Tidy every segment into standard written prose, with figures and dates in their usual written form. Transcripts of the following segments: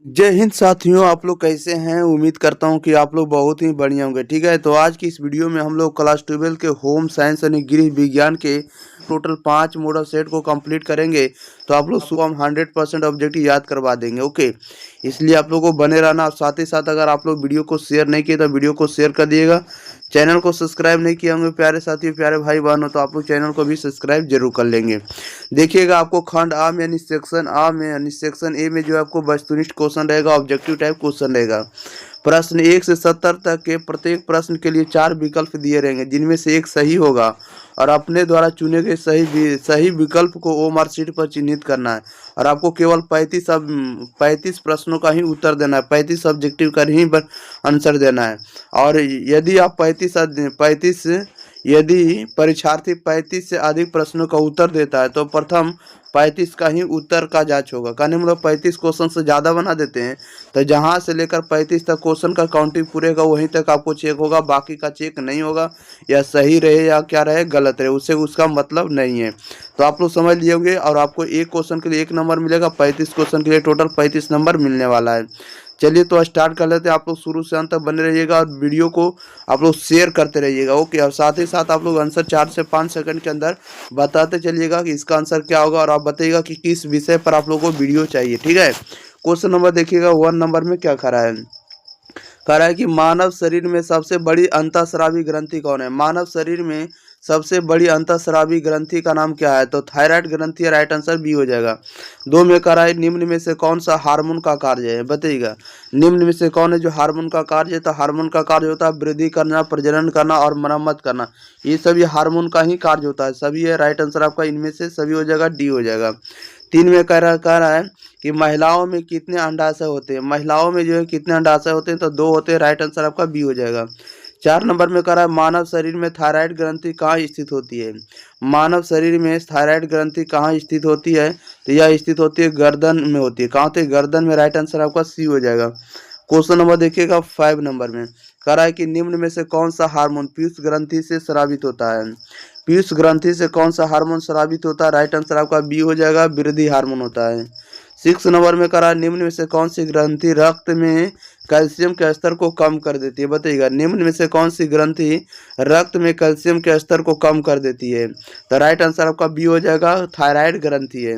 जय हिंद साथियों, आप लोग कैसे हैं। उम्मीद करता हूं कि आप लोग बहुत ही बढ़िया होंगे। ठीक है, तो आज की इस वीडियो में हम लोग क्लास 12 के होम साइंस यानी गृह विज्ञान के टोटल 5 मॉडल सेट को कंप्लीट करेंगे। तो आप लोग सुबह हम 100% ऑब्जेक्टिव याद करवा देंगे। ओके, इसलिए आप लोग को बने रहना। और साथ ही साथ अगर आप लोग वीडियो को शेयर नहीं किए तो वीडियो को शेयर कर दिएगा। चैनल को सब्सक्राइब नहीं किए होंगे प्यारे साथी प्यारे भाई बहन हो तो आप लोग चैनल को भी सब्सक्राइब जरूर कर लेंगे। देखिएगा, आपको खंड आ में यानी सेक्शन आ में यानी सेक्शन ए में जो है आपको वस्तुनिष्ठ क्वेश्चन रहेगा, ऑब्जेक्टिव टाइप क्वेश्चन रहेगा। प्रश्न 1 से 70 तक के प्रत्येक प्रश्न के लिए 4 विकल्प दिए रहेंगे, जिनमें से एक सही होगा और अपने द्वारा चुने गए सही विकल्प को ओ मार्क शीट पर चिन्हित करना है। और आपको केवल 35 प्रश्नों का ही उत्तर देना है, 35 ऑब्जेक्टिव का ही आंसर देना है। और यदि आप 35 यदि परीक्षार्थी 35 से अधिक प्रश्नों का उत्तर देता है तो प्रथम 35 का ही उत्तर का जांच होगा। कहने मतलब 35 क्वेश्चन से ज़्यादा बना देते हैं तो जहां से लेकर 35 तक क्वेश्चन का काउंटिंग पूरेगा वहीं तक आपको चेक होगा, बाकी का चेक नहीं होगा। या सही रहे या क्या रहे गलत रहे उससे उसका मतलब नहीं है। तो आप लोग समझ लिए होंगे। और आपको एक क्वेश्चन के लिए 1 नंबर मिलेगा, 35 क्वेश्चन के लिए टोटल 35 नंबर मिलने वाला है। चलिए तो स्टार्ट कर लेते हैं। आप लोग शुरू से अंत तक बने रहिएगा और वीडियो को आप लोग शेयर करते रहिएगा। ओके, और साथ ही साथ आप लोग आंसर 4 से 5 सेकंड के अंदर बताते चलिएगा कि इसका आंसर क्या होगा। और आप बताइएगा कि किस विषय पर आप लोगों को वीडियो चाहिए। ठीक है, क्वेश्चन नंबर देखिएगा 1 नंबर में क्या खड़ा है। कह रहा है कि मानव शरीर में सबसे बड़ी अंतःस्रावी ग्रंथि कौन है। मानव शरीर में सबसे बड़ी अंतःस्रावी ग्रंथि का नाम क्या है। तो थायराइड ग्रंथि है, राइट आंसर बी हो जाएगा। 2 में कह रहा है निम्न में से कौन सा हार्मोन का कार्य है, बताइएगा। निम्न में से कौन है जो हार्मोन का कार्य है। तो हार्मोन का कार्य होता है वृद्धि करना, प्रजनन करना और मरम्मत करना। ये सभी हार्मोन का ही कार्य होता है, सभी है। राइट आंसर आपका इनमें से सभी हो जाएगा, डी हो जाएगा। 3 में कह रहा है कि महिलाओं में कितने अंडाशय होते हैं। महिलाओं में जो है कितने अंडाशय होते हैं। तो 2 होते हैं, राइट आंसर आपका बी हो जाएगा। 4 नंबर में कह रहा है मानव शरीर में थायराइड ग्रंथि कहाँ स्थित होती है। मानव शरीर में थायराइड ग्रंथि कहाँ स्थित होती है। तो यह स्थित होती है गर्दन में होती है। कहाँ होती है, गर्दन में। राइट आंसर आपका सी हो जाएगा। क्वेश्चन नंबर देखिएगा 5 नंबर में कह रहा है कि निम्न में से कौन सा हार्मोन पीयूष ग्रंथि से स्रावित होता है। पीयूष ग्रंथि से कौन सा हार्मोन स्रावित होता है। राइट आंसर आपका बी हो जाएगा, वृद्धि हार्मोन होता है। 6 नंबर में कह रहा है निम्न में से कौन सी ग्रंथि रक्त में कैल्शियम के स्तर को कम कर देती है, बताइएगा। निम्न में से कौन सी ग्रंथि रक्त में कैल्शियम के स्तर को कम कर देती है। तो राइट आंसर आपका बी हो जाएगा, थायराइड ग्रंथि है।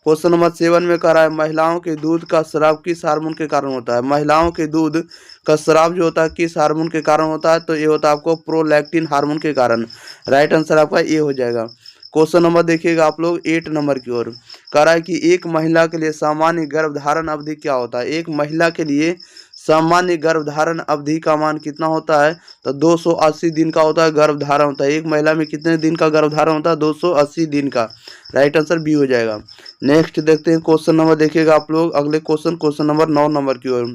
क्वेश्चन नंबर 7 में कह रहा है महिलाओं के दूध का स्राव किस हार्मोन के कारण होता है। महिलाओं के दूध का स्राव जो होता है किस हार्मोन के कारण होता है। तो ये होता है आपको प्रोलैक्टिन हार्मोन के कारण। राइट आंसर आपका ए हो जाएगा। क्वेश्चन नंबर देखिएगा आप लोग 8 नंबर की ओर। कह रहा है कि एक महिला के लिए सामान्य गर्भधारण अवधि क्या होता है। एक महिला के लिए सामान्य गर्भधारण अवधि का मान कितना होता है। तो 280 दिन का होता है गर्भधारण होता है। एक महिला में कितने दिन का गर्भधारण होता है, 280 दिन का। राइट आंसर बी हो जाएगा। नेक्स्ट देखते हैं क्वेश्चन नंबर देखिएगा आप लोग अगले क्वेश्चन नंबर 9 नंबर की ओर।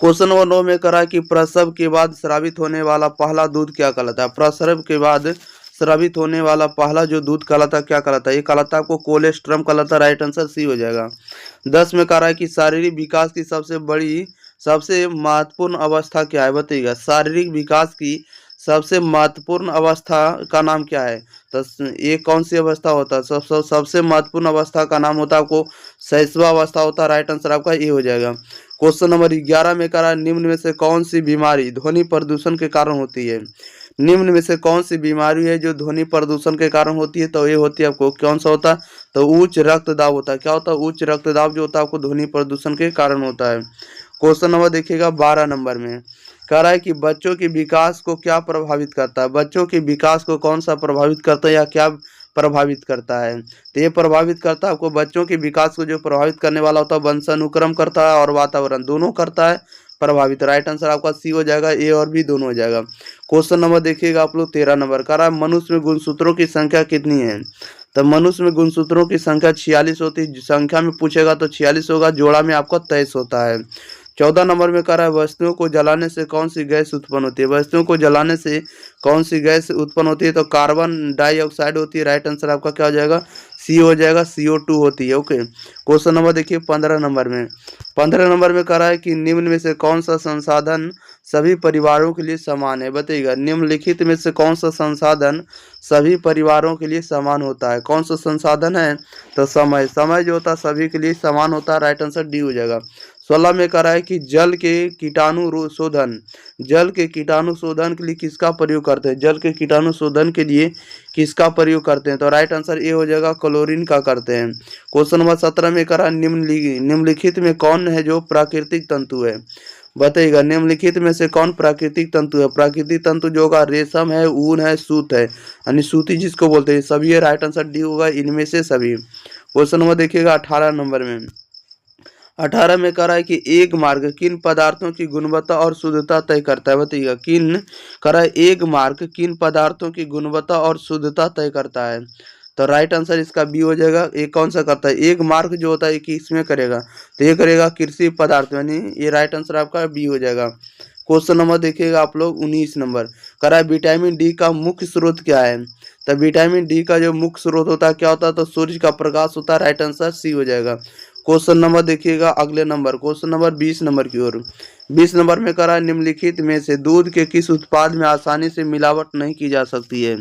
क्वेश्चन नंबर 9 में करा कि प्रसव के बाद स्रावित होने वाला पहला दूध क्या कहलाता है। प्रसव के बाद स्रावित होने वाला पहला जो दूध कहलाता है क्या कहलाता है। ये कहलाता है आपको कोलेस्ट्रम कहलाता है। राइट आंसर सी हो जाएगा। 10 में कह रहा है कि शारीरिक विकास की सबसे महत्वपूर्ण अवस्था क्या है, बताइएगा। शारीरिक विकास की सबसे महत्वपूर्ण अवस्था का नाम क्या है। तो ये कौन सी अवस्था होता है। सबसे महत्वपूर्ण अवस्था का नाम होता है आपको शैशवावस्था होता है। राइट आंसर आपका ये हो जाएगा। क्वेश्चन नंबर 11 में कह रहा है निम्न में से कौन सी बीमारी ध्वनि प्रदूषण के कारण होती है। निम्न में से कौन सी बीमारी है जो ध्वनि प्रदूषण के कारण होती है। तो ये होती है आपको कौन सा होता है। तो उच्च रक्तदाब होता है। क्या होता है, उच्च रक्तदाब जो होता है आपको ध्वनि प्रदूषण के कारण होता है। क्वेश्चन नंबर देखिएगा 12 नंबर में कह रहा है कि बच्चों के विकास को क्या प्रभावित करता है। बच्चों के विकास को कौन सा प्रभावित करता है या क्या प्रभावित करता है। तो ये प्रभावित करता है आपको बच्चों के विकास को जो प्रभावित करने वाला होता है वंशानुक्रम करता है और वातावरण दोनों करता है प्रभावित। राइट आंसर आपका सी हो जाएगा, ए और बी दोनों हो जाएगा। क्वेश्चन नंबर देखिएगा आप लोग 13 नंबर कह रहा है मनुष्य में गुणसूत्रों की संख्या कितनी है। तो मनुष्य में गुणसूत्रों की संख्या 46 होती है। संख्या में पूछेगा तो 46 होगा, जोड़ा में आपका 23 होता है। 14 नंबर में कह रहा है वस्तुओं को जलाने से कौन सी गैस उत्पन्न होती है। वस्तुओं को जलाने से कौन सी गैस उत्पन्न होती है। तो कार्बन डाइऑक्साइड होती है। राइट आंसर आपका क्या हो जाएगा, सी हो जाएगा, CO2 होती है। ओके, क्वेश्चन नंबर देखिए 15 नंबर में 15 नंबर में कह रहा है कि निम्न में से कौन सा संसाधन सभी परिवारों के लिए समान है, बताइएगा। निम्नलिखित में से कौन सा संसाधन सभी परिवारों के लिए समान होता है? कौन सा संसाधन है? तो समय। समय जो होता है सभी के लिए समान होता है, राइट आंसर डी हो जाएगा। 16 में कह रहा है कि जल के कीटाणु शोधन, जल के कीटाणु शोधन के लिए किसका प्रयोग करते हैं? जल के कीटाणु शोधन के लिए किसका प्रयोग करते हैं? तो राइट आंसर ए हो जाएगा, क्लोरीन का करते हैं। क्वेश्चन नंबर 17 में कह रहा है निम्नलिखित में कौन है जो प्राकृतिक तंतु है? बताइएगा, निम्नलिखित में से कौन प्राकृतिक तंतु है? प्राकृतिक तंतु जो होगा रेशम है, ऊन है, सूत है, यानी सूती जिसको बोलते हैं, सभी है। राइट आंसर डी होगा, इनमें से सभी। क्वेश्चन नंबर देखिएगा 18 नंबर में। 18 में कह रहा है कि एक मार्ग किन पदार्थों की गुणवत्ता और शुद्धता तय करता है? बताइएगा, किन कह रहा है एक मार्ग किन पदार्थों की गुणवत्ता और शुद्धता तय करता है? तो राइट आंसर इसका बी हो जाएगा। ये कौन सा करता है? एक मार्क जो होता है कि इसमें करेगा, तो ये करेगा कृषि पदार्थ, यानी ये राइट आंसर आपका बी हो जाएगा। क्वेश्चन नंबर देखिएगा आप लोग 19 नंबर। कह रहा है विटामिन डी का मुख्य स्रोत क्या है? तो विटामिन डी का जो मुख्य स्रोत होता है क्या होता है? तो सूर्य का प्रकाश होता है, राइट आंसर सी हो जाएगा। क्वेश्चन नंबर देखिएगा अगले नंबर, क्वेश्चन नंबर 20 नंबर की ओर। 20 नंबर में कह रहा है निम्नलिखित में से दूध के किस उत्पाद में आसानी से मिलावट नहीं की जा सकती है?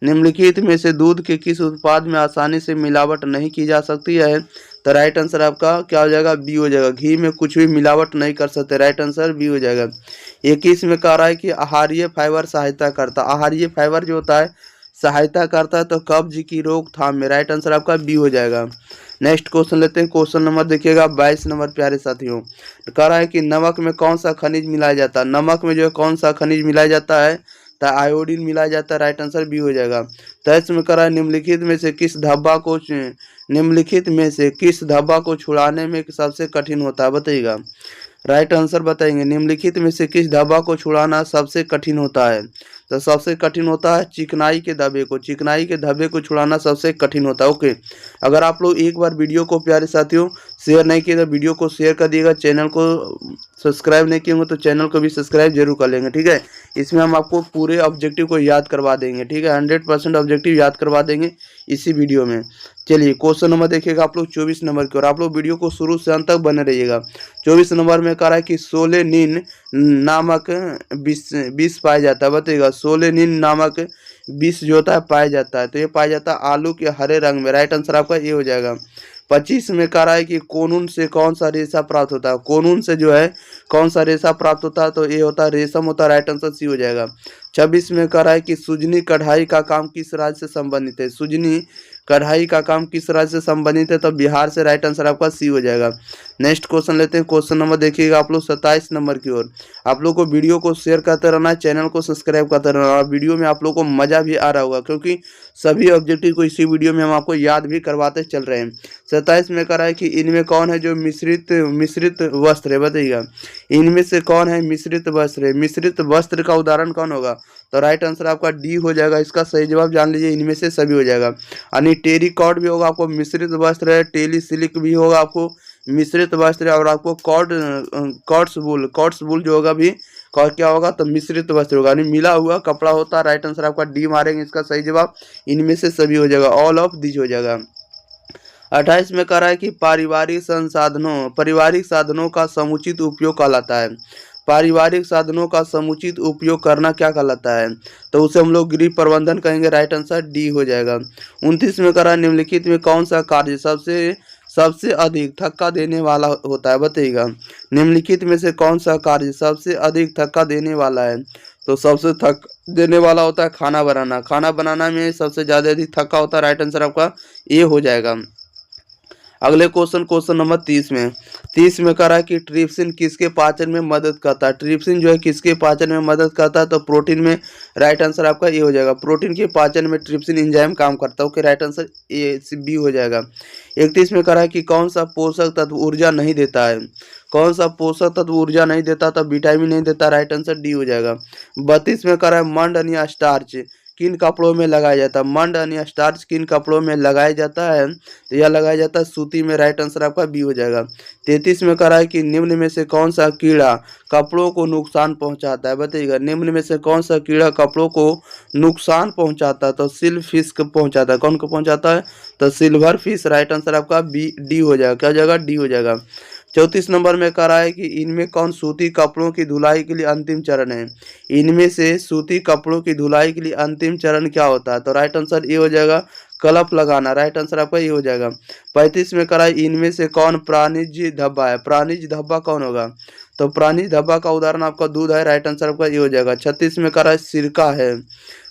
निम्नलिखित में से दूध के किस उत्पाद में आसानी से मिलावट नहीं की जा सकती है? तो राइट आंसर आपका क्या हो जाएगा? बी हो जाएगा। घी में कुछ भी मिलावट नहीं कर सकते, राइट आंसर बी हो जाएगा। 21 में कह रहा है कि आहारीय फाइबर सहायता करता, आहारीय फाइबर जो होता है सहायता करता है तो कब्ज की रोकथाम में, राइट आंसर आपका बी हो जाएगा। नेक्स्ट क्वेश्चन लेते हैं, क्वेश्चन नंबर देखिएगा 22 नंबर प्यारे साथियों। कह रहा है कि नमक में कौन सा खनिज मिलाया जाता है? नमक में जो है कौन सा खनिज मिलाया जाता है? तो आयोडीन मिलाया जाता है, राइट आंसर बी हो जाएगा। तो इसमें कह रहा है निम्नलिखित में से किस धब्बा को छुड़ाने में सबसे कठिन होता है? बताइएगा, राइट आंसर बताएंगे। निम्नलिखित में से किस धब्बा को छुड़ाना सबसे कठिन होता है? तो सबसे कठिन होता है चिकनाई के धब्बे को, चिकनाई के धब्बे को छुड़ाना सबसे कठिन होता है। ओके, अगर आप लोग एक बार वीडियो को प्यारे साथियों शेयर नहीं किए तो वीडियो को शेयर कर दिएगा, चैनल को सब्सक्राइब नहीं किए होंगे तो चैनल को भी सब्सक्राइब जरूर कर लेंगे, ठीक है। इसमें हम आपको पूरे ऑब्जेक्टिव को याद करवा देंगे, ठीक है, 100% ऑब्जेक्टिव याद करवा देंगे इसी वीडियो में। चलिए क्वेश्चन नंबर देखिएगा आप लोग 24 नंबर की, और आप लोग वीडियो को शुरू से अंत तक बने रहिएगा। 24 नंबर में कह रहा है कि सोलेनिन नामक विष पाया जाता है। बताइएगा, सोलेनिन नामक विष जो होता है पाया जाता है, तो ये पाया जाता है आलू के हरे रंग में, राइट आंसर आपका ये हो जाएगा। 25 में कह रहा है कि कोनून से कौन सा रेशा प्राप्त होता है? कोनून से जो है कौन सा रेशा प्राप्त होता है? तो ये होता है रेशम होता है, राइट आंसर सी हो जाएगा। 26 में कह रहा है कि सुजनी कढ़ाई का काम किस राज्य से संबंधित है? सुजनी कढ़ाई का काम किस राज्य से संबंधित है? तो बिहार से, राइट आंसर आपका सी हो जाएगा। नेक्स्ट क्वेश्चन लेते हैं, क्वेश्चन नंबर देखिएगा आप लोग 27 नंबर की ओर। आप लोग को वीडियो को शेयर करते रहना है, चैनल को सब्सक्राइब करते रहना, और वीडियो में आप लोग को मजा भी आ रहा होगा क्योंकि सभी ऑब्जेक्टिव को इसी वीडियो में हम आपको याद भी करवाते चल रहे हैं। 27 में कह रहा है कि इनमें कौन है जो मिश्रित वस्त्र है? बताइएगा, इनमें से कौन है मिश्रित वस्त्र है? मिश्रित वस्त्र का उदाहरण कौन होगा? तो राइट आंसर आपका डी हो जाएगा। इसका सही जवाब जान लीजिए, इनमें से सभी हो जाएगा। यानी टेरिकॉट भी होगा आपको मिश्रित वस्त्र है, टेली सिल्क भी होगा आपको मिश्रित वस्त्र, और आपको कॉट्स वूल जो होगा भी क्या होगा? तो मिश्रित वस्त्र होगा, यानी मिला हुआ कपड़ा होता है। राइट आंसर आपका डी मारेंगे, इसका सही जवाब इनमें से सभी हो जाएगा, ऑल ऑफ दिस हो जाएगा। 28 में कह रहा है कि पारिवारिक साधनों का समुचित उपयोग कहलाता है। पारिवारिक साधनों का समुचित उपयोग करना क्या कहलाता है? तो उसे हम लोग गृह प्रबंधन कहेंगे, राइट आंसर डी हो जाएगा। 29 में कह रहा है निम्नलिखित में कौन सा कार्य सबसे अधिक थक्का देने वाला होता है? बताइएगा, निम्नलिखित में से कौन सा कार्य सबसे अधिक थक्का देने वाला है? तो सबसे थक देने वाला होता है खाना बनाना। खाना बनाना में सबसे ज़्यादा अधिक थक्का होता है, राइट आंसर आपका ए हो जाएगा। अगले क्वेश्चन नंबर 30 में कह रहा है कि ट्रिप्सिन किसके पाचन में मदद करता है? ट्रिप्सिन जो है किसके पाचन में मदद करता है? तो प्रोटीन में, राइट आंसर आपका ये हो जाएगा। प्रोटीन के पाचन में ट्रिप्सिन एंजाइम काम करता है, okay, right answer A B हो जाएगा। 31 में कह रहा है कि कौन सा पोषक तत्व ऊर्जा नहीं देता है? कौन सा पोषक तत्व ऊर्जा नहीं देता? तो विटामिन नहीं देता, राइट आंसर डी हो जाएगा। 32 में कह रहा है मंड या स्टार्च किन कपड़ों में लगाया जाता है? मंड या स्टार्च किन कपड़ों में लगाया जाता है? तो यह लगाया जाता है सूती में, राइट आंसर आपका बी हो जाएगा। 33 में कह रहा है कि निम्न में से कौन सा कीड़ा कपड़ों को नुकसान पहुंचाता है? बताइएगा, निम्न में से कौन सा कीड़ा कपड़ों को नुकसान पहुंचाता है? तो सिल्वर फिश को पहुंचाता है। कौन को पहुंचाता है? तो सिल्वर फिश, राइट आंसर आपका बी डी हो जाएगा। क्या हो जाएगा? डी हो जाएगा। 34 नंबर में कह रहा है कि इनमें कौन सूती कपड़ों की धुलाई के लिए अंतिम चरण है। इनमें से सूती कपड़ों की धुलाई के लिए अंतिम चरण क्या होता है? तो राइट आंसर ये हो जाएगा कलप लगाना। राइट आंसर आपका ये हो जाएगा। 35 में कह रहा है इनमें से कौन प्राणिज धब्बा है? प्राणिज धब्बा कौन होगा? तो प्राणिज धब्बा का उदाहरण आपका दूध है। राइट आंसर आपका ये हो जाएगा। 36 में कह रहा है सिरका है,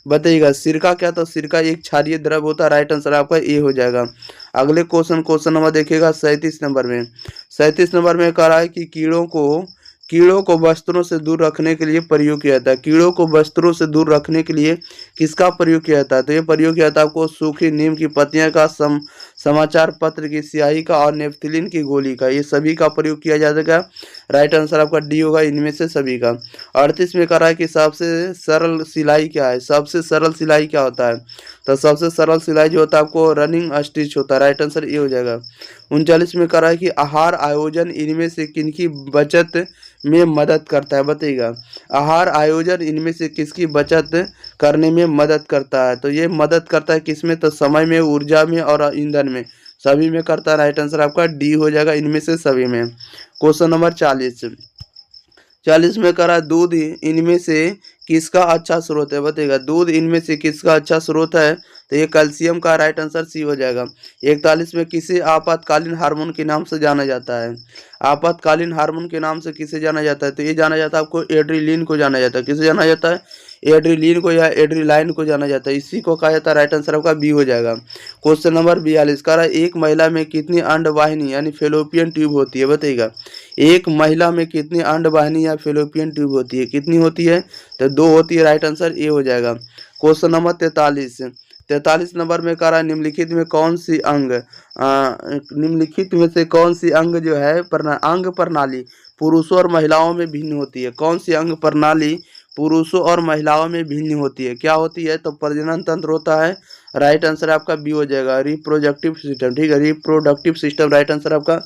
बताइएगा सिरका क्या? तो सिरका एक क्षारीय द्रव होता है। राइट आंसर आपका ए हो जाएगा। अगले क्वेश्चन नंबर देखिएगा 37 नंबर में। 37 नंबर में कह रहा है कि कीड़ों को वस्त्रों से दूर रखने के लिए प्रयोग किया जाता है। कीड़ों को वस्त्रों से दूर रखने के लिए किसका प्रयोग किया जाता है? तो ये प्रयोग किया जाता है आपको सूखी नीम की पत्तियां का, समाचार पत्र की स्याही का और नेफ्थलीन की गोली का, ये सभी का प्रयोग किया जाएगा। राइट आंसर आपका डी होगा, इनमें से सभी का। 38 में कह रहा है कि सबसे सरल सिलाई क्या है? सबसे सरल सिलाई क्या होता है? तो सबसे सरल सिलाई जो होता है आपको रनिंग स्टिच होता है। राइट आंसर ये हो जाएगा। 39 में कह रहा है कि आहार आयोजन इनमें से किनकी बचत में मदद करता है? बताइएगा आहार आयोजन इनमें से किसकी बचत करने में मदद करता है? तो ये मदद करता है किसमें? तो समय में, ऊर्जा में और ईंधन में, सभी में करता है। राइट आंसर आपका डी हो जाएगा, इनमें से सभी में। क्वेश्चन नंबर 40 में कह रहा है दूध इनमें से किसका अच्छा स्रोत है? बताइएगा दूध इनमें से किसका अच्छा स्रोत है? तो ये कैल्शियम का। राइट आंसर सी हो जाएगा। 41 में किसे आपातकालीन हार्मोन के नाम से जाना जाता है? आपातकालीन हार्मोन के नाम से किसे जाना जाता है? तो ये जाना जाता है आपको एड्रीलिन को जाना जाता है। किसे जाना जाता है? एड्रीलिन को या एड्रीलाइन को जाना जाता है, इसी को कहा जाता है। राइट आंसर आपका बी हो जाएगा। क्वेश्चन नंबर 42 कह रहा है एक महिला में कितनी अंडवाहिनी यानी फेलोपियन ट्यूब होती है? बताइएगा एक महिला में कितनी अंडवाहिनी या फेलोपियन ट्यूब होती है? कितनी होती है? तो 2 होती है। राइट आंसर ए हो जाएगा। क्वेश्चन नंबर 43 नंबर में कह रहा है निम्नलिखित में कौन सी निम्नलिखित में से कौन सी अंग जो है अंग प्रणाली पुरुषों और महिलाओं में भिन्न होती है? कौन सी अंग प्रणाली पुरुषों और महिलाओं में भिन्न होती है? क्या होती है? तो प्रजनन तंत्र होता है। राइट आंसर आपका बी हो जाएगा, रिप्रोडक्टिव सिस्टम। ठीक है, रिप्रोडक्टिव सिस्टम। राइट आंसर आपका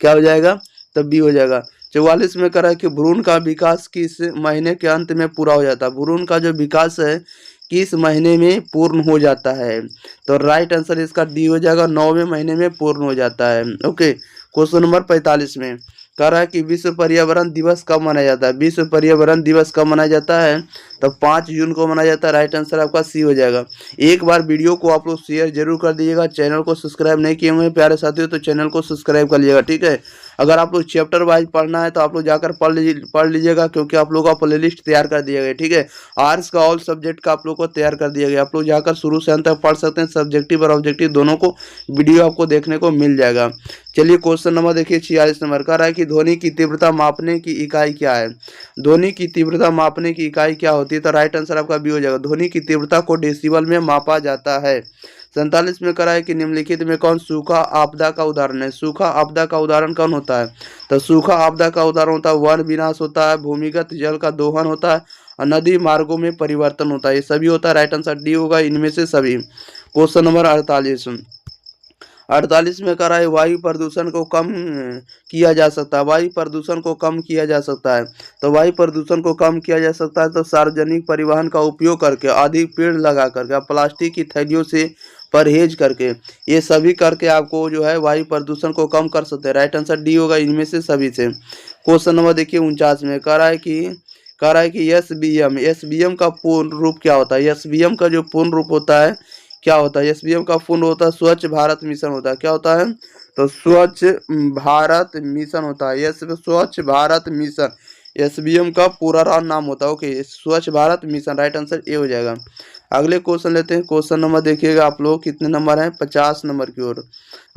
क्या हो जाएगा? तो बी हो जाएगा। 44 में कह रहा है कि भ्रूण का विकास किस महीने के अंत में पूरा हो जाता है? भ्रूण का जो विकास है किस महीने में पूर्ण हो जाता है? तो राइट आंसर इसका डी हो जाएगा, 9वें महीने में पूर्ण हो जाता है। ओके। क्वेश्चन नंबर 45 में कह रहा है कि विश्व पर्यावरण दिवस कब मनाया जाता है? विश्व पर्यावरण दिवस कब मनाया जाता है? तो 5 जून को मनाया जाता है। राइट आंसर आपका सी हो जाएगा। एक बार वीडियो को आप लोग शेयर जरूर कर दीजिएगा। चैनल को सब्सक्राइब नहीं किए हुए प्यारे साथियों तो चैनल को सब्सक्राइब कर लीजिएगा। ठीक है, अगर आप लोग चैप्टर वाइज पढ़ना है तो आप लोग जाकर पढ़ लीजिएगा, क्योंकि आप लोग का प्ले लिस्ट तैयार कर दिया गया। ठीक है, आर्ट्स का ऑल सब्जेक्ट का आप लोग को तैयार कर दिया गया। आप लोग जाकर शुरू से अंत तक पढ़ सकते हैं, सब्जेक्टिव और ऑब्जेक्टिव दोनों को वीडियो आपको देखने को मिल जाएगा। चलिए क्वेश्चन नंबर देखिए 46 नंबर कह रहा है कि ध्वनि की तीव्रता मापने की इकाई क्या है? ध्वनि की तीव्रता मापने की इकाई क्या होती है? तो राइट आंसर आपका बी हो जाएगा। ध्वनि की तीव्रता को डेसिबल में मापा जाता है। 47 में कह रहा है कि निम्नलिखित में कौन सूखा आपदा का उदाहरण है? सूखा आपदा का उदाहरण कौन होता है? तो सूखा आपदा का उदाहरण होता है वन विनाश होता है, भूमिगत जल का दोहन होता है और नदी मार्गों में परिवर्तन होता है। ये सभी होता है। राइट आंसर डी होगा, इनमें से सभी। क्वेश्चन नंबर 48 में कह रहा है वायु प्रदूषण को कम किया जा सकता है। वायु प्रदूषण को कम किया जा सकता है। तो वायु प्रदूषण को कम किया जा सकता है तो सार्वजनिक परिवहन का उपयोग करके, अधिक पेड़ लगा करके, प्लास्टिक की थैलियों से परहेज करके, ये सभी करके आपको जो है वायु प्रदूषण को कम कर सकते हैं। राइट आंसर डी होगा, इनमें से सभी से। क्वेश्चन नंबर देखिए 49 में कह रहा है कि एसबीएम का पूर्ण रूप क्या होता है? एसबीएम का जो पूर्ण रूप होता है क्या होता है? एसबीएम का पूर्ण होता है स्वच्छ भारत मिशन होता है। क्या होता है? तो स्वच्छ भारत मिशन होता है। यस, स्वच्छ भारत मिशन एसबीएम का पूरा नाम होता है। ओके, स्वच्छ भारत मिशन। राइट आंसर ए हो जाएगा। अगले क्वेश्चन लेते हैं। क्वेश्चन नंबर देखिएगा आप लोग कितने नंबर हैं? 50 नंबर की ओर।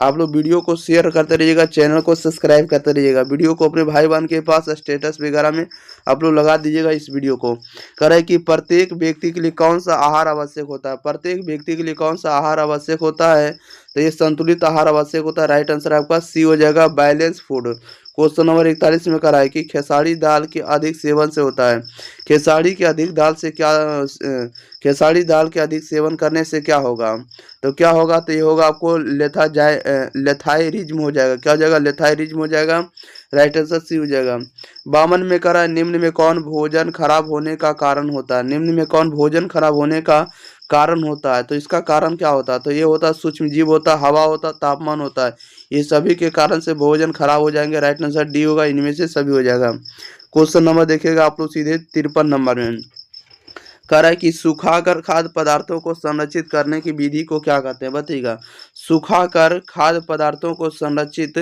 आप लोग वीडियो को शेयर करते रहिएगा, चैनल को सब्सक्राइब करते रहिएगा, वीडियो को अपने भाई बहन के पास स्टेटस वगैरह में आप लोग लगा दीजिएगा इस वीडियो को। कह रहा है कि प्रत्येक व्यक्ति के लिए कौन सा आहार आवश्यक होता है? प्रत्येक व्यक्ति के लिए कौन सा आहार आवश्यक होता है? तो ये संतुलित आहार आवश्यक होता है। राइट आंसर आपका सी हो जाएगा, बैलेंस फूड। क्वेश्चन नंबर 41 में कह रहा है कि खेसारी दाल के अधिक सेवन से होता है। खेसारी के अधिक दाल से क्या खेसारी दाल के अधिक सेवन करने से क्या होगा? तो क्या होगा? तो ये होगा आपको लेथाइरिज्म हो जाएगा। क्या हो जाएगा? लेथाइरिज्म हो जाएगा। राइट आंसर सी हो जाएगा। 52 में कह रहा है निम्न में कौन भोजन खराब होने का कारण होता है? निम्न में कौन भोजन खराब होने का कारण होता है? तो इसका कारण क्या होता है? तो ये होता है सूक्ष्म जीव होता है, हवा होता है, तापमान होता है। ये सभी के कारण से भोजन खराब हो जाएंगे। राइट आंसर डी होगा, इनमें से सभी हो जाएगा। क्वेश्चन नंबर देखिएगा आप लोग सीधे 53 नंबर में कह रहा है कि सुखाकर खाद्य पदार्थों को संरक्षित करने की विधि को क्या कहते हैं, बताइएगा। सुखाकर खाद्य पदार्थों को संरक्षित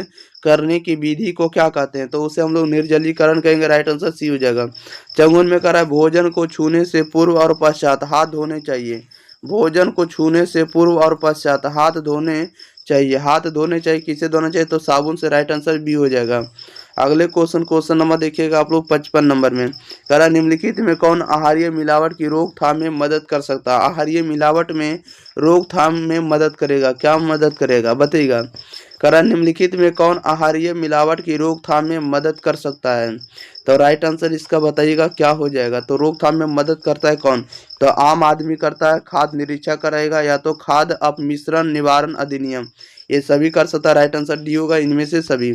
करने की विधि को क्या कहते हैं, तो उसे हम लोग निर्जलीकरण कहेंगे। राइट आंसर सी हो जाएगा। चौगुन में कह रहा है भोजन को छूने से पूर्व और पश्चात हाथ धोने चाहिए। भोजन को छूने से पूर्व और पश्चात हाथ धोने चाहिए। हाथ धोने चाहिए, किसे धोना चाहिए, तो साबुन से। राइट आंसर बी हो जाएगा। अगले क्वेश्चन नंबर देखिएगा आप लोग 55 नंबर में कह रहा है निम्नलिखित में कौन आहारीय मिलावट की रोकथाम में मदद कर सकता है। आहारीय मिलावट में रोकथाम में मदद करेगा, क्या मदद करेगा, बताइएगा। कह रहा है निम्नलिखित में कौन आहारीय मिलावट की रोकथाम में मदद कर सकता है, तो राइट आंसर इसका बताइएगा क्या हो जाएगा। तो रोकथाम में मदद करता है कौन, तो आम आदमी करता है, खाद्य निरीक्षक करेगा, या तो खाद्य अपमिश्रण निवारण अधिनियम, ये सभी कर सकता है। राइट आंसर डी होगा, इनमें से सभी।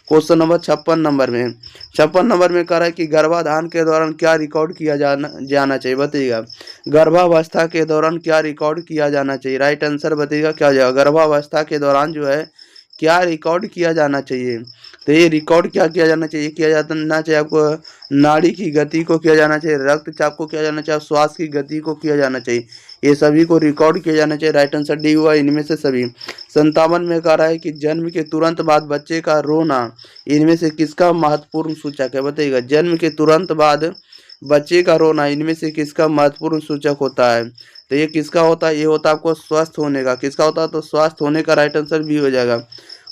क्वेश्चन नंबर 56 नंबर में 56 नंबर में कह रहा है कि गर्भाधान के दौरान क्या रिकॉर्ड किया जाना चाहिए, बताइएगा। गर्भावस्था के दौरान क्या रिकॉर्ड किया जाना चाहिए, राइट आंसर बताइएगा क्या हो जाएगा। गर्भावस्था के दौरान जो है क्या रिकॉर्ड किया जाना चाहिए, तो ये रिकॉर्ड क्या किया जाना चाहिए, किया जाना चाहिए आपको नाड़ी की गति को किया जाना चाहिए, रक्तचाप को किया जाना चाहिए, श्वास की गति को किया जाना चाहिए, ये सभी को रिकॉर्ड किया जाना चाहिए। राइट आंसर डी हुआ, इनमें से सभी। 57 में कह रहा है कि जन्म के तुरंत बाद बच्चे का रोना इनमें से किसका महत्वपूर्ण सूचक है, बताइएगा। जन्म के तुरंत बाद बच्चे का रोना इनमें से किसका महत्वपूर्ण सूचक होता है, तो ये किसका होता है, ये होता है आपको स्वस्थ होने का। किसका होता है, तो स्वस्थ होने का। राइट आंसर भी हो जाएगा।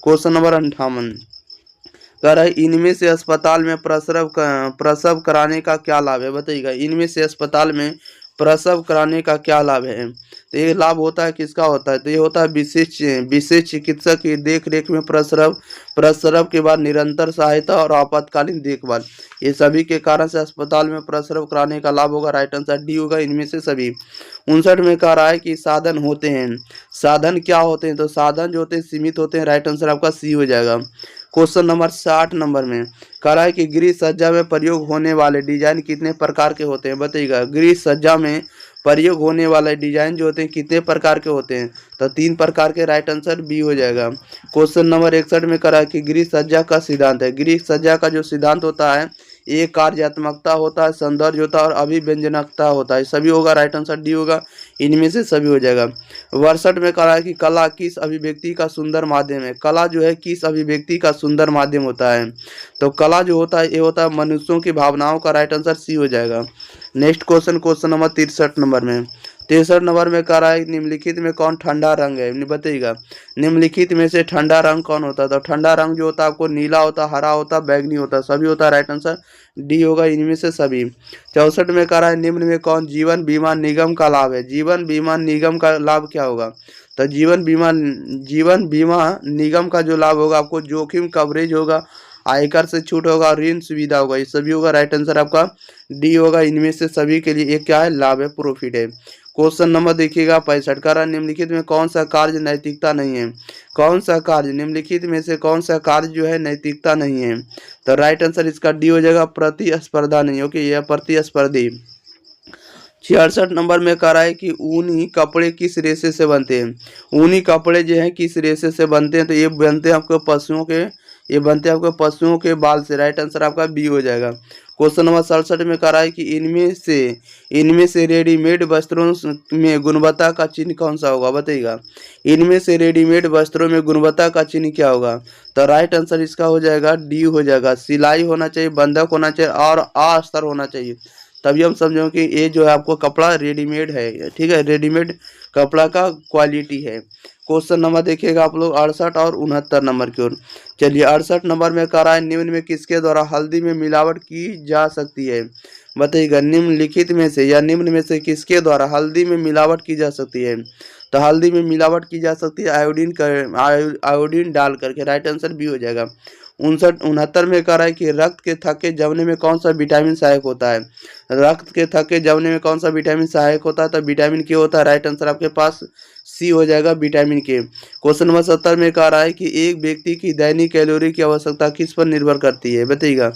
क्वेश्चन नंबर 58 कह रहा है इनमें से अस्पताल में प्रसव कराने का क्या लाभ है, बताइएगा। इनमें से अस्पताल में प्रसव कराने का क्या लाभ है, तो ये लाभ होता है किसका होता है, तो ये होता है विशेष चिकित्सक की देख रेख में प्रसव के बाद निरंतर सहायता और आपातकालीन देखभाल, ये सभी के कारण से अस्पताल में प्रसव कराने का लाभ होगा। राइट आंसर डी होगा, इनमें से सभी। 59 में कह रहा है कि साधन होते हैं, साधन क्या होते हैं, तो साधन जो होते हैं सीमित होते हैं। राइट आंसर आपका सी हो जाएगा। क्वेश्चन नंबर 60 नंबर में कह रहा है कि गृह सज्जा में प्रयोग होने वाले डिजाइन कितने प्रकार के होते हैं, बताइएगा। गृह सज्जा में प्रयोग होने वाले डिजाइन जो होते हैं कितने प्रकार के होते हैं, तो 3 प्रकार के। राइट आंसर बी हो जाएगा। क्वेश्चन नंबर 61 में कह रहा है कि गृह सज्जा का सिद्धांत है। गृह सज्जा का जो सिद्धांत होता है एक कार्यात्मकता होता है, सौंदर्य होता है और अभिव्यंजनकता होता है, सभी होगा। राइट आंसर डी होगा, इनमें से सभी हो जाएगा। 62 में कह रहा है कि कला किस अभिव्यक्ति का सुंदर माध्यम है। कला जो है किस अभिव्यक्ति का सुंदर माध्यम होता है, तो कला जो होता है ये होता है मनुष्यों की भावनाओं का। राइट आंसर सी हो जाएगा। नेक्स्ट क्वेश्चन नंबर 63 नंबर में 63 नंबर में कह रहा है निम्नलिखित में कौन ठंडा रंग है, बताइएगा। निम्नलिखित में से ठंडा रंग कौन होता है, तो ठंडा रंग जो होता है आपको नीला होता है, हरा होता है, बैगनी होता है, सभी होता है। राइट आंसर डी होगा, इनमें से सभी। 64 में कह रहा है निम्न में कौन जीवन बीमा निगम का लाभ है। जीवन बीमा निगम का लाभ क्या होगा, तो जीवन बीमा निगम का जो लाभ होगा आपको जोखिम कवरेज होगा, आयकर से छूट होगा, ऋण सुविधा होगा, ये सभी होगा। राइट आंसर आपका डी होगा, इनमें से सभी के लिए एक क्या है, लाभ है, प्रॉफिट है। क्वेश्चन नंबर देखिएगा 65 का निम्नलिखित में कौन सा कार्य नैतिकता नहीं है। कौन सा कार्य निम्नलिखित में से कौन सा कार्य जो है नैतिकता नहीं है, तो राइट आंसर इसका डी हो जाएगा, प्रतिस्पर्धा नहीं। ओके, यह प्रतिस्पर्धी। 66 नंबर में कह रहा है कि ऊनी कपड़े किस रेशे से बनते हैं। ऊनी कपड़े जो है किस रेशे से बनते हैं, तो ये बनते हैं आपके पशुओं के बाल से। राइट आंसर आपका बी हो जाएगा। क्वेश्चन नंबर 67 में कह रहा है कि इनमें से रेडीमेड वस्त्रों में गुणवत्ता का चिन्ह कौन सा होगा, बताइएगा। इनमें से रेडीमेड वस्त्रों में गुणवत्ता का चिन्ह क्या होगा, तो राइट आंसर इसका हो जाएगा डी हो जाएगा। सिलाई होना चाहिए, बंधक होना चाहिए और अस्तर होना चाहिए, तभी हम समझो कि ये जो है आपको कपड़ा रेडीमेड है। ठीक है, रेडीमेड कपड़ा का क्वालिटी है। क्वेश्चन नंबर देखिएगा आप लोग 68 और 69 नंबर की ओर। चलिए 68 नंबर में कह रहा है निम्न में किसके द्वारा हल्दी में मिलावट की जा सकती है, बताइएगा। निम्नलिखित में से या निम्न में से किसके द्वारा हल्दी में मिलावट की जा सकती है, तो हल्दी में मिलावट की जा सकती है आयोडीन डाल करके। राइट आंसर बी हो जाएगा। 69 में कह रहा है कि रक्त के थके जमने में कौन सा विटामिन सहायक होता है। रक्त के थके जमने में कौन सा विटामिन सहायक होता है, तो विटामिन के होता है। राइट आंसर आपके पास सी हो जाएगा विटामिन के। क्वेश्चन नंबर 70 में कह रहा है कि एक व्यक्ति की दैनिक कैलोरी की आवश्यकता किस पर निर्भर करती है, बताइएगा।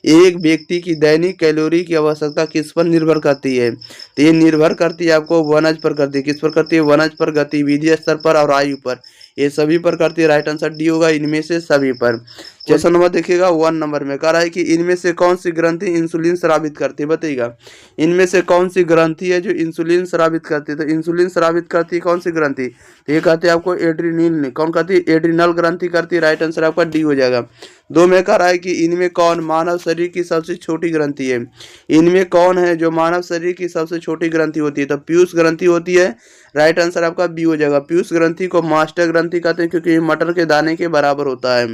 एक व्यक्ति की दैनिक कैलोरी की आवश्यकता किस पर निर्भर करती है, तो ये निर्भर करती है आपको वनज पर करती है। किस पर करती है? वनज पर, गतिविधि स्तर पर और आयु पर, ये सभी पर करती है। राइट आंसर डी होगा, इनमें से सभी पर। क्वेश्चन नंबर देखिएगा 1 नंबर में कह रहा है कि इनमें से कौन सी ग्रंथि इंसुलिन स्रावित करती है, बताइएगा। इनमें से कौन सी ग्रंथि है जो इंसुलिन स्रावित करती है? तो इंसुलिन स्रावित करती है कौन सी ग्रंथि? तो ये कहते हैं आपको एड्रीनल। कौन करती है? एड्रीनल ग्रंथि करती है। राइट आंसर आपका डी हो जाएगा। 2 में कह रहा है कि इनमें कौन मानव शरीर की सबसे छोटी ग्रंथि है? इनमें कौन है जो मानव शरीर की सबसे छोटी ग्रंथि होती है? तो पीयूष ग्रंथि होती है। राइट आंसर आपका बी हो जाएगा। पीयूष ग्रंथि को मास्टर ग्रंथि कहते हैं क्योंकि ये मटर के दाने के बराबर होता है।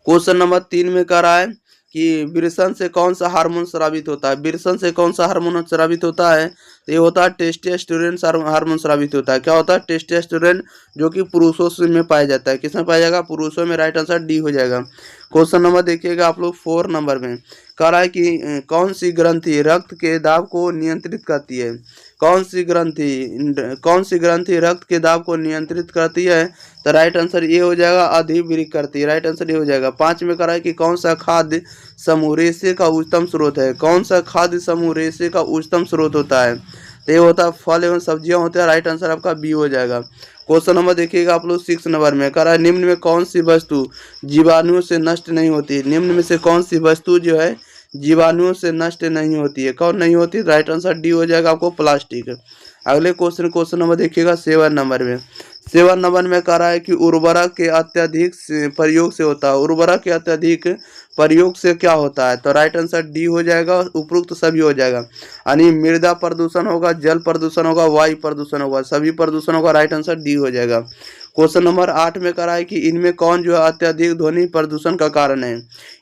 क्वेश्चन नंबर 3 में कह रहा है कि वृषण से कौन सा हार्मोन स्रावित होता है? वृषण से कौन सा हार्मोन स्रावित होता है? तो ये होता है टेस्टोस्टेरोन हार्मोन स्रावित होता है। क्या होता है? टेस्टोस्टेरोन, जो कि पुरुषों में पाया जाता है। किसमें पाया जाएगा? पुरुषों में। राइट आंसर डी हो जाएगा। क्वेश्चन नंबर देखिएगा आप लोग 4 नंबर में कह रहा है कि कौन सी ग्रंथि रक्त के दाब को नियंत्रित करती है? कौन सी ग्रंथि रक्त के दाब को नियंत्रित करती है? तो राइट आंसर ये हो जाएगा, अधिवृक्क करती है। राइट आंसर ये हो जाएगा। 5 में कह रहा है कि कौन सा खाद्य समूह रेशे का उच्चतम स्रोत है? कौन सा खाद्य समूह रेशे का उच्चतम स्रोत होता है? तो ये होता है फल एवं सब्जियां होते हैं। राइट आंसर आपका बी हो जाएगा। क्वेश्चन नंबर देखिएगा आप लोग 6 नंबर में कह रहा है निम्न में कौन सी वस्तु जीवाणुओं से नष्ट नहीं होती? निम्न में से कौन सी वस्तु जो है जीवाणुओं से नष्ट नहीं होती है? कौन नहीं होती? राइट आंसर डी हो जाएगा आपको, प्लास्टिक। अगले क्वेश्चन नंबर देखिएगा 7 नंबर में। 7 नंबर में कह रहा है कि उर्वरक के अत्यधिक प्रयोग से होता है। उर्वरक के अत्यधिक प्रयोग से क्या होता है? तो राइट आंसर डी हो जाएगा, उपरोक्त सभी हो जाएगा। यानी मृदा प्रदूषण होगा, जल प्रदूषण होगा, वायु प्रदूषण होगा, सभी प्रदूषण होगा। राइट आंसर डी हो जाएगा। क्वेश्चन नंबर 8 में कह रहा है कि इनमें कौन जो है अत्यधिक ध्वनि प्रदूषण का कारण है?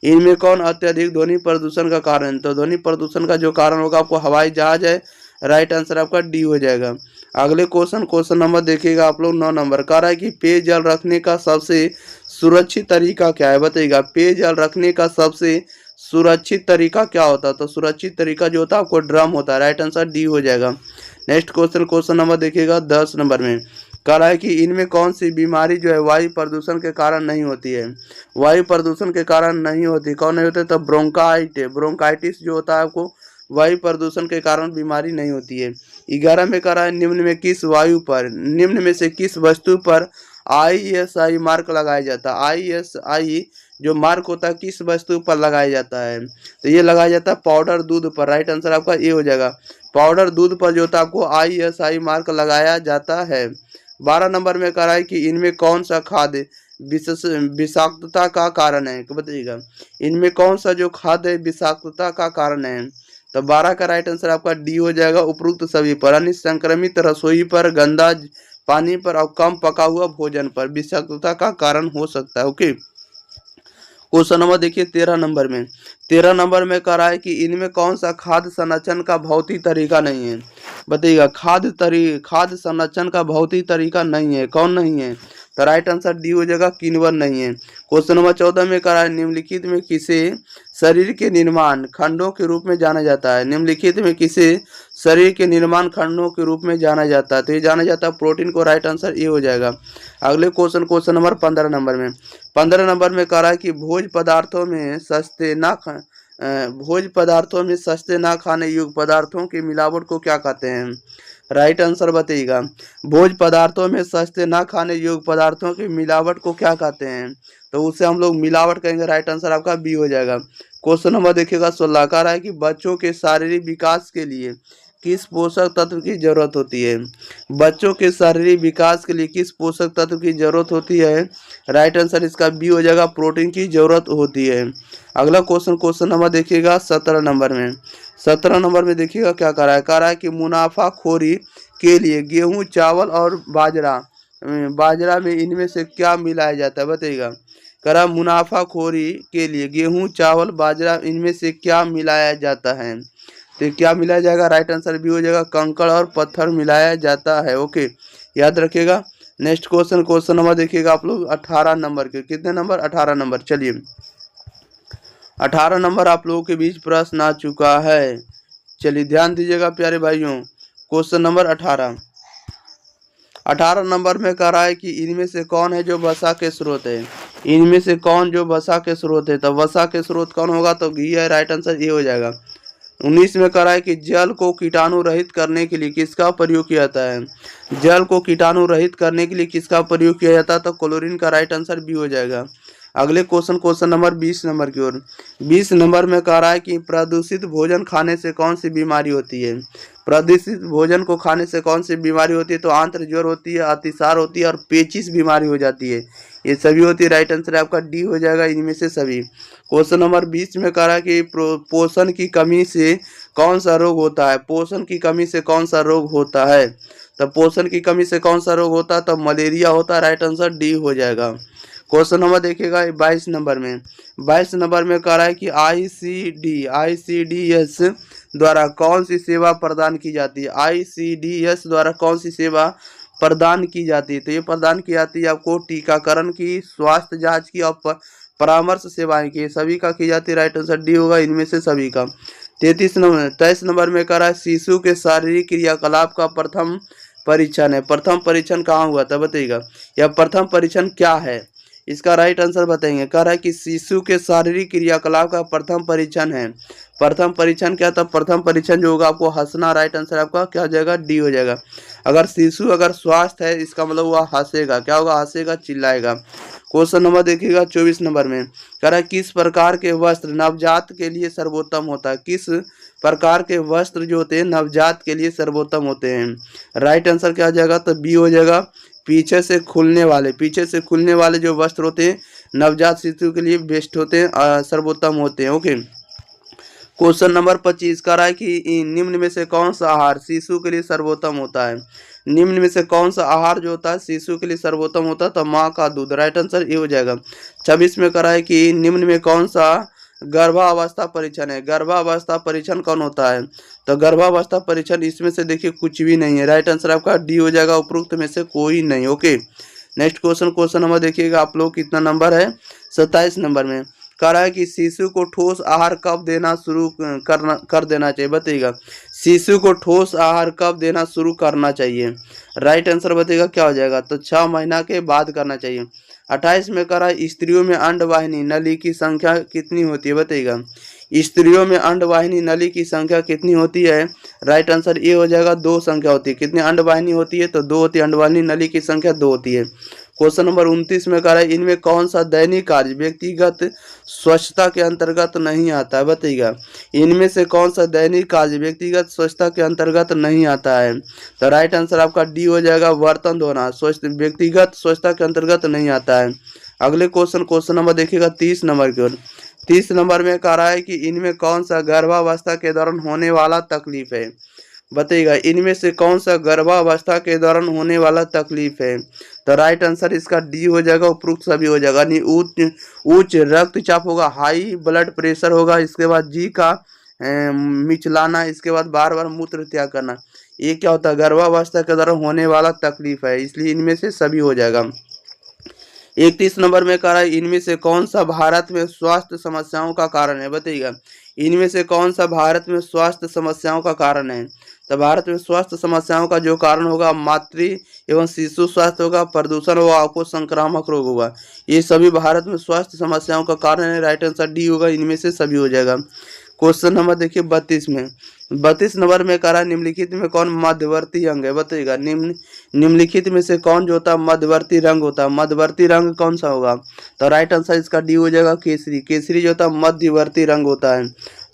इनमें कौन अत्यधिक ध्वनि प्रदूषण का कारण? तो ध्वनि प्रदूषण का जो कारण होगा आपको हवाई जहाज है। राइट आंसर आपका डी हो जाएगा। अगले क्वेश्चन नंबर देखिएगा आप लोग 9 नंबर कह रहा है कि पेयजल रखने का सबसे सुरक्षित तरीका क्या है? बताइएगा। पेयजल रखने का सबसे सुरक्षित तरीका क्या होता है? तो सुरक्षित तरीका जो होता है आपको ड्रम होता है। राइट आंसर डी हो जाएगा। नेक्स्ट क्वेश्चन नंबर देखिएगा 10 नंबर में कह रहा है कि इनमें कौन सी बीमारी जो है वायु प्रदूषण के कारण नहीं होती है? वायु प्रदूषण के कारण नहीं होती। कौन नहीं होती? तो ब्रोंकाइटिस जो होता है आपको वायु प्रदूषण के कारण बीमारी नहीं होती है। 11 में कह रहा है निम्न में से किस वस्तु पर ISI मार्क लगाया जाता है? ISI जो मार्क होता है किस वस्तु पर लगाया जाता है? तो ये लगाया जाता है पाउडर दूध पर। राइट आंसर आपका ये हो जाएगा। पाउडर दूध पर जो होता है आपको ISI मार्क लगाया जाता है। 12 नंबर में कह रहा है कि इनमें कौन सा खाद्य विषाक्तता का कारण है? बताइएगा। इनमें कौन सा जो खाद्य विषाक्तता का कारण है? तो 12 का राइट आंसर आपका डी हो जाएगा, उपरोक्त सभी पर। यानी संक्रमित रसोई पर, गंदा पानी पर और कम पका हुआ भोजन पर विषाक्तता का कारण हो सकता है। ओके। क्वेश्चन नंबर देखिए 13 नंबर में। 13 नंबर में कह रहा है कि इनमें कौन सा खाद्य संरक्षण का भौतिक तरीका नहीं है? बताइएगा। खाद्य संरक्षण का भौतिक तरीका नहीं है। कौन नहीं है? तो राइट आंसर डी हो जाएगा, किण्वन नहीं है। क्वेश्चन नंबर 14 में कह रहा है निम्नलिखित में किसे शरीर के निर्माण खंडों के रूप में जाना जाता है? निम्नलिखित में किसे शरीर के निर्माण खंडों के रूप में जाना जाता है? तो ये जाना जाता है प्रोटीन को। राइट आंसर ये हो जाएगा। अगले क्वेश्चन नंबर 15 नंबर में। 15 नंबर में कह रहा है कि भोज्य पदार्थों में सस्ते ना खाने योग्य पदार्थों की मिलावट को क्या कहते हैं? राइट आंसर बताइएगा। भोज्य पदार्थों में सस्ते ना खाने योग्य पदार्थों की मिलावट को क्या कहते हैं? तो उसे हम लोग मिलावट कहेंगे। राइट आंसर आपका बी हो जाएगा। क्वेश्चन नंबर देखिएगा 16 कह रहा है कि बच्चों के शारीरिक विकास के लिए किस पोषक तत्व की जरूरत होती है? बच्चों के शारीरिक विकास के लिए किस पोषक तत्व की जरूरत होती है? राइट आंसर इसका बी हो जाएगा, प्रोटीन की जरूरत होती है। अगला क्वेश्चन नंबर देखिएगा 17 नंबर में। 17 नंबर में देखिएगा क्या कह रहा है कि मुनाफाखोरी के लिए गेहूं, चावल और बाजरा में इनमें से क्या मिलाया जाता है? बताइएगा। कह रहा मुनाफाखोरी के लिए गेहूं, चावल, बाजरा इनमें से क्या मिलाया जाता है? तो क्या मिलाया जाएगा? राइट आंसर भी हो जाएगा, कंकड़ और पत्थर मिलाया जाता है। ओके, याद रखिएगा। नेक्स्ट क्वेश्चन नंबर देखिएगा आप लोग 18 नंबर के। कितने नंबर? 18 नंबर। चलिए 18 नंबर आप लोगों के बीच प्रश्न आ चुका है। चलिए ध्यान दीजिएगा प्यारे भाइयों। क्वेश्चन नंबर 18 18 नंबर में कह रहा है कि इनमें से कौन है जो वसा के स्रोत है। इनमें से कौन जो वसा के स्रोत है, तो वसा के स्रोत कौन होगा, तो घी है। राइट आंसर ये हो जाएगा। 19 में कह रहा है कि जल को कीटाणु रहित करने के लिए किसका प्रयोग किया जाता है। जल को कीटाणु रहित करने के लिए किसका प्रयोग किया जाता है, तो क्लोरीन का राइट आंसर बी हो जाएगा। अगले क्वेश्चन नंबर 20 नंबर की ओर। 20 नंबर में कह रहा है कि प्रदूषित भोजन खाने से कौन सी बीमारी होती है। प्रदूषित भोजन को खाने से कौन सी बीमारी होती है, तो आंत्र ज्वर होती है, अतिसार होती है और पेचिश बीमारी हो जाती है। ये सभी होती है। राइट आंसर आपका डी हो जाएगा, इनमें से सभी। क्वेश्चन नंबर 20 में कह रहा है कि पोषण की कमी से कौन सा रोग होता है। पोषण की कमी से कौन सा रोग होता है, तो पोषण की कमी से कौन सा रोग होता है, तो मलेरिया होता है। राइट आंसर डी हो जाएगा। क्वेश्चन नंबर देखिएगा 22 नंबर में। 22 नंबर में कह रहा है कि आईसीडीएस द्वारा कौन सी सेवा प्रदान की जाती है। आईसीडीएस द्वारा कौन सी सेवा प्रदान की जाती है, तो ये प्रदान की जाती है आपको टीकाकरण की, स्वास्थ्य जांच की और परामर्श सेवाएं की, सभी का की जाती है। राइट आंसर डी होगा, इनमें से सभी का। 23 नंबर में कह रहा है शिशु के शारीरिक क्रियाकलाप का प्रथम परीक्षण है। प्रथम परीक्षण कहाँ हुआ था बताइएगा, या प्रथम परीक्षण क्या है, इसका राइट आंसर बताएंगे। कह रहा है कि शिशु के शारीरिक क्रियाकलाप का प्रथम परीक्षण है। प्रथम परीक्षण क्या था, प्रथम परीक्षण जो होगा आपको हंसना। राइट आंसर आपका क्या हो जाएगा, डी हो जाएगा। अगर शिशु अगर स्वस्थ है, इसका मतलब वह हंसेगा, क्या होगा, हंसेगा, चिल्लाएगा। क्वेश्चन नंबर देखिएगा 24 नंबर में। कह रहा है किस प्रकार के वस्त्र नवजात के लिए सर्वोत्तम होता है। किस प्रकार के वस्त्र जो होते हैं नवजात के लिए सर्वोत्तम होते हैं। राइट आंसर क्या आ जाएगा, तो बी हो जाएगा। पीछे से खुलने वाले जो वस्त्र होते हैं नवजात शिशु के लिए बेस्ट होते हैं, सर्वोत्तम होते हैं। ओके। क्वेश्चन नंबर 25 कह रहा है कि निम्न में से कौन सा आहार शिशु के लिए सर्वोत्तम होता है। निम्न में से कौन सा आहार जो होता है शिशु के लिए सर्वोत्तम होता है, तो माँ का दूध। राइट आंसर ये हो जाएगा। 26 में कह रहा है कि निम्न में कौन सा गर्भावस्था परीक्षण है। गर्भावस्था परीक्षण कौन होता है, तो गर्भावस्था परीक्षण इसमें से देखिए कुछ भी नहीं है। राइट आंसर आपका डी हो जाएगा, उपरोक्त में से कोई नहीं। ओके। नेक्स्ट क्वेश्चन नंबर देखिएगा आप लोग कितना नंबर है, 27 नंबर में। कह रहा है कि शिशु को ठोस आहार कब देना शुरू कर देना चाहिए बताइएगा। शिशु को ठोस आहार कब देना शुरू करना चाहिए। राइट आंसर बताइएगा क्या हो जाएगा, तो 6 महीना के बाद करना चाहिए। 28 में कह रहा है स्त्रियों में अंडवाहिनी नली की संख्या कितनी होती है बताइएगा। स्त्रियों में अंडवाहिनी नली की संख्या कितनी होती है। राइट आंसर ये हो जाएगा, 2 संख्या होती है। कितनी अंडवाहिनी होती है, तो 2 होती है। अंडवाहिनी नली की संख्या 2 होती है। क्वेश्चन नंबर 29 में कह रहा है इनमें कौन सा दैनिक कार्य व्यक्तिगत स्वच्छता के अंतर्गत नहीं आता है बताइएगा। इनमें से कौन सा दैनिक कार्य व्यक्तिगत स्वच्छता के अंतर्गत नहीं आता है, तो राइट आंसर आपका डी हो जाएगा, बर्तन धोना। व्यक्तिगत स्वच्छता के अंतर्गत नहीं आता है। अगले क्वेश्चन नंबर देखिएगा 30 नंबर की ओर। 30 नंबर में कह रहा है कि इनमें कौन सा गर्भावस्था के दौरान होने वाला तकलीफ है बताइएगा। इनमें से कौन सा गर्भावस्था के दौरान होने वाला तकलीफ है, तो राइट आंसर इसका डी हो जाएगा, उपरोक्त सभी हो जाएगा। यानी उच्च रक्तचाप होगा, हाई ब्लड प्रेशर होगा, इसके बाद जी का मिचलाना, इसके बाद बार बार मूत्र त्याग करना, ये क्या होता है, गर्भावस्था के दौरान होने वाला तकलीफ है, इसलिए इनमें से सभी हो जाएगा। 31 नंबर में कह रहा है इनमें से कौन सा भारत में स्वास्थ्य समस्याओं का कारण है बताइएगा। इनमें से कौन सा भारत में स्वास्थ्य समस्याओं का कारण है, तो भारत में स्वास्थ्य समस्याओं का जो कारण होगा मातृ एवं शिशु स्वास्थ्य होगा, प्रदूषण होगा, आपको संक्रामक रोग होगा, ये सभी भारत में स्वास्थ्य समस्याओं का कारण है। राइट आंसर डी होगा, इनमें से सभी हो जाएगा। क्वेश्चन नंबर देखिए 32 में। 32 नंबर में कह रहा है निम्नलिखित में कौन मध्यवर्ती अंग है बताइएगा। निम्नलिखित में से कौन जो होता है मध्यवर्ती रंग होता है। मध्यवर्ती रंग कौन सा होगा, तो राइट आंसर इसका डी हो जाएगा, केसरी। केसरी जो होता है मध्यवर्ती रंग होता है।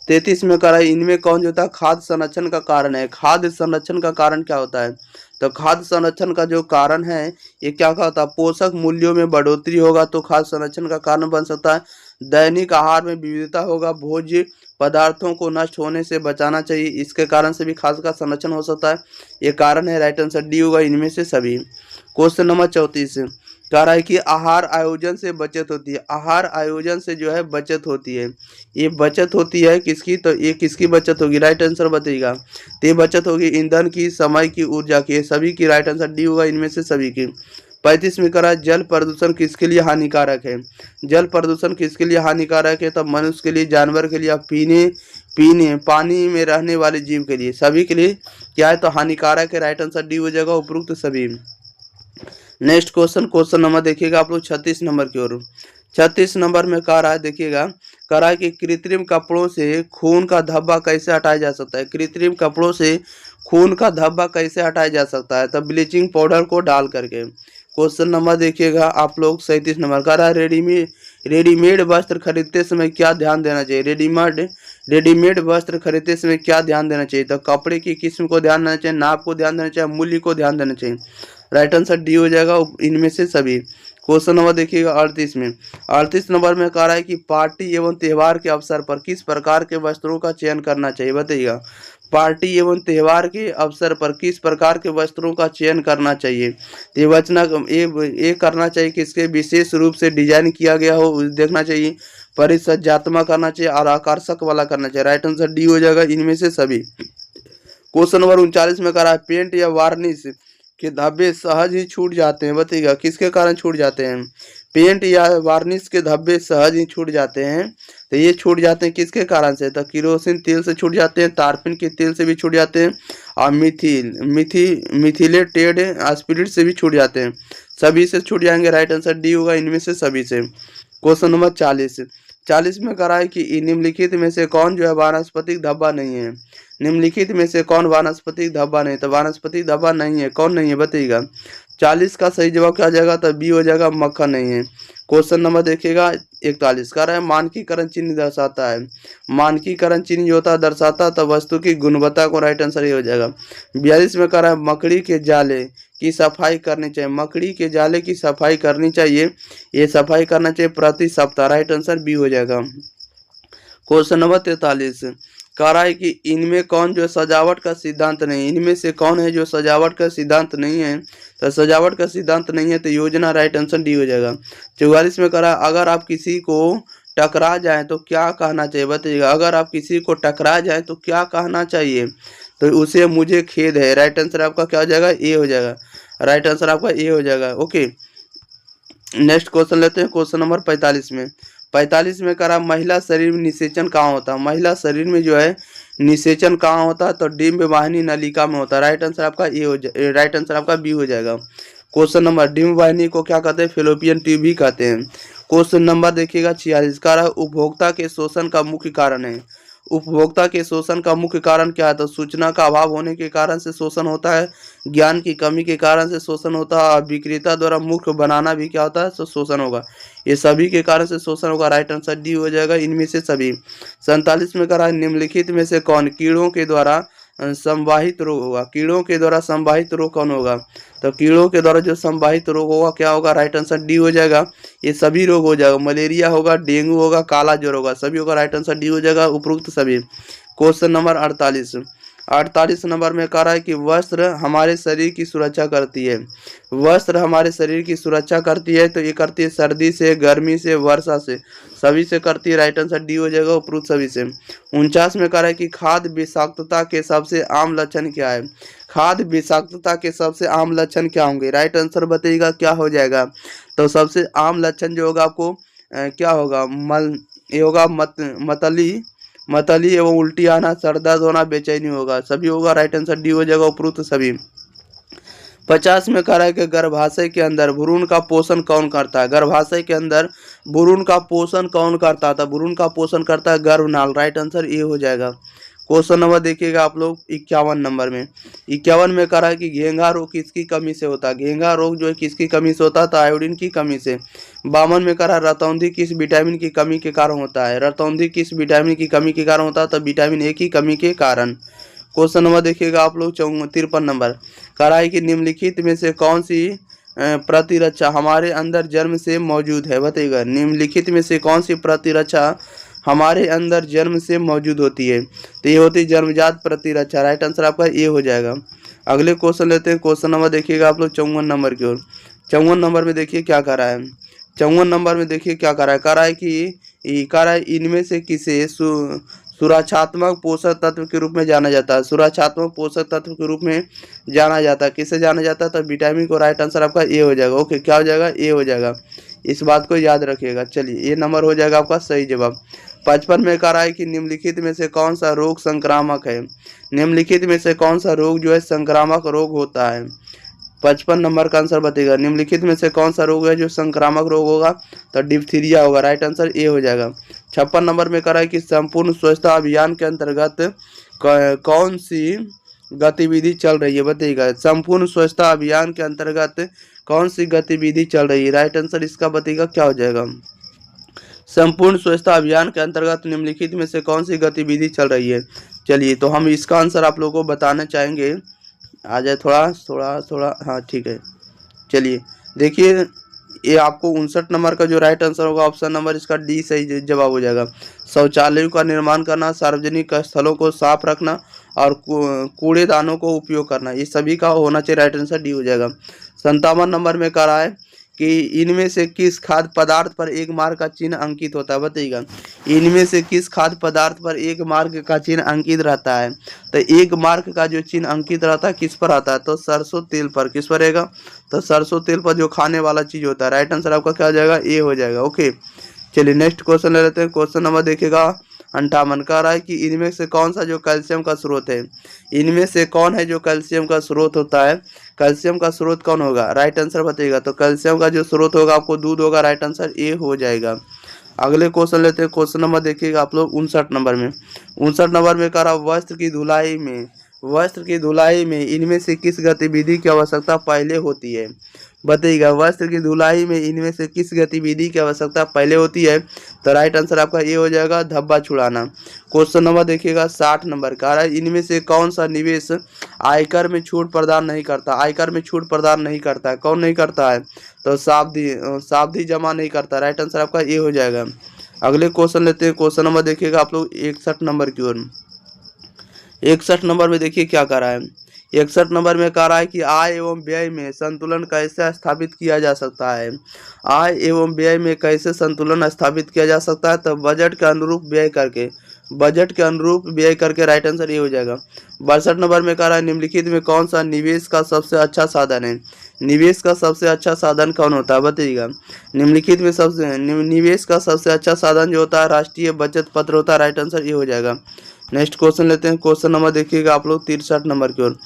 33 में कह रहा है इनमें कौन जो होता है खाद्य संरक्षण का कारण है। खाद्य संरक्षण का कारण क्या होता है, तो खाद्य संरक्षण का जो कारण है ये क्या होता है, पोषक मूल्यों में बढ़ोतरी होगा तो खाद्य संरक्षण का कारण बन सकता है। दैनिक आहार में विविधता होगा, भोज्य पदार्थों को नष्ट होने से बचाना चाहिए, इसके कारण से भी खाद्य का संरक्षण हो सकता है, ये कारण है। राइट आंसर डी होगा, इनमें से सभी। क्वेश्चन नंबर 34 कह रहा है कि आहार आयोजन से बचत होती है। आहार आयोजन से जो है बचत होती है, ये बचत होती है किसकी, तो ये किसकी बचत होगी, राइट आंसर बताइएगा। तो ये बचत होगी ईंधन की, समय की, ऊर्जा की, सभी की। राइट आंसर डी होगा, इनमें से सभी की। 35 में कह रहा है जल प्रदूषण किसके लिए हानिकारक है। जल प्रदूषण किसके लिए हानिकारक है, तो मनुष्य के लिए, जानवर के लिए, पीने पानी में रहने वाले जीव के लिए, सभी के लिए क्या है, तो हानिकारक है। राइट आंसर डी हो जाएगा, उपरोक्त सभी। नेक्स्ट क्वेश्चन नंबर देखिएगा आप लोग 36 नंबर की ओर। 36 नंबर में कह रहा है, देखिएगा कह रहा है कि कृत्रिम कपड़ों से खून का धब्बा कैसे हटाया जा सकता है। कृत्रिम कपड़ों से खून का धब्बा कैसे हटाया जा सकता है, तब ब्लीचिंग पाउडर को डाल करके। क्वेश्चन नंबर देखिएगा आप लोग 37 नंबर कह रहा है, रेडीमेड वस्त्र खरीदते समय क्या ध्यान देना चाहिए। रेडीमेड वस्त्र खरीदते समय क्या ध्यान देना चाहिए, तो कपड़े की किस्म को ध्यान देना चाहिए, नाप को ध्यान देना चाहिए, मूल्य को ध्यान देना चाहिए। राइट आंसर डी हो जाएगा इनमें से सभी। क्वेश्चन नंबर देखिएगा 38 में। 38 नंबर में कह रहा है कि पार्टी एवं त्योहार के अवसर पर किस प्रकार के वस्त्रों का चयन करना चाहिए, बताइएगा। पार्टी एवं त्योहार के अवसर पर किस प्रकार के वस्त्रों का चयन करना चाहिए। तो ये वचना ये करना चाहिए कि इसके विशेष रूप से डिजाइन किया गया हो, देखना चाहिए, परिसज्जात्मक करना चाहिए और आकर्षक वाला करना चाहिए। राइट आंसर डी हो जाएगा इनमें से सभी। क्वेश्चन नंबर 39 में कह रहा है, पेंट या वार्निश के धब्बे सहज ही छूट जाते हैं, बताइएगा किसके कारण छूट जाते हैं। पेंट या वार्निश के धब्बे सहज ही छूट जाते हैं, तो ये छूट जाते हैं किसके कारण से, तो किरोसिन तेल से छूट जाते हैं, तारपीन के तेल से भी छूट जाते हैं, और मिथिलेटेड स्पिरिट से भी छूट जाते हैं। सभी से छूट जाएंगे। राइट आंसर डी होगा इनमें से सभी से। क्वेश्चन नंबर 40 में कह रहा है कि निम्नलिखित में से कौन जो है वानस्पतिक धब्बा नहीं है। निम्नलिखित में से कौन वानस्पतिक धब्बा नहीं, तो वानस्पतिक धब्बा नहीं है, कौन नहीं है बताइएगा। 40 का सही जवाब क्या आ जाएगा, तो बी हो जाएगा, मक्खन नहीं है। क्वेश्चन नंबर देखिएगा 41 कह रहा है, मानकीकरण चिन्ह दर्शाता है। मानकीकरण चिन्ह जो होता है दर्शाता तो वस्तु की गुणवत्ता को। राइट आंसर ये हो जाएगा। 42 में कह रहा है, मकड़ी के जाले की सफाई करनी चाहिए। मकड़ी के जाले की सफाई करनी चाहिए, ये सफाई करना चाहिए प्रति सप्ताह। राइट आंसर बी हो जाएगा। क्वेश्चन नंबर 43 कह रहा है कि इनमें कौन जो सजावट का सिद्धांत नहीं। इनमें से कौन है जो सजावट का सिद्धांत नहीं है, तो सजावट का सिद्धांत नहीं है तो योजना। राइट आंसर डी हो जाएगा। 44 में कह रहा है, अगर आप किसी को टकरा जाए तो क्या कहना चाहिए, बताइएगा। अगर आप किसी को टकरा जाए तो क्या कहना चाहिए, तो उसे मुझे खेद है। राइट आंसर आपका क्या हो जाएगा, ए हो जाएगा। राइट आंसर आपका ए हो जाएगा। ओके, नेक्स्ट क्वेश्चन लेते हैं। क्वेश्चन नंबर 45 में। 45 में करा, महिला शरीर में निषेचन कहाँ होता है। महिला शरीर में जो है निषेचन कहाँ होता है, तो डिम्ब वाहिनी नलिका में होता है। राइट आंसर आपका ए हो जाए, राइट आंसर आपका बी हो जाएगा। क्वेश्चन नंबर, डिम्ब वाहिनी को क्या कहते हैं, फेलोपियन ट्यूब भी कहते हैं। क्वेश्चन नंबर देखिएगा 46 का, उपभोक्ता के शोषण का मुख्य कारण है। उपभोक्ता के शोषण का मुख्य कारण क्या है, तो सूचना का अभाव होने के कारण से शोषण होता है, ज्ञान की कमी के कारण से शोषण होता है, और विक्रेता द्वारा मूर्ख बनाना भी क्या होता है, तो शोषण होगा। ये सभी के कारण से शोषण होगा। राइट आंसर डी हो जाएगा इनमें से सभी। 47 में कहा, निम्नलिखित में से कौन कीड़ों के द्वारा संवाहित रोग होगा। कीड़ों के द्वारा संवाहित रोग कौन होगा, तो कीड़ों के द्वारा जो संवाहित रोग होगा क्या होगा, राइट आंसर डी हो जाएगा। ये सभी रोग हो जाएगा, मलेरिया होगा, डेंगू होगा, काला ज्वर होगा, सभी होगा। राइट आंसर डी हो जाएगा उपरोक्त सभी। क्वेश्चन नंबर 48 नंबर में कह रहा है कि वस्त्र हमारे शरीर की सुरक्षा करती है। वस्त्र हमारे शरीर की सुरक्षा करती है, तो ये करती है सर्दी से, गर्मी से, वर्षा से, सभी से करती है। राइट आंसर डी हो जाएगा उपरोक्त सभी से। 49 में कह रहा है कि खाद्य विषाक्तता के सबसे आम लक्षण क्या है। खाद्य विषाक्तता के सबसे आम लक्षण क्या होंगे, राइट आंसर बताइएगा क्या हो जाएगा। तो सबसे आम लक्षण जो होगा आपको क्या होगा, ये होगा मतली एवं उल्टी आना, सर दर्द होना, बेचैनी होगा, सभी होगा। राइट आंसर डी हो जाएगा उपरोक्त सभी। 50 में कह रहा है कि गर्भाशय के अंदर भ्रूण का पोषण कौन करता है। गर्भाशय के अंदर भ्रूण का पोषण कौन करता था, भ्रूण का पोषण करता है गर्भनाल। राइट आंसर ए हो जाएगा। क्वेश्चन नंबर देखिएगा आप लोग 51 नंबर में। 51 में कह रहा है कि घेंघा रोग किसकी कमी से होता है। घेंघा रोग जो है किसकी कमी से होता है, तो आयोडीन की कमी से। 52 में कह रहा है रतौंधी किस विटामिन की कमी के कारण होता है। रतौंधी किस विटामिन की कमी के कारण होता है, तो विटामिन ए की कमी के कारण। क्वेश्चन नंबर देखिएगा आप लोग 53 नंबर। कह रहा है कि निम्नलिखित में से कौन सी प्रतिरक्षा हमारे अंदर जन्म से मौजूद है, बताइएगा। निम्नलिखित में से कौन सी प्रतिरक्षा हमारे अंदर जन्म से मौजूद होती है, तो ये होती है जन्मजात प्रतिरक्षा। राइट आंसर आपका ये हो जाएगा। अगले क्वेश्चन लेते हैं। क्वेश्चन नंबर देखिएगा आप लोग 54 नंबर की ओर। 54 नंबर में देखिए क्या कर रहा है। 54 नंबर में देखिए क्या कर रहा है। कह रहा है कि इनमें से किसे सुरक्षात्मक पोषक तत्व के रूप में जाना जाता है। सुरक्षात्मक पोषक तत्व के रूप में जाना जाता है, किसे जाना जाता है, तो विटामिन को। राइट आंसर आपका ए हो जाएगा। ओके, क्या हो जाएगा, ए हो जाएगा। इस बात को याद रखिएगा। चलिए, ये नंबर हो जाएगा आपका सही जवाब। 55 में कह रहा है कि निम्नलिखित में से कौन सा रोग संक्रामक है। निम्नलिखित में से कौन सा रोग जो है संक्रामक रोग होता है। 55 नंबर का आंसर बताइएगा, निम्नलिखित में से कौन सा रोग है जो संक्रामक रोग होगा, तो डिप्थीरिया होगा, राइट आंसर ए हो जाएगा। 56 नंबर में कह रहा है कि संपूर्ण स्वच्छता अभियान के अंतर्गत कौन सी गतिविधि चल रही है, बताइएगा। संपूर्ण स्वच्छता अभियान के अंतर्गत कौन सी गतिविधि चल रही है, राइट आंसर इसका बताइएगा क्या हो जाएगा। संपूर्ण स्वच्छता अभियान के अंतर्गत निम्नलिखित में से कौन सी गतिविधि चल रही है। चलिए तो हम इसका आंसर आप लोगों को बताना चाहेंगे, आ जाए थोड़ा थोड़ा थोड़ा, हाँ ठीक है। चलिए देखिए, ये आपको 59 नंबर का जो राइट आंसर होगा ऑप्शन नंबर इसका डी सही जवाब हो जाएगा। शौचालयों का निर्माण करना, सार्वजनिक स्थलों को साफ रखना और कूड़ेदानों को उपयोग करना, ये सभी का होना चाहिए, राइट आंसर डी हो जाएगा। 57 नंबर में कह रहा है कि इनमें से किस खाद्य पदार्थ पर एक मार्क का चिन्ह अंकित होता है, बताइएगा। इनमें से किस खाद्य पदार्थ पर एक मार्क का चिन्ह अंकित रहता है, तो एक मार्क का जो चिन्ह अंकित रहता है किस पर आता है, तो सरसों तेल पर। किस पर रहेगा, तो सरसों तेल पर जो खाने वाला चीज होता है, राइट आंसर आपका क्या हो जाएगा, ए हो जाएगा। ओके चलिए नेक्स्ट क्वेश्चन ले लेते हैं। क्वेश्चन नंबर देखिएगा 58 कह रहा है कि इनमें से कौन सा जो कैल्शियम का स्रोत है, इनमें से कौन है जो कैल्शियम का स्रोत होता है, कैल्शियम का स्रोत कौन होगा, राइट आंसर बताइएगा। तो कैल्शियम का जो स्रोत होगा आपको दूध होगा, राइट आंसर ए हो जाएगा। अगले क्वेश्चन लेते हैं। क्वेश्चन नंबर देखिएगा आप लोग 59 नंबर में। 59 नंबर में कह रहा वस्त्र की धुलाई में इनमें से किस गतिविधि की आवश्यकता पहले होती है, बताइएगा। वस्त्र की धुलाई में इनमें से किस गतिविधि की आवश्यकता पहले होती है, तो राइट आंसर आपका ये हो जाएगा, धब्बा छुड़ाना। क्वेश्चन नंबर देखिएगा 60 नंबर का है, इनमें से कौन सा निवेश आयकर में छूट प्रदान नहीं करता, आयकर में छूट प्रदान नहीं करता है, कौन नहीं करता है, तो सावधि जमा नहीं करता, राइट आंसर आपका ये हो जाएगा। अगले क्वेश्चन लेते हैं। क्वेश्चन नंबर देखिएगा आप लोग 61 नंबर की ओर। 61 नंबर में देखिए क्या कर रहा है। 61 नंबर में कह रहा है कि आय एवं व्यय में संतुलन कैसे स्थापित किया जा सकता है, आय एवं व्यय में कैसे संतुलन स्थापित किया जा सकता है, तो बजट के अनुरूप व्यय करके, बजट के अनुरूप व्यय करके, राइट आंसर ये हो जाएगा। 62 नंबर में कह रहा है निम्नलिखित में कौन सा निवेश का सबसे अच्छा साधन है, निवेश का सबसे अच्छा साधन कौन होता है, बताइएगा। निम्नलिखित में निवेश का सबसे अच्छा साधन जो होता है राष्ट्रीय बचत पत्र होता है, राइट आंसर ये हो जाएगा। नेक्स्ट क्वेश्चन लेते हैं। क्वेश्चन नंबर देखिएगा आप लोग 63 नंबर की ओर।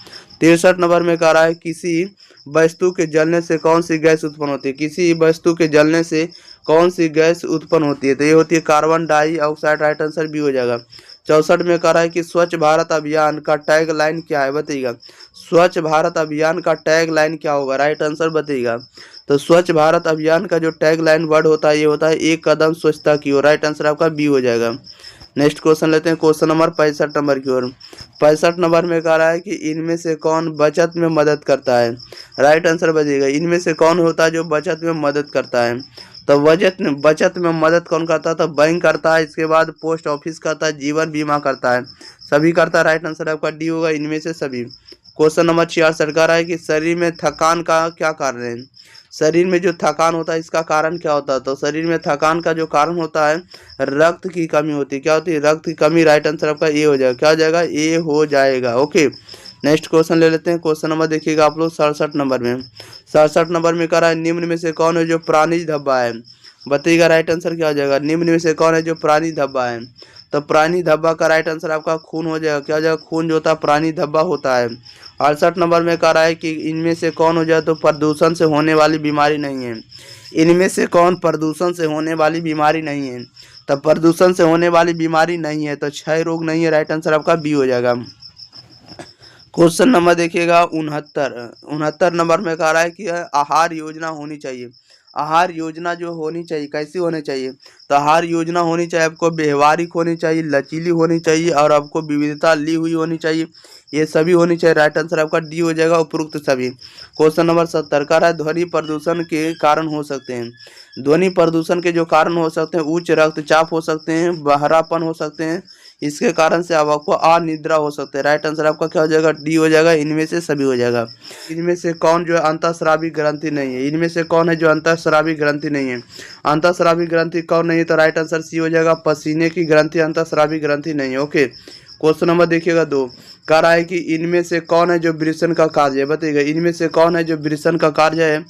63 नंबर में कह रहा है किसी वस्तु के जलने से कौन सी गैस उत्पन्न होती है, किसी वस्तु के जलने से कौन सी गैस उत्पन्न होती है, तो ये होती है कार्बन डाइऑक्साइड, राइट आंसर भी हो जाएगा। 64 में कह रहा है कि स्वच्छ भारत अभियान का टैग लाइन क्या है, बताइएगा। स्वच्छ भारत अभियान का टैग लाइन क्या होगा, राइट आंसर बताइएगा। तो स्वच्छ भारत अभियान का जो टैग लाइन वर्ड होता है ये होता है एक कदम स्वच्छता की ओर, राइट आंसर आपका बी हो जाएगा। नेक्स्ट क्वेश्चन लेते हैं। क्वेश्चन नंबर 65 नंबर की ओर। 65 नंबर में कह रहा है कि इनमें से कौन बचत में मदद करता है, राइट आंसर बताइएगा। इनमें से कौन होता है जो बचत में मदद करता है, तो बचत में मदद कौन करता है, तो बैंक करता है, इसके बाद पोस्ट ऑफिस करता है, जीवन बीमा करता है, सभी करता है, राइट आंसर आपका डी होगा, इनमें से सभी। क्वेश्चन नंबर 66 कह रहा है कि शरीर में थकान का क्या कारण है, शरीर में जो थकान होता है इसका कारण क्या होता है, तो शरीर में थकान का जो कारण होता है रक्त की कमी होती है, क्या होती है, रक्त की कमी, राइट आंसर आपका ए हो जाएगा, क्या हो जाएगा, ए हो जाएगा। ओके नेक्स्ट क्वेश्चन ले लेते हैं। क्वेश्चन नंबर देखिएगा आप लोग 67 नंबर में। 67 नंबर में कह रहा है निम्न में से कौन है जो प्राणिज धब्बा है, बताइएगा, राइट आंसर क्या हो जाएगा। निम्न में से कौन है जो प्राणी धब्बा है, तो प्राणी धब्बा का राइट आंसर आपका खून हो जाएगा, क्या हो जाएगा, खून जो होता है प्राणी धब्बा होता है। 68 नंबर में कह रहा है कि इनमें से कौन हो जाए तो प्रदूषण से होने वाली बीमारी नहीं है, इनमें से कौन प्रदूषण से होने वाली बीमारी नहीं है, तो प्रदूषण से होने वाली बीमारी नहीं है, तो क्षय रोग नहीं है, राइट आंसर आपका बी हो जाएगा। क्वेश्चन नंबर देखिएगा 69 नंबर में कह रहा है कि आहार योजना होनी चाहिए, आहार योजना जो होनी चाहिए कैसी होनी चाहिए, तो आहार योजना होनी चाहिए आपको व्यवहारिक होनी चाहिए, लचीली होनी चाहिए और आपको विविधता ली हुई होनी चाहिए, ये सभी होनी चाहिए, राइट आंसर आपका डी हो जाएगा, उपरोक्त सभी। क्वेश्चन नंबर 70 का है ध्वनि प्रदूषण के कारण हो सकते हैं, ध्वनि प्रदूषण के जो कारण हो सकते हैं उच्च रक्तचाप हो सकते हैं, बहरापन हो सकते हैं, इसके कारण से आपको अनिद्रा हो सकते हैं, राइट आंसर आपका क्या हो जाएगा, डी हो जाएगा, इनमें से सभी हो जाएगा। इनमें से कौन जो है अंतःस्रावी ग्रंथि नहीं है, इनमें से कौन है जो अंतःस्रावी ग्रंथि नहीं है, अंतःस्रावी ग्रंथि कौन नहीं है, तो राइट आंसर सी हो जाएगा, पसीने की ग्रंथि अंतःस्रावी ग्रंथि नहीं है। ओके क्वेश्चन नंबर देखिएगा 2 कह रहा है कि इनमें से कौन है जो वृषण का कार्य है, बताइएगा, इनमें से कौन है जो वृषण का कार्य है,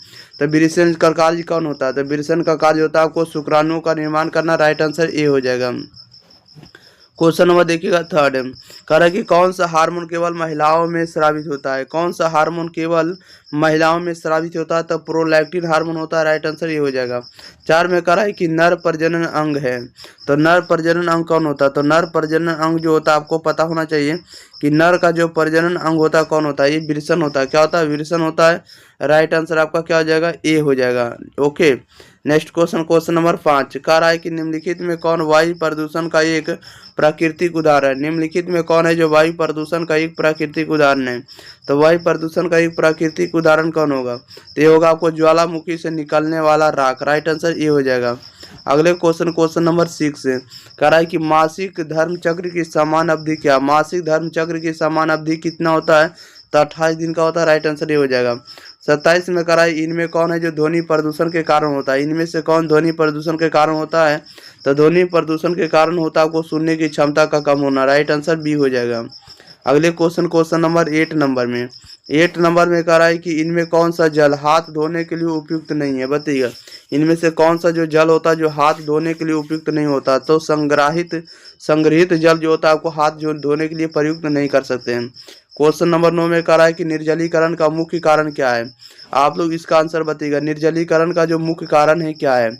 तो वृषण का कार्य कौन होता है, तो वृषण का कार्य होता है आपको शुक्राणुओं का निर्माण करना, राइट आंसर ए हो जाएगा। क्वेश्चन नंबर देखिएगा थर्ड, कह रहा है कि कौन सा हार्मोन केवल महिलाओं में स्रावित होता है, कौन सा हार्मोन केवल महिलाओं में स्रावित होता है, तो प्रोलैक्टिन हार्मोन होता है। राइट आंसर ये हो जाएगा। 4 में कह रहा है कि नर प्रजनन अंग है, तो नर प्रजनन अंग कौन होता है, तो नर प्रजनन अंग जो होता है आपको पता होना चाहिए कि नर का जो प्रजनन अंग होता है कौन होता है, ये वृषण होता है। क्या होता है, वृषण होता है। राइट आंसर आपका क्या हो जाएगा, ए हो जाएगा। Okay, next question, question number 5 कह रहा है कि निम्नलिखित में कौन वायु प्रदूषण का एक प्राकृतिक उदाहरण है, निम्नलिखित में कौन है जो वायु प्रदूषण का एक प्राकृतिक उदाहरण है, तो वायु प्रदूषण का एक प्राकृतिक उदाहरण कौन होगा, तो ये होगा आपको ज्वालामुखी से निकलने वाला राख। राइट आंसर ये हो जाएगा। अगले क्वेश्चन, क्वेश्चन नंबर 6 कह रहा है कि मासिक धर्म चक्र की समान अवधि क्या, मासिक धर्म चक्र की समान अवधि कितना होता है, तो 28 दिन का होता है। राइट आंसर ये हो जाएगा। 27 में कह रहा है इनमें कौन है जो ध्वनि प्रदूषण के कारण होता है, इनमें से कौन ध्वनि प्रदूषण के कारण होता है, तो ध्वनि प्रदूषण के कारण होता है आपको सुनने की क्षमता का कम होना। राइट आंसर बी हो जाएगा। अगले क्वेश्चन, क्वेश्चन नंबर 8 नंबर में, 8 नंबर में कह रहा है कि इनमें कौन सा जल हाथ धोने के लिए उपयुक्त नहीं है, बताइएगा इनमें से कौन सा जो जल होता है जो हाथ धोने के लिए उपयुक्त नहीं होता, तो संग्रहित जल जो होता है आपको हाथ जो धोने के लिए प्रयुक्त नहीं कर सकते हैं। क्वेश्चन नंबर 9 में कह रहा है कि निर्जलीकरण का मुख्य कारण क्या है, आप लोग इसका आंसर बताइएगा। निर्जलीकरण का जो मुख्य कारण है क्या है,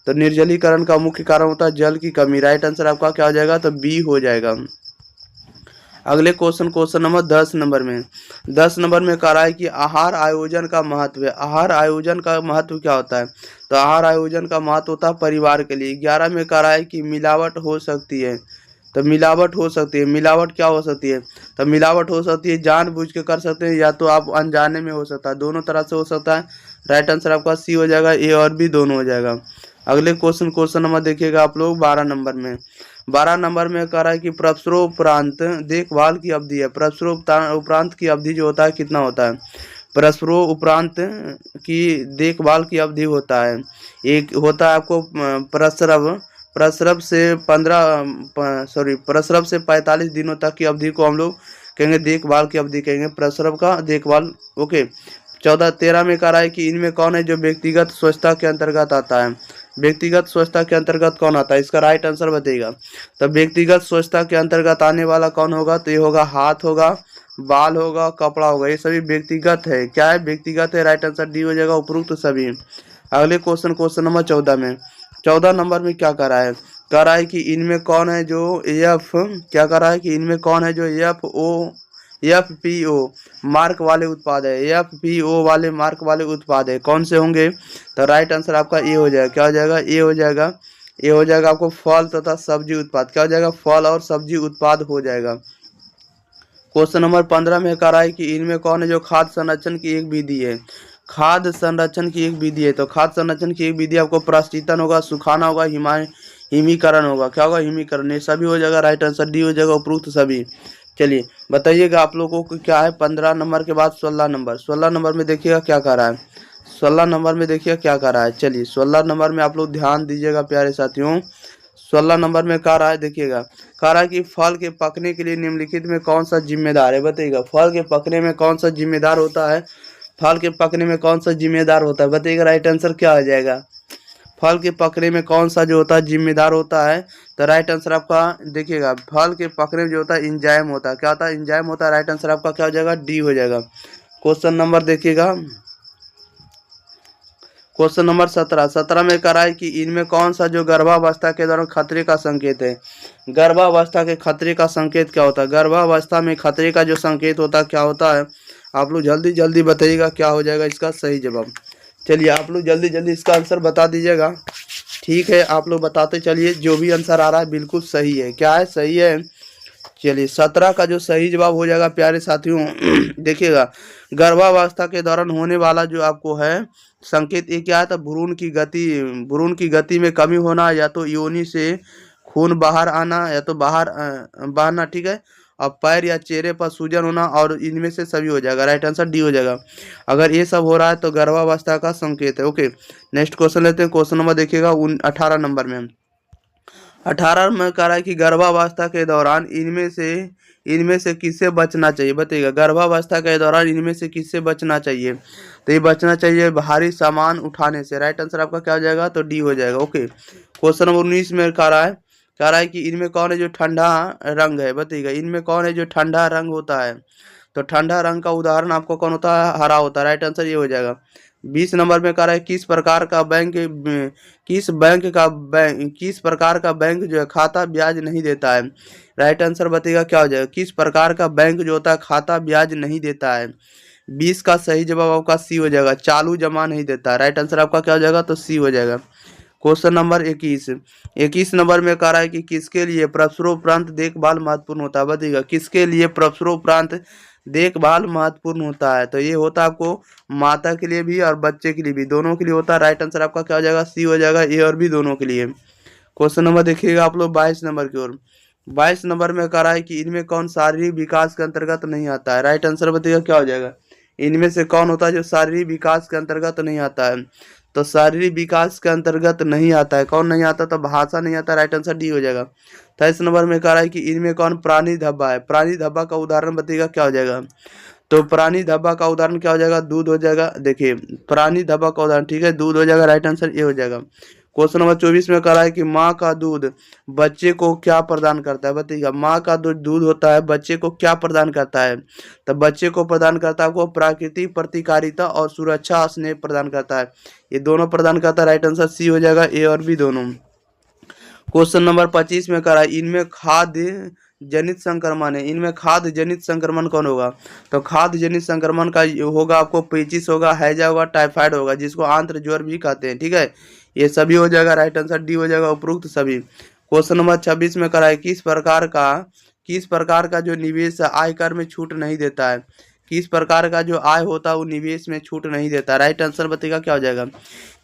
तो निर्जलीकरण का मुख्य कारण होता है जल की कमी। राइट आंसर आपका क्या हो जाएगा, तो बी हो जाएगा। अगले क्वेश्चन, क्वेश्चन नंबर 10 नंबर में, 10 नंबर में कह रहा है कि आहार आयोजन का महत्व है, आहार आयोजन का महत्व क्या होता है, तो आहार आयोजन का महत्व होता है परिवार के लिए। 11 में कह रहा है कि मिलावट हो सकती है, तो मिलावट हो सकती है, मिलावट क्या हो सकती है, तो मिलावट हो सकती है जानबूझ के कर सकते हैं या तो आप अनजाने में हो सकता है, दोनों तरह से हो सकता है। राइट आंसर आपका सी हो जाएगा, ए और बी दोनों हो जाएगा। अगले क्वेश्चन, क्वेश्चन नंबर देखिएगा आप लोग 12 नंबर में, 12 नंबर में कह रहा है कि प्रसवोपरांत देखभाल की अवधि है, प्रसवोपरांत की अवधि जो होता है कितना होता है, प्रसवोपरांत की देखभाल की अवधि होता है, एक होता है आपको प्रसव प्रसव से 45 दिनों तक की अवधि को हम लोग कहेंगे देखभाल की अवधि कहेंगे, प्रसव का देखभाल। ओके, 13 में कह रहा है कि इनमें कौन है जो व्यक्तिगत स्वच्छता के अंतर्गत आता है, व्यक्तिगत स्वच्छता के अंतर्गत कौन आता है, इसका राइट आंसर बताइएगा। तो व्यक्तिगत स्वच्छता के अंतर्गत आने वाला कौन होगा, तो ये होगा हाथ होगा, बाल होगा, कपड़ा होगा, ये सभी व्यक्तिगत है। क्या है, व्यक्तिगत है। राइट आंसर डी हो जाएगा, उपरोक्त सभी। अगले क्वेश्चन, क्वेश्चन नंबर 14 में, 14 नंबर में क्या कर रहा है, कह रहा है कि इनमें कौन है जो एफ क्या कर रहा है कि इनमें कौन है जो एफपीओ मार्क वाले उत्पाद है, एफपीओ वाले मार्क वाले उत्पाद है, कौन से होंगे, तो राइट आंसर आपका ए हो जाएगा। क्या हो जाएगा, ए हो जाएगा, ए हो जाएगा आपको फल तथा सब्जी उत्पाद। क्या हो जाएगा, फल और सब्जी उत्पाद हो जाएगा। क्वेश्चन नंबर 15 में कह रहा है कि इनमें कौन है जो खाद्य संरक्षण की एक विधि है, खाद्य संरक्षण की एक विधि है, तो खाद्य संरक्षण की एक विधि आपको प्रशीतन होगा, सुखाना होगा, हिमीकरण होगा। क्या होगा, हिमीकरण। ये सभी हो जाएगा। राइट आंसर डी हो जाएगा, उपरोक्त सभी। चलिए बताइएगा आप लोगों को क्या है 15 नंबर के बाद 16 नंबर, 16 नंबर में देखिएगा क्या कर रहा है, 16 नंबर में देखिएगा क्या कर रहा है। चलिए 16 नंबर में आप लोग ध्यान दीजिएगा प्यारे साथियों। 16 नंबर में कह रहा है, देखिएगा कह रहा है कि फल के पकने के लिए निम्नलिखित में कौन सा जिम्मेदार है, बताइएगा फल के पकने में कौन सा जिम्मेदार होता है, फल के पकने में कौन सा जिम्मेदार होता है, बताइएगा राइट आंसर क्या आ जाएगा। फल के पकने में कौन सा जो होता है जिम्मेदार होता है, तो राइट आंसर आपका देखिएगा फल के पकने में जो होता है इंजाइम होता है। क्या होता है, इंजाइम होता है। राइट आंसर आपका क्या हो जाएगा, डी हो जाएगा। क्वेश्चन नंबर देखिएगा, क्वेश्चन नंबर 17, 17 में कह रहा है कि इनमें कौन सा जो गर्भावस्था के दौरान खतरे का संकेत है, गर्भावस्था के खतरे का संकेत क्या होता है, गर्भावस्था में खतरे का जो संकेत होता है क्या होता है, आप लोग जल्दी जल्दी बताइएगा क्या हो जाएगा इसका सही जवाब। चलिए आप लोग जल्दी जल्दी इसका आंसर बता दीजिएगा। ठीक है, आप लोग बताते चलिए, जो भी आंसर आ रहा है बिल्कुल सही है। क्या है, सही है। चलिए 17 का जो सही जवाब हो जाएगा प्यारे साथियों देखिएगा गर्भावस्था के दौरान होने वाला जो आपको है संकेत, ये क्या है, तो भ्रूण की गति में कमी होना, या तो योनि से खून बाहर आना, या तो बाहर बहना। ठीक है, और पैर या चेहरे पर सूजन होना, और इनमें से सभी हो जाएगा। राइट आंसर डी हो जाएगा। अगर ये सब हो रहा है तो गर्भावस्था का संकेत है। ओके, नेक्स्ट क्वेश्चन लेते हैं। क्वेश्चन नंबर देखिएगा 18 नंबर में, 18 में कह रहा है कि गर्भावस्था के दौरान इनमें से किससे बचना चाहिए, बताइएगा गर्भावस्था के दौरान इनमें से किससे बचना चाहिए, तो ये बचना चाहिए भारी सामान उठाने से। राइट आंसर आपका क्या हो जाएगा, तो डी हो जाएगा। ओके, क्वेश्चन नंबर 19 में कह रहा है कह रहा है कि इनमें कौन है जो ठंडा रंग है, बताइएगा इनमें कौन है जो ठंडा रंग होता है। तो ठंडा रंग का उदाहरण आपको कौन होता है, हरा होता है। राइट आंसर ये हो जाएगा। 20 नंबर में कह रहा है किस प्रकार का बैंक जो है खाता ब्याज नहीं देता है। राइट आंसर बताइएगा क्या हो जाएगा, किस प्रकार का बैंक जो होता है खाता ब्याज नहीं देता है। 20 का सही जवाब आपका सी हो जाएगा, चालू जमा नहीं देता। राइट आंसर आपका क्या हो जाएगा, तो सी हो जाएगा। क्वेश्चन नंबर 21 नंबर में कह रहा है कि किसके लिए प्रसवोपरांत देखभाल महत्वपूर्ण होता है, बताइएगा किसके लिए प्रसवोपरांत देखभाल महत्वपूर्ण होता है। तो ये होता है आपको माता के लिए भी और बच्चे के लिए भी, दोनों के लिए होता है। राइट आंसर आपका क्या हो जाएगा, सी हो जाएगा, ए और बी दोनों के लिए। क्वेश्चन नंबर देखिएगा आप लोग 22 नंबर की ओर। 22 नंबर में कह रहा है कि इनमें कौन शारीरिक विकास के अंतर्गत नहीं आता है। राइट आंसर बताइएगा क्या हो जाएगा, इनमें से कौन होता है जो शारीरिक विकास के अंतर्गत नहीं आता है। तो शारीरिक विकास के अंतर्गत नहीं आता है, कौन नहीं आता, तो भाषा नहीं आता। राइट आंसर डी हो जाएगा। 23 नंबर में कह रहा है कि इनमें कौन प्राणी धब्बा है। प्राणी धब्बा का उदाहरण बताइएगा क्या हो जाएगा। तो प्राणी धब्बा का उदाहरण क्या हो जाएगा, दूध हो जाएगा। देखिए प्राणी धब्बा का उदाहरण ठीक है, दूध हो जाएगा। राइट आंसर ये हो जाएगा। क्वेश्चन नंबर 24 में कह रहा है कि माँ का दूध बच्चे को क्या प्रदान करता है, बताइएगा माँ का दूध होता है बच्चे को क्या प्रदान करता है। तो बच्चे को प्रदान करता है आपको प्राकृतिक प्रतिकारिता और सुरक्षा स्नेह प्रदान करता है, ये दोनों प्रदान करता है। राइट आंसर सी हो जाएगा, ए और बी दोनों। क्वेश्चन नंबर 25 में कह रहा है इनमें खाद्य जनित संक्रमण है, इनमें खाद्य जनित संक्रमण कौन होगा। तो खाद्य जनित संक्रमण का होगा आपको पेचिस होगा, हैजा होगा, टाइफाइड होगा, जिसको आंत्र ज्वर भी कहते हैं। ठीक है, ये सभी हो जाएगा। राइट आंसर डी हो जाएगा, उपरोक्त सभी। क्वेश्चन नंबर 26 में कह रहा है किस प्रकार का जो निवेश आयकर में छूट नहीं देता है। किस प्रकार का जो आय होता है वो निवेश में छूट नहीं देता। राइट आंसर बताइएगा क्या हो जाएगा,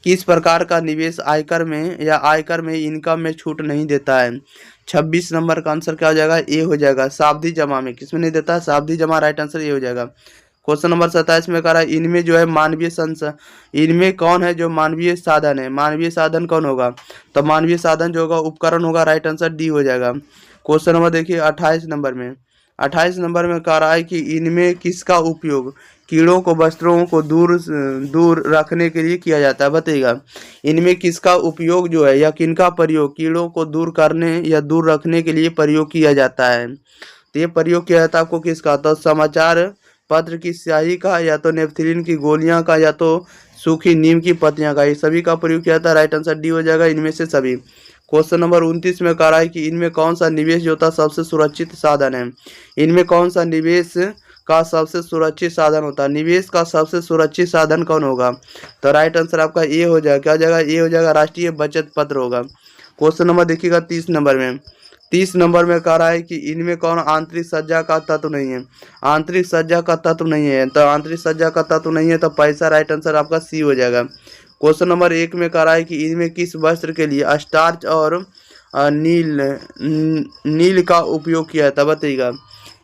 किस प्रकार का निवेश आयकर में या आयकर में इनकम में छूट नहीं देता है। 26 नंबर का आंसर क्या हो जाएगा, ए हो जाएगा, सावधि जमा में। किसमें नहीं देता है, सावधि जमा। राइट आंसर ये हो जाएगा। क्वेश्चन नंबर 27 में कह रहा है इनमें जो है इनमें कौन है जो मानवीय साधन है। मानवीय साधन कौन होगा, तो मानवीय साधन जो होगा उपकरण होगा। राइट आंसर डी हो जाएगा। क्वेश्चन नंबर देखिए 28 नंबर में। 28 नंबर में कह रहा है कि इनमें किसका उपयोग कीड़ों को वस्त्रों को दूर रखने के लिए किया जाता है, बताइएगा इनमें किसका उपयोग जो है या किनका प्रयोग कीड़ों को दूर करने या दूर रखने के लिए प्रयोग किया जाता है। तो ये प्रयोग किया जाता है आपको किसका, तो समाचार पत्र की स्याही का, या तो नेफ्थलीन की गोलियां का, या तो सूखी नीम की पत्तियां का, ये सभी का प्रयोग किया जाता है। राइट आंसर डी हो जाएगा, इनमें से सभी। क्वेश्चन नंबर 29 में कह रहा है कि इनमें कौन सा निवेश जो होता है सबसे सुरक्षित साधन है। इनमें कौन सा निवेश का सबसे सुरक्षित साधन होता है, निवेश का सबसे सुरक्षित साधन कौन होगा। तो राइट आंसर आपका ए हो जाएगा, क्या हो जाएगा, ए हो जाएगा, राष्ट्रीय बचत पत्र होगा। क्वेश्चन नंबर देखिएगा 30 नंबर में। 30 नंबर में कह रहा है कि इनमें कौन आंतरिक सज्जा का तत्व नहीं है। आंतरिक सज्जा का तत्व नहीं है, तो आंतरिक सज्जा का तत्व नहीं है तो पैसा। राइट आंसर आपका सी हो जाएगा। क्वेश्चन नंबर 1 में कह रहा है कि इनमें किस वस्त्र के लिए स्टार्च और नील का उपयोग किया जाता है, बताइएगा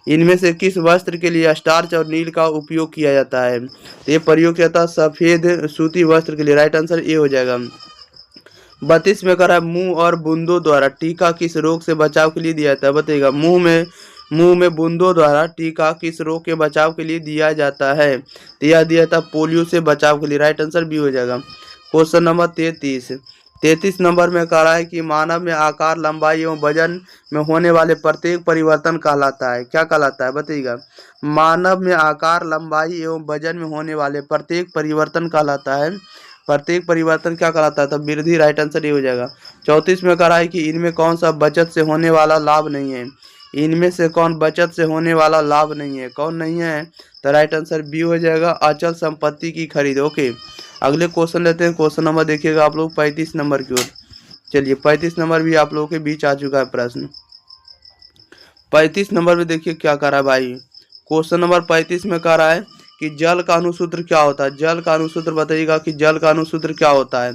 इनमें से किस वस्त्र के लिए स्टार्च और नील का उपयोग किया जाता है। तो ये प्रयोग किया जाता है सफेद सूती वस्त्र के लिए। राइट आंसर ए हो जाएगा। 32 में कह रहा है मुंह और बूंदों द्वारा टीका किस रोग से बचाव के लिए दिया जाता है, बताइएगा मुंह में बूंदों द्वारा टीका किस रोग के बचाव के लिए दिया जाता है। तो यह दिया था पोलियो से बचाव के लिए। राइट आंसर बी हो जाएगा। क्वेश्चन नंबर 33 नंबर में कह रहा है कि मानव में आकार लंबाई एवं वजन में होने वाले प्रत्येक परिवर्तन कहलाता है, क्या कहलाता है, बताइएगा मानव में आकार लंबाई एवं वजन में होने वाले प्रत्येक परिवर्तन कहलाता है। प्रत्येक परिवर्तन क्या कहलाता है, तो वृद्धि। राइट आंसर ये हो जाएगा। 34 में कह रहा है कि इनमें कौन सा बचत से होने वाला लाभ नहीं है। इनमें से कौन बचत से होने वाला लाभ नहीं है, कौन नहीं है, तो राइट आंसर बी हो जाएगा, अचल संपत्ति की खरीद। ओके, अगले क्वेश्चन लेते हैं। क्वेश्चन नंबर देखिएगा आप लोग 35 नंबर की ओर। चलिए 35 नंबर भी आप लोगों के बीच आ चुका है प्रश्न। 35 नंबर में देखिए क्या कह रहा है भाई। क्वेश्चन नंबर 35 में कह रहा है कि जल का अणुसूत्र क्या होता है। जल का अणुसूत्र बताइएगा कि जल का अणुसूत्र क्या होता है।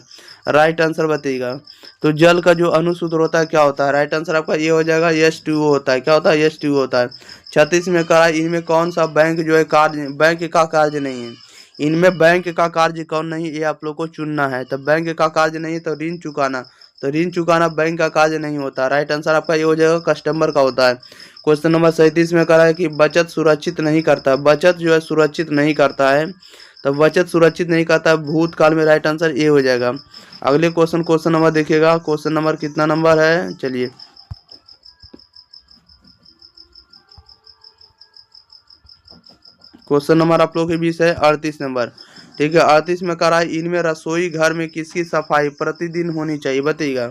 राइट आंसर बताइएगा। तो जल का जो अणुसूत्र होता है क्या होता है। राइट आंसर आपका ये हो जाएगा, H2O होता है। क्या होता है, H2O होता है। 36 में कहा इनमें कौन सा बैंक जो है बैंक का कार्य नहीं है। इनमें बैंक का कार्य कौन नहीं, ये आप लोग को चुनना है। तो बैंक का कार्य नहीं है तो ऋण चुकाना, तो ऋण चुकाना बैंक का कार्य नहीं होता। राइट आंसर आपका ये हो जाएगा, कस्टमर का होता है। क्वेश्चन नंबर 37 में कह रहा है कि बचत सुरक्षित नहीं करता। बचत जो है सुरक्षित नहीं करता है, तो बचत सुरक्षित नहीं करता है भूतकाल में। राइट आंसर ए हो जाएगा। अगले क्वेश्चन नंबर देखिएगा। क्वेश्चन नंबर कितना नंबर है, चलिए क्वेश्चन नंबर आप लोग के 20 है 38 नंबर। ठीक है, 38 में कह रहा है इनमें रसोई घर में किसकी सफाई प्रतिदिन होनी चाहिए, बताइएगा।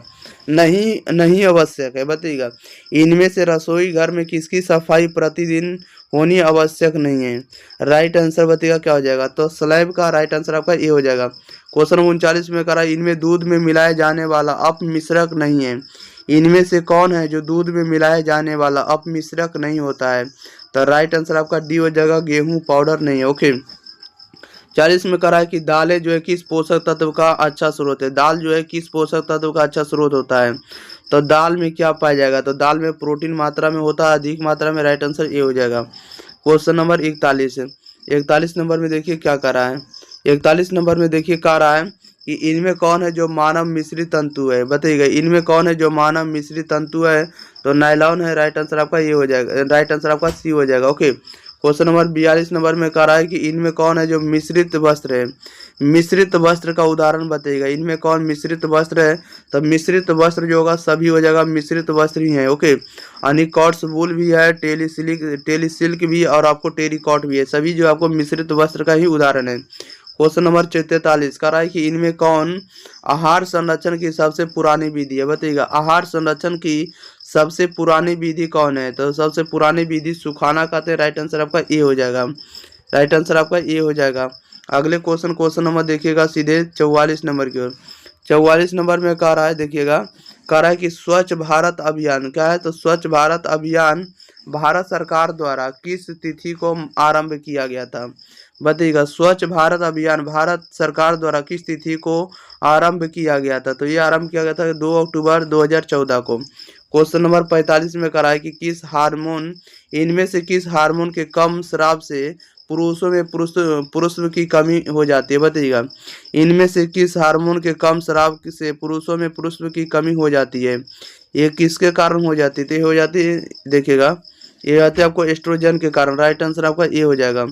नहीं नहीं आवश्यक है, बताइएगा। इनमें से रसोई घर में किसकी सफाई प्रतिदिन होनी आवश्यक नहीं है। राइट आंसर बताइएगा क्या हो जाएगा। तो स्लैब का राइट आंसर आपका ये हो जाएगा। क्वेश्चन 39 में कह रहा है इनमें दूध में मिलाए जाने वाला अपमिश्रक नहीं है। इनमें से कौन है जो दूध में मिलाए जाने वाला अपमिश्रक नहीं होता है। तो राइट आंसर आपका डी हो जाएगा, गेहूं पाउडर नहीं है। ओके, 40 में करा है कि दालें जो है किस पोषक तत्व का अच्छा स्रोत है। दाल जो है किस पोषक तत्व का अच्छा स्रोत होता है। तो दाल में क्या पाया जाएगा, तो दाल में प्रोटीन मात्रा में होता है अधिक मात्रा में। राइट आंसर ये हो जाएगा। क्वेश्चन नंबर 41 है। 41 नंबर में देखिए क्या कर रहा है। 41 नंबर में देखिए क्या रहा है कि इनमें कौन है जो मानव मिश्रित तंतु है, बताइएगा। इनमें कौन है जो मानव मिश्रित तंतु है, तो नायलॉन है। राइट आंसर आपका ये हो जाएगा, राइट आंसर आपका सी हो जाएगा। ओके, क्वेश्चन नंबर 42 नंबर में कह रहा है कि इनमें कौन है जो मिश्रित वस्त्र है। मिश्रित वस्त्र का उदाहरण बताइएगा। इनमें कौन मिश्रित वस्त्र है, तो मिश्रित वस्त्र जो होगा सभी हो जाएगा मिश्रित वस्त्र ही है। ओके, अनिकॉट्स वूल भी है, टेलीसिल्क भी, और आपको टेरिकॉट भी है। सभी जो आपको मिश्रित वस्त्र का ही उदाहरण है। क्वेश्चन नंबर 43 कह रहा है कि इनमें कौन आहार संरक्षण की सबसे पुरानी विधि है, बताइएगा। आहार संरक्षण की सबसे पुरानी विधि कौन है, तो सबसे पुरानी विधि सुखाना कहते हैं। राइट आंसर आपका ए हो जाएगा। राइट आंसर आपका ए हो जाएगा। अगले क्वेश्चन नंबर देखिएगा सीधे 44 नंबर की ओर। 44 नंबर में कह रहा है, देखिएगा, कह रहा है कि स्वच्छ भारत अभियान क्या है, तो स्वच्छ भारत अभियान भारत सरकार द्वारा किस तिथि को आरंभ किया गया था, बताइएगा। स्वच्छ भारत अभियान भारत सरकार द्वारा किस तिथि को आरंभ किया गया था, तो ये आरंभ किया गया था 2 अक्टूबर 2014 को। क्वेश्चन नंबर 45 में कह रहा है कि किस हार्मोन, इनमें से किस हार्मोन के कम स्राव से पुरुषों में पुरुष की कमी हो जाती है, बताइएगा। इनमें से किस हार्मोन के कम स्राव से पुरुषों में पुरुष की कमी हो जाती है, ये किसके कारण हो जाती है, तो ये हो जाती है, देखिएगा, ये आती है आपको एस्ट्रोजन के कारण। राइट आंसर आपका ये हो जाएगा।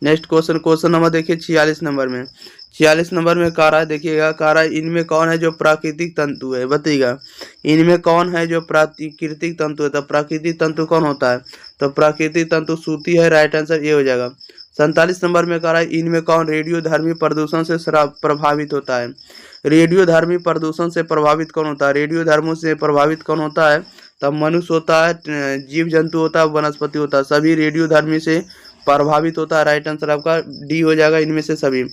नेक्स्ट क्वेश्चन नंबर देखिए 46 नंबर में। 46 नंबर में कह रहा है, देखिएगा, कह रहा है इनमें कौन है जो प्राकृतिक तंतु है, बताइएगा। इनमें कौन है जो प्राकृतिक तंतु है, तो प्राकृतिक तंतु कौन होता है, तो प्राकृतिक तंतु सूती है। राइट आंसर ये हो जाएगा। 47 नंबर में कह रहा है इनमें कौन रेडियोधर्मी प्रदूषण से प्रभावित होता है। रेडियोधर्मी प्रदूषण से प्रभावित कौन होता है, रेडियोधर्मों से प्रभावित कौन होता है, तब मनुष्य होता है, जीव जंतु होता है, वनस्पति होता है, सभी रेडियोधर्मी से प्रभावित होता है। राइट आंसर आपका डी हो जाएगा, इनमें से सभी।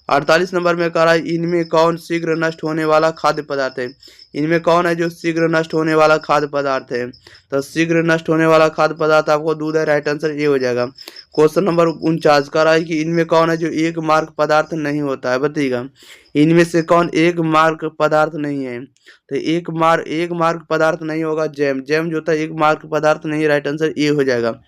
48 नंबर में कह रहा है इनमें कौन शीघ्र नष्ट होने वाला खाद्य पदार्थ है। इनमें कौन है जो शीघ्र नष्ट होने वाला खाद्य पदार्थ है, तो शीघ्र नष्ट होने वाला खाद्य पदार्थ आपको दूध है। राइट आंसर ये हो जाएगा। क्वेश्चन नंबर 49 कह रहा है कि इनमें कौन है जो एक मार्क पदार्थ नहीं होता है, बताइएगा। इनमें से कौन एक मार्क पदार्थ नहीं है, तो एक मार्क पदार्थ नहीं होगा जैम। जैम जो होता है एक मार्क पदार्थ नहीं। राइट आंसर ये हो जाएगा।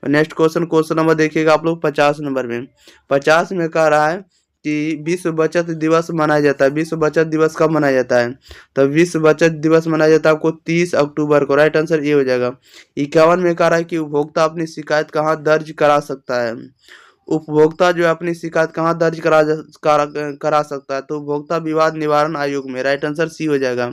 नेक्स्ट क्वेश्चन नंबर देखिएगा आप लोग 50 नंबर में। 50 में कह रहा है कि विश्व बचत दिवस मनाया जाता है। विश्व बचत दिवस कब मनाया जाता है, तो विश्व बचत दिवस मनाया जाता है आपको 30 अक्टूबर को। राइट आंसर ये हो जाएगा। 51 में कह रहा है कि उपभोक्ता अपनी शिकायत कहाँ दर्ज करा सकता है। उपभोक्ता जो अपनी शिकायत कहाँ दर्ज करा सकता है, तो उपभोक्ता विवाद निवारण आयोग में। राइट आंसर सी हो जाएगा।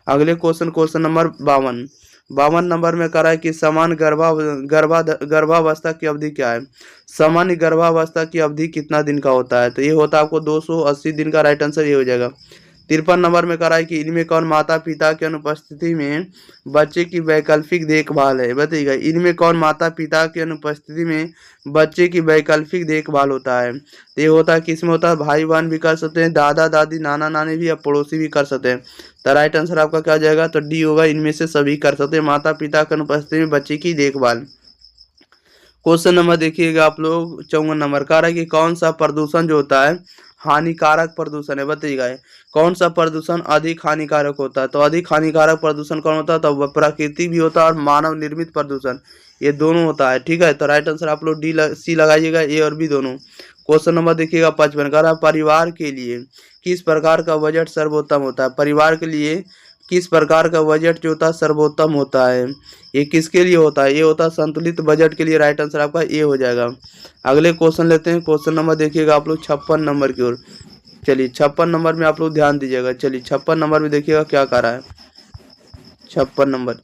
अगले क्वेश्चन नंबर 52। 52 नंबर में कह रहा है कि समान गर्भावस्था की अवधि क्या है। सामान्य गर्भावस्था की अवधि कितना दिन का होता है, तो ये होता है आपको 280 दिन का। राइट आंसर ये हो जाएगा। 53 नंबर में कह रहा है कि इनमें कौन माता पिता की अनुपस्थिति में बच्चे की वैकल्पिक देखभाल है, बताइएगा। इनमें कौन माता पिता की अनुपस्थिति में बच्चे की वैकल्पिक देखभाल होता है, तो ये होता है किसमें होता है, भाई बहन भी कर सकते हैं, दादा दादी नाना नानी भी या पड़ोसी भी कर सकते हैं। तो राइट आंसर आपका क्या हो जाएगा, तो डी होगा, इनमें से सभी कर सकते हैं माता पिता की अनुपस्थिति में बच्चे की देखभाल। क्वेश्चन नंबर देखिएगा आप लोग 54 नंबर कह रहा है कि कौन सा प्रदूषण जो होता है हानिकारक प्रदूषण है, बताइएगा। कौन सा प्रदूषण अधिक हानिकारक होता है, तो अधिक हानिकारक प्रदूषण कौन होता है, तो प्राकृतिक भी होता है और मानव निर्मित प्रदूषण, ये दोनों होता है। ठीक है, तो राइट आंसर आप लोग सी लगाइएगा, ए और बी दोनों। क्वेश्चन नंबर देखिएगा 55 कह रहा है परिवार के लिए किस प्रकार का बजट सर्वोत्तम होता है। परिवार के लिए किस प्रकार का बजट जो होता है सर्वोत्तम होता है, ये किसके लिए होता है, ये होता है संतुलित बजट के लिए। राइट आंसर आपका ये हो जाएगा। अगले क्वेश्चन लेते हैं। क्वेश्चन नंबर देखिएगा आप लोग 56 नंबर की ओर। चलिए 56 नंबर में आप लोग ध्यान दीजिएगा। चलिए 56 नंबर में देखिएगा क्या कर रहा है। 56 नंबर,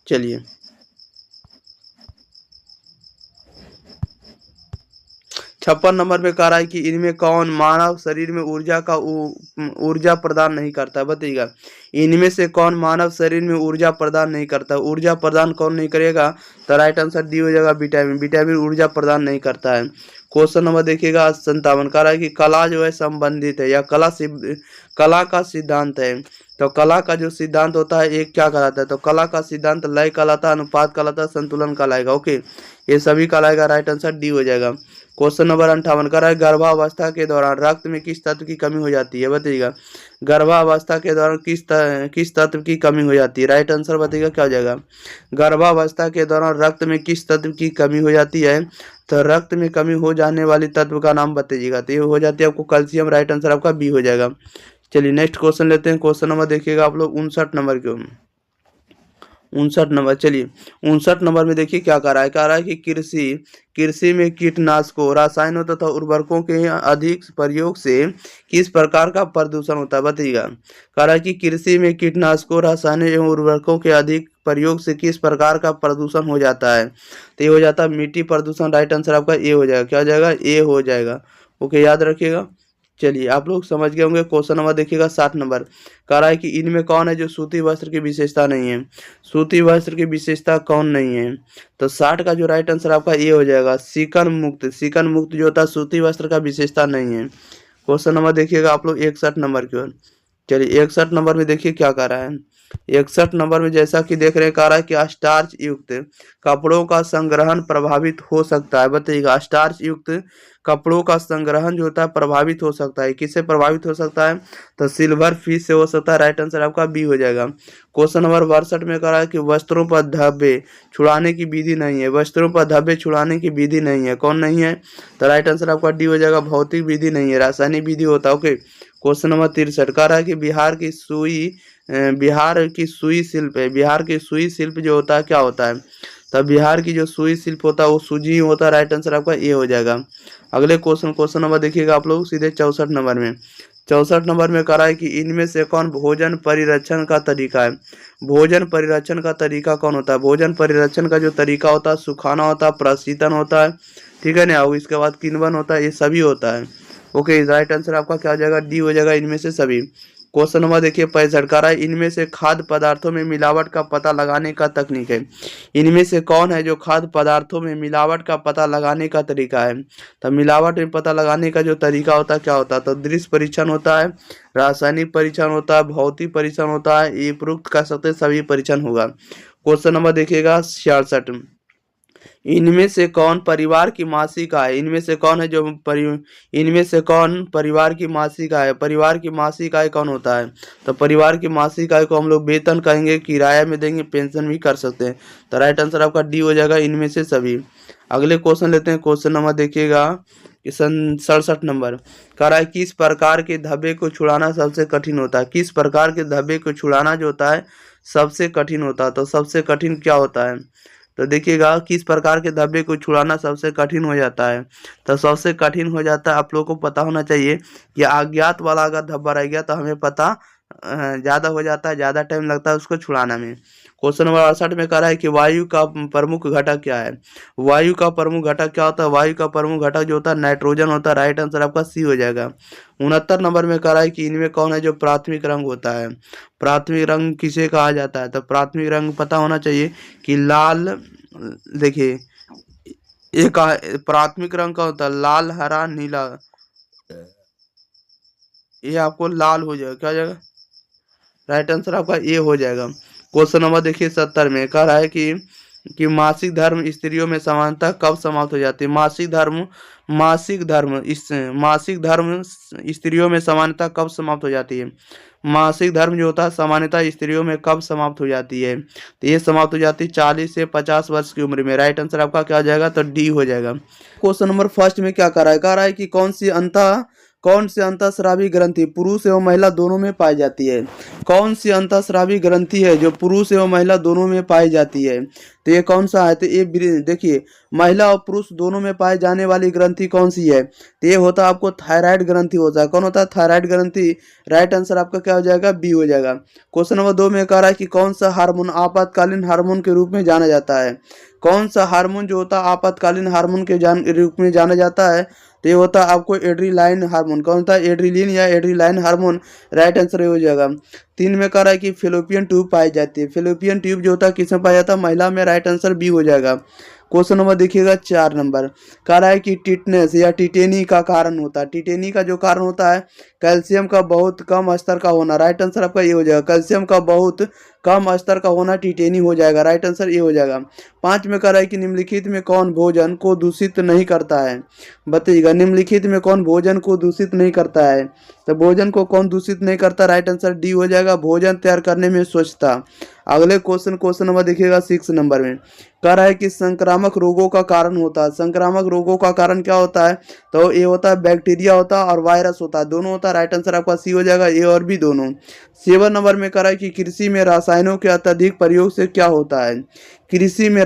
चलिए 56 नंबर में कह रहा है कि इनमें कौन मानव शरीर में ऊर्जा प्रदान नहीं करता है, बताइएगा। इनमें से कौन मानव शरीर में ऊर्जा प्रदान नहीं करता, ऊर्जा प्रदान कौन नहीं करेगा? तो राइट आंसर डी हो जाएगा, विटामिन। विटामिन ऊर्जा प्रदान नहीं करता है। क्वेश्चन नंबर देखिएगा 57, कह रहा है कि कला जो है संबंधित है या कला का सिद्धांत है। तो कला का जो सिद्धांत होता है एक क्या कहलाता है? तो कला का सिद्धांत लय कहलाता है, अनुपात कहलाता है, संतुलन कहलाएगा। ओके, ये सभी कहलाएगा, राइट आंसर डी हो जाएगा। क्वेश्चन नंबर 58 का है गर्भावस्था के दौरान रक्त में किस तत्व की कमी हो जाती है, बताइएगा। गर्भावस्था के दौरान किस तत्व की कमी हो जाती है? राइट आंसर बताइएगा क्या हो जाएगा। गर्भावस्था के दौरान रक्त में किस तत्व की कमी हो जाती है? तो रक्त में कमी हो जाने वाली तत्व का नाम बताइएगा। तो ये हो जाती है आपको कैल्शियम, राइट आंसर आपका बी हो जाएगा। चलिए नेक्स्ट क्वेश्चन लेते हैं। क्वेश्चन नंबर देखिएगा आप लोग 59 नंबर के, 59 नंबर। चलिए 59 नंबर में देखिए क्या कह रहा है कि कृषि में कीटनाशकों, रसायनों तथा उर्वरकों के अधिक प्रयोग से किस प्रकार का प्रदूषण होता है, बताइएगा। कह रहा है कि कृषि में कीटनाशकों, रसायनों एवं उर्वरकों के अधिक प्रयोग से किस प्रकार का प्रदूषण हो जाता है? तो ये हो जाता है मिट्टी प्रदूषण, राइट आंसर आपका ए हो जाएगा। क्या हो जाएगा? ए हो जाएगा। ओके, याद रखिएगा। चलिए आप लोग समझ गए होंगे। क्वेश्चन नंबर देखिएगा 60 नंबर। कह रहा है कि इनमें कौन है जो सूती वस्त्र की विशेषता नहीं है? सूती वस्त्र की विशेषता कौन नहीं है? तो 60 का जो राइट आंसर आपका ये हो जाएगा, शिकन मुक्त। शिकन मुक्त जो होता है सूती वस्त्र का विशेषता नहीं है। क्वेश्चन नंबर देखिएगा आप लोग 61 नंबर की ओर। चलिए 61 नंबर में देखिए क्या कह रहा है। 61 नंबर में जैसा कि देख रहे हैं, कह रहा है कि स्टार्च युक्त कपड़ों का संग्रहण प्रभावित हो सकता है, बताइएगा। स्टार्च युक्त कपड़ों का संग्रहण जो होता है प्रभावित हो सकता है, किससे प्रभावित हो सकता है? तो सिल्वर फिश से हो सकता है, राइट आंसर आपका बी हो जाएगा। क्वेश्चन नंबर 62 में कह रहा है कि वस्त्रों पर धब्बे छुड़ाने की विधि नहीं है। वस्त्रों पर धब्बे छुड़ाने की विधि नहीं है, कौन नहीं है? तो राइट आंसर आपका डी हो जाएगा, भौतिक विधि नहीं है, रासायनिक विधि होता है। ओके, क्वेश्चन नंबर 63 कह रहा है कि बिहार की सुई शिल्प है। बिहार की सुई शिल्प जो होता है क्या होता है? तब बिहार की जो सुई शिल्प होता है वो सूजी होता है, राइट आंसर आपका ए हो जाएगा। अगले क्वेश्चन नंबर देखिएगा आप लोग सीधे 64 नंबर में। 64 नंबर में कह रहा है कि इनमें से कौन भोजन परिरक्षण का तरीका है? भोजन परिरक्षण का तरीका कौन होता है? भोजन परिरक्षण का जो तरीका होता है सुखाना होता है, प्रशीतन होता है, ठीक है ना, और इसके बाद किण्वन होता है, ये सभी होता है। ओके, राइट आंसर आपका क्या हो जाएगा? डी हो जाएगा, इनमें से सभी। क्वेश्चन नंबर देखिए 65 कह रहा है इनमें से खाद्य पदार्थों में मिलावट का पता लगाने का तकनीक है। इनमें से कौन है जो खाद्य पदार्थों में मिलावट का पता लगाने का तरीका है? तो मिलावट में पता लगाने का जो तरीका होता है क्या होता है? तो दृश्य परीक्षण होता है, रासायनिक परीक्षण होता है, भौतिक परीक्षण होता है, ये उपरोक्त कर सकते सभी परीक्षण होगा। क्वेश्चन नंबर देखिएगा 66, इनमें से कौन परिवार की मासिक आय? इनमें से कौन है जो इनमें से कौन परिवार की मासिक आय? परिवार की मासिक आय कौन होता है? तो परिवार की मासिक आय को हम लोग वेतन कहेंगे, किराया में देंगे, पेंशन भी कर सकते हैं। तो राइट आंसर आपका डी हो जाएगा, इनमें से सभी। अगले क्वेश्चन लेते हैं। क्वेश्चन नंबर देखिएगा 67 नंबर। कह रहा है किस प्रकार के धब्बे को छुड़ाना सबसे कठिन होता है? किस प्रकार के धब्बे को छुड़ाना जो होता है सबसे कठिन होता है? तो सबसे कठिन क्या होता है? तो देखिएगा किस प्रकार के धब्बे को छुड़ाना सबसे कठिन हो जाता है? तो सबसे कठिन हो जाता है, आप लोगों को पता होना चाहिए कि अज्ञात वाला अगर धब्बा रह गया तो हमें पता ज़्यादा हो जाता है, ज़्यादा टाइम लगता है उसको छुड़ाने में। क्वेश्चन नंबर 68 में कह रहा है कि वायु का प्रमुख घटक क्या है? वायु का प्रमुख घटक क्या होता है? वायु का प्रमुख घटक जो होता है नाइट्रोजन होता है, राइट आंसर आपका सी हो जाएगा। 69 नंबर में कह रहा है कि इनमें कौन है जो प्राथमिक रंग होता है? प्राथमिक रंग किसे कहा जाता है? तो प्राथमिक रंग पता होना चाहिए कि लाल, देखिए एक प्राथमिक रंग का होता है लाल, हरा, नीला, ये आपको लाल हो जाएगा, क्या हो जाएगा? राइट आंसर आपका ए हो जाएगा। क्वेश्चन नंबर देखिए 70 में कह रहा है कि मासिक धर्म स्त्रियों में समानता कब समाप्त हो जाती है? मासिक धर्म स्त्रियों में समानता कब समाप्त हो जाती है? मासिक धर्म जो होता है सामान्यतः स्त्रियों में कब समाप्त हो जाती है? तो ये समाप्त हो जाती है 40 से 50 वर्ष की उम्र में, राइट आंसर आपका क्या हो जाएगा? तो डी हो जाएगा। क्वेश्चन नंबर फर्स्ट में क्या कह रहा है कि कौन सी अंतःस्रावी ग्रंथि पुरुष एवं महिला दोनों में पाई जाती है? कौन सी अंतःस्रावी ग्रंथि है जो पुरुष एवं महिला दोनों में पाई जाती है? तो ये कौन सा है? तो ये देखिए महिला और पुरुष दोनों में पाई जाने वाली ग्रंथि कौन सी है? तो ये होता है आपको थायराइड ग्रंथि होता है। कौन होता है? थायराइड ग्रंथि, राइट आंसर आपका क्या हो जाएगा? बी हो जाएगा। क्वेश्चन नंबर 2 में कह रहा है कि कौन सा हार्मोन आपातकालीन हार्मोन के रूप में जाना जाता है? कौन सा हार्मोन जो होता है आपातकालीन हार्मोन के रूप में जाना जाता है? तो ये होता है आपको एड्रीनालाइन हार्मोन। कौन होता है? एड्रीलिन या एड्रीनालाइन हार्मोन, राइट आंसर ये हो जाएगा। 3 में कह रहा है कि फेलोपियन ट्यूब पाई जाती है। फेलोपियन ट्यूब जो होता है किसमें पाया जाता है? महिला में, राइट आंसर बी हो जाएगा। क्वेश्चन नंबर देखिएगा 4 नंबर, कह रहा है कि टिटनेस या टिटेनी का कारण होता है। टिटेनी का जो कारण होता है कैल्शियम का बहुत कम स्तर का होना, राइट आंसर आपका ये हो जाएगा। कैल्शियम का बहुत कम स्तर का होना टिटेनी हो जाएगा, राइट आंसर ये हो जाएगा। 5 में कह रहा है कि निम्नलिखित में कौन भोजन को दूषित नहीं करता है? बताइएगा, निम्नलिखित में कौन भोजन को दूषित नहीं करता है? तो भोजन को कौन दूषित नहीं करता? राइट आंसर डी हो जाएगा, भोजन तैयार करने में स्वच्छता। अगले क्वेश्चन नंबर देखिएगा 6 नंबर में, कह रहा है कि संक्रामक रोगों का कारण होता है। संक्रामक रोगों का कारण क्या होता है? तो ये होता है बैक्टीरिया होता है और वायरस होता है, दोनों होता है, राइट आंसर आपका सी हो जाएगा, ए और बी दोनों। 7 नंबर में कह रहा है कि कृषि में रसायनों के अत्यधिक प्रयोग से क्या होता है? कृषि में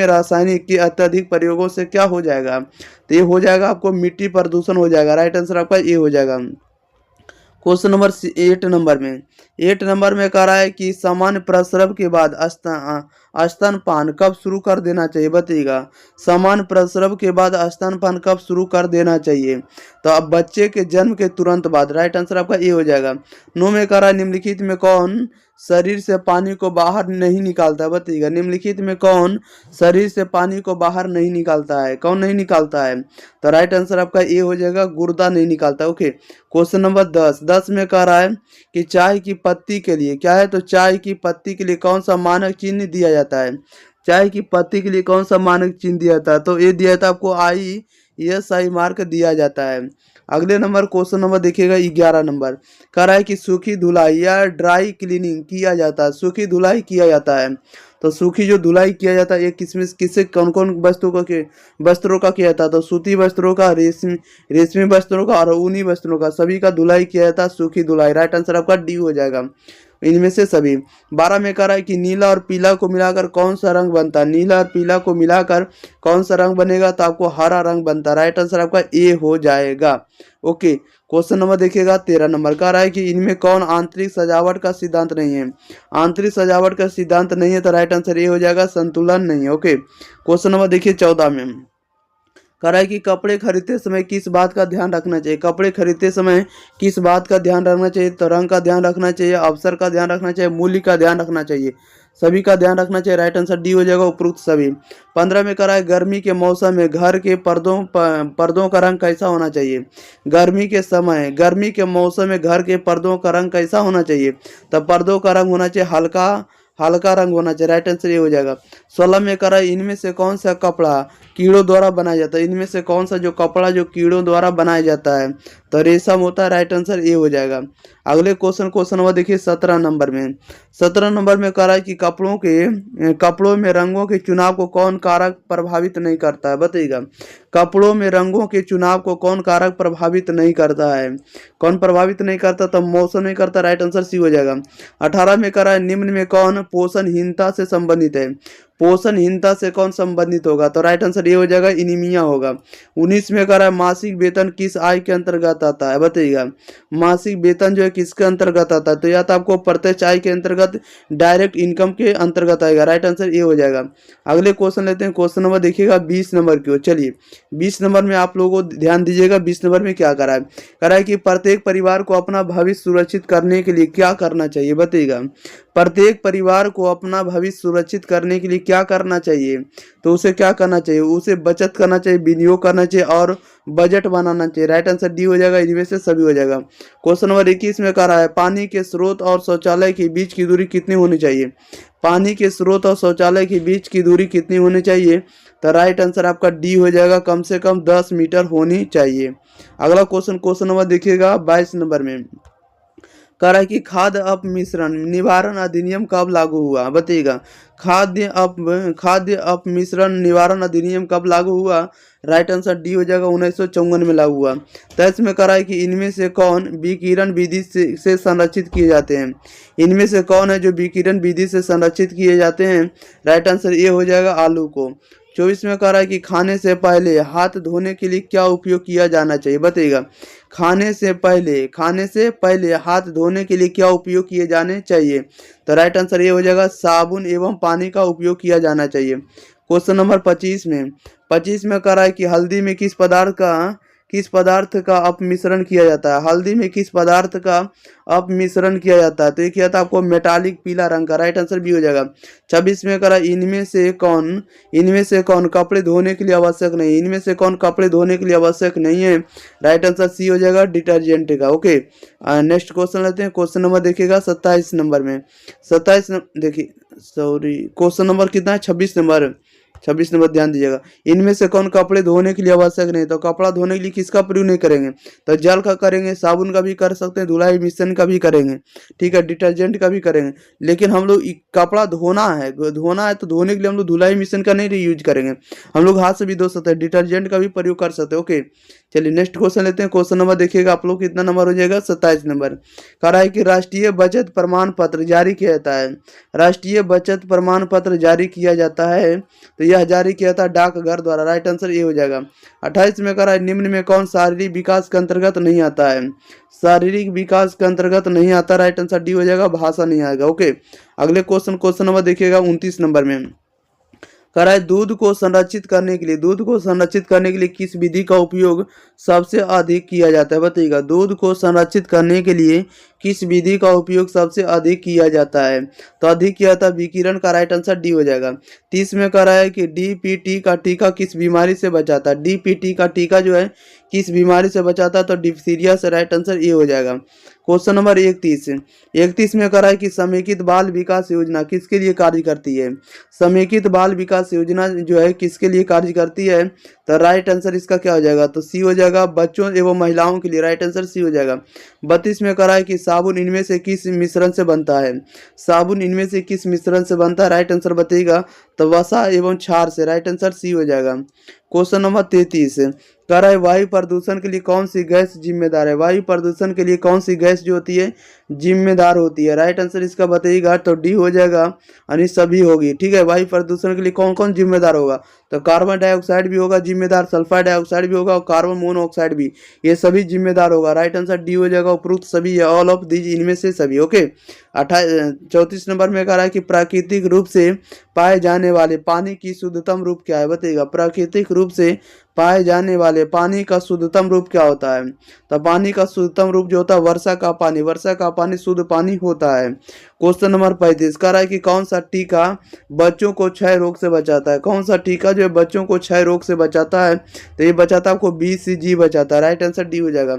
रासायनिक के अत्यधिक प्रयोगों से क्या हो जाएगा? तो ये हो जाएगा आपको मिट्टी प्रदूषण हो जाएगा, राइट आंसर आपका ये हो जाएगा। क्वेश्चन नंबर 8 नंबर में कह रहा है कि सामान्य प्रसव के बाद स्तनपान कब शुरू कर देना चाहिए? बताइएगा, सामान्य प्रसव के बाद स्तनपान कब शुरू कर देना चाहिए? तो अब बच्चे के जन्म के तुरंत बाद, राइट आंसर आपका ये हो जाएगा। 9 में कह रहा है निम्नलिखित में कौन शरीर से पानी को बाहर नहीं निकालता है? बताइएगा, निम्नलिखित में कौन शरीर से पानी को बाहर नहीं निकालता है? कौन नहीं निकालता है? तो राइट आंसर आपका ये हो जाएगा, गुर्दा नहीं निकालता। ओके, क्वेश्चन नंबर 10 में कह रहा है कि चाय की पत्ती के लिए क्या है? तो चाय की पत्ती के लिए कौन सा मानक चिन्ह दिया जाता है? चाय की पत्ती के लिए कौन सा मानक चिन्ह दिया जाता है? तो ये दिया जाता है आपको ISI मार्क दिया जाता है। अगले नंबर क्वेश्चन नंबर देखिएगा 11 नंबर, कह रहा है कि सूखी धुलाई या ड्राई क्लीनिंग किया जाता है। सूखी धुलाई किया जाता है, तो सूखी जो धुलाई किया जाता है ये किससे कौन कौन वस्त्रों का किया जाता है? तो सूती वस्त्रों का, रेशमी वस्त्रों का और ऊनी वस्त्रों का, सभी का धुलाई किया जाता है सूखी धुलाई, राइट आंसर आपका डी हो जाएगा, इनमें से सभी। 12 में कह रहा है कि नीला और पीला को मिलाकर कौन सा रंग बनता है? नीला और पीला को मिलाकर कौन सा रंग बनेगा? तो आपको हरा रंग बनता है, राइट आंसर आपका ए हो जाएगा। ओके, क्वेश्चन नंबर देखिएगा 13 नंबर, कह रहा है कि इनमें कौन आंतरिक सजावट का सिद्धांत नहीं है? आंतरिक सजावट का सिद्धांत नहीं है, तो राइट आंसर ये हो जाएगा, संतुलन नहीं है। ओके, क्वेश्चन नंबर देखिए 14 में, कह रहा है कि कपड़े खरीदते समय किस बात का ध्यान रखना चाहिए? कपड़े खरीदते समय किस बात का ध्यान रखना चाहिए? तो रंग का ध्यान रखना चाहिए, अवसर का ध्यान रखना चाहिए, मूल्य का ध्यान रखना चाहिए, सभी का ध्यान रखना चाहिए, राइट आंसर डी हो जाएगा, उपरोक्त सभी। 15 में कह रहा है गर्मी के मौसम में घर के पर्दों का रंग कैसा होना चाहिए? गर्मी के मौसम में घर के पर्दों का रंग कैसा होना चाहिए? तो पर्दों का रंग होना चाहिए हल्का रंग होना चाहिए, राइट आंसर ये हो जाएगा। 16 में कह रहा है इनमें से कौन सा कपड़ा कीड़ों द्वारा बनाया जाता है? इनमें से कौन सा जो कपड़ा जो कीड़ों द्वारा बनाया जाता है? तो रेशम होता है, राइट आंसर ये हो जाएगा। अगले क्वेश्चन नंबर देखिए 17 नंबर में, 17 नंबर में कह रहा है कि कपड़ों में रंगों के चुनाव को कौन कारक प्रभावित नहीं करता है? बताइएगा, कपड़ों में रंगों के चुनाव को कौन कारक प्रभावित नहीं करता है? कौन प्रभावित नहीं करता? तो मौसम नहीं करता, राइट आंसर सी हो जाएगा। 18 में कह रहा है निम्न में कौन पोषणहीनता से संबंधित है? पोषणहीनता से कौन संबंधित होगा? तो राइट आंसर ये हो जाएगा, इनीमिया होगा। 19 में कह रहा है मासिक वेतन किस आय के अंतर्गत आता है? बताइएगा, मासिक वेतन जो है किसके अंतर्गत आता है? तो या तो आपको प्रत्यक्ष आय के अंतर्गत, डायरेक्ट इनकम के अंतर्गत आएगा, राइट आंसर ये हो जाएगा। अगले क्वेश्चन लेते हैं, क्वेश्चन नंबर देखिएगा 20 नंबर की। चलिए 20 नंबर में आप लोगों को ध्यान दीजिएगा, 20 नंबर में क्या करा है? कह रहा है कि प्रत्येक परिवार को अपना भविष्य सुरक्षित करने के लिए क्या करना चाहिए? बताइएगा, प्रत्येक परिवार को अपना भविष्य सुरक्षित करने के लिए क्या करना चाहिए? तो उसे क्या करना चाहिए? उसे बचत करना चाहिए, विनियोग करना चाहिए और बजट बनाना चाहिए, राइट आंसर डी हो जाएगा, इनमें से सभी हो जाएगा। क्वेश्चन नंबर 21 में कह रहा है पानी के स्रोत और शौचालय के बीच की दूरी कितनी होनी चाहिए? पानी के स्रोत और शौचालय के बीच की दूरी कितनी होनी चाहिए? तो राइट आंसर आपका डी हो जाएगा, कम से कम 10 मीटर होनी चाहिए। अगला क्वेश्चन नंबर देखिएगा 22 नंबर में, कह रहा है कि खाद्य अपमिश्रण निवारण अधिनियम कब लागू हुआ? बताइएगा, खाद्य अपमिश्रण निवारण अधिनियम कब लागू हुआ? राइट आंसर डी हो जाएगा, 1954 में लागू हुआ। 23 में कह रहा है कि इनमें से कौन विकिरण विधि से संरक्षित किए जाते हैं? इनमें से कौन है जो विकिरण विधि से संरक्षित किए जाते हैं? राइट आंसर ये हो जाएगा, आलू को। 24 में कह रहा है कि खाने से पहले हाथ धोने के लिए क्या उपयोग किया जाना चाहिए? बताइएगा, खाने से पहले हाथ धोने के लिए क्या उपयोग किए जाने चाहिए? तो राइट आंसर ये हो जाएगा, साबुन एवं पानी का उपयोग किया जाना चाहिए। क्वेश्चन नंबर 25 में, 25 में कह रहा है कि हल्दी में किस पदार्थ का अपमिश्रण किया जाता है। हल्दी में किस पदार्थ का अपमिश्रण किया जाता है, तो ये किया था आपको मेटालिक पीला रंग का, राइट आंसर बी हो जाएगा। 26 में करा इनमें से कौन कपड़े धोने के लिए आवश्यक नहीं, इनमें से कौन कपड़े धोने के लिए आवश्यक नहीं है, राइट आंसर सी हो जाएगा डिटर्जेंट का। ओके, नेक्स्ट क्वेश्चन लेते हैं। क्वेश्चन नंबर देखिएगा 27 नंबर में, देखिए सॉरी क्वेश्चन नंबर कितना है, 26 नंबर ध्यान दीजिएगा। इनमें से कौन कपड़े धोने के लिए आवश्यक नहीं, तो कपड़ा धोने के लिए किसका प्रयोग नहीं करेंगे, तो जल का करेंगे, साबुन का भी कर सकते हैं, धुलाई मिश्रण का भी करेंगे, ठीक है, डिटर्जेंट का भी करेंगे। लेकिन हम लोग कपड़ा धोना है तो धोने के लिए हम लोग धुलाई मिश्रण का नहीं यूज करेंगे, हम लोग हाथ से भी धो सकते हैं, डिटर्जेंट का भी प्रयोग कर सकते हैं। ओके, चलिए नेक्स्ट क्वेश्चन लेते हैं। क्वेश्चन नंबर देखिएगा आप लोग कितना नंबर हो जाएगा, 27 नंबर। कह रहा है कि राष्ट्रीय बचत प्रमाण पत्र जारी किया जाता है, राष्ट्रीय बचत प्रमाण पत्र जारी किया जाता है, तो यह जारी किया था डाकघर द्वारा, राइट आंसर ये हो जाएगा। 28 में कह रहा है निम्न में कौन शारीरिक विकास के अंतर्गत नहीं आता है, शारीरिक विकास के अंतर्गत नहीं आता, राइट आंसर डी हो जाएगा, भाषा नहीं आएगा। ओके, अगले क्वेश्चन नंबर देखिएगा 29 नंबर में। कह रहा है दूध को संरक्षित करने के लिए किस विधि का उपयोग सबसे अधिक किया जाता है, बताइएगा। दूध को संरक्षित करने के लिए किस विधि का उपयोग सबसे अधिक किया जाता है, तो अधिक किया था विकिरण का, राइट आंसर डी हो जाएगा। 30 में कह रहा है कि डीपीटी का टीका किस बीमारी से बचाता है, डीपीटी का टीका जो है किस बीमारी से बचाता है, तो डिप्थीरिया से, राइट आंसर ये हो जाएगा। क्वेश्चन नंबर 31 में कह रहा है कि समेकित बाल विकास योजना किसके लिए कार्य करती है, समेकित बाल विकास योजना जो है किसके लिए कार्य करती है, तो राइट आंसर इसका क्या हो जाएगा, तो सी हो जाएगा, बच्चों एवं महिलाओं के लिए, राइट आंसर सी हो जाएगा। 32 में कह रहा है कि साबुन इनमें से किस मिश्रण से बनता है, साबुन इनमें से किस मिश्रण से बनता है, राइट आंसर बताइएगा, तो वसा एवं क्षार से, राइट आंसर सी हो जाएगा। क्वेश्चन नंबर 33 कह रहा है वायु प्रदूषण के लिए कौन सी गैस जिम्मेदार है, वायु प्रदूषण के लिए कौन सी गैस जो होती है जिम्मेदार होती है, राइट आंसर इसका बताइएगा, तो डी हो जाएगा, यानी सभी होगी, ठीक है। वायु प्रदूषण के लिए कौन कौन जिम्मेदार होगा, तो कार्बन डाइऑक्साइड भी होगा जिम्मेदार, सल्फर डाइऑक्साइड भी होगा और कार्बन मोनोऑक्साइड भी, ये सभी जिम्मेदार होगा, राइट आंसर डी हो जाएगा, उपरोक्त सभी, ऑल ऑफ दीज, इनमें से सभी। ओके, 34 नंबर में कह रहा है कि प्राकृतिक रूप से पाए जाने वाले पानी की शुद्धतम रूप क्या है, बताइएगा। प्राकृतिक रूप से पाए जाने वाले पानी का शुद्धतम रूप क्या होता है, तो पानी का शुद्धतम रूप जो होता है वर्षा का पानी शुद्ध पानी होता है। क्वेश्चन नंबर 35 कह रहा है कि कौन सा टीका बच्चों को क्षय रोग से बचाता है, कौन सा टीका जो है बच्चों को क्षय रोग से बचाता है, तो ये बचाता है आपको BCG बचाता है, राइट आंसर डी हो जाएगा।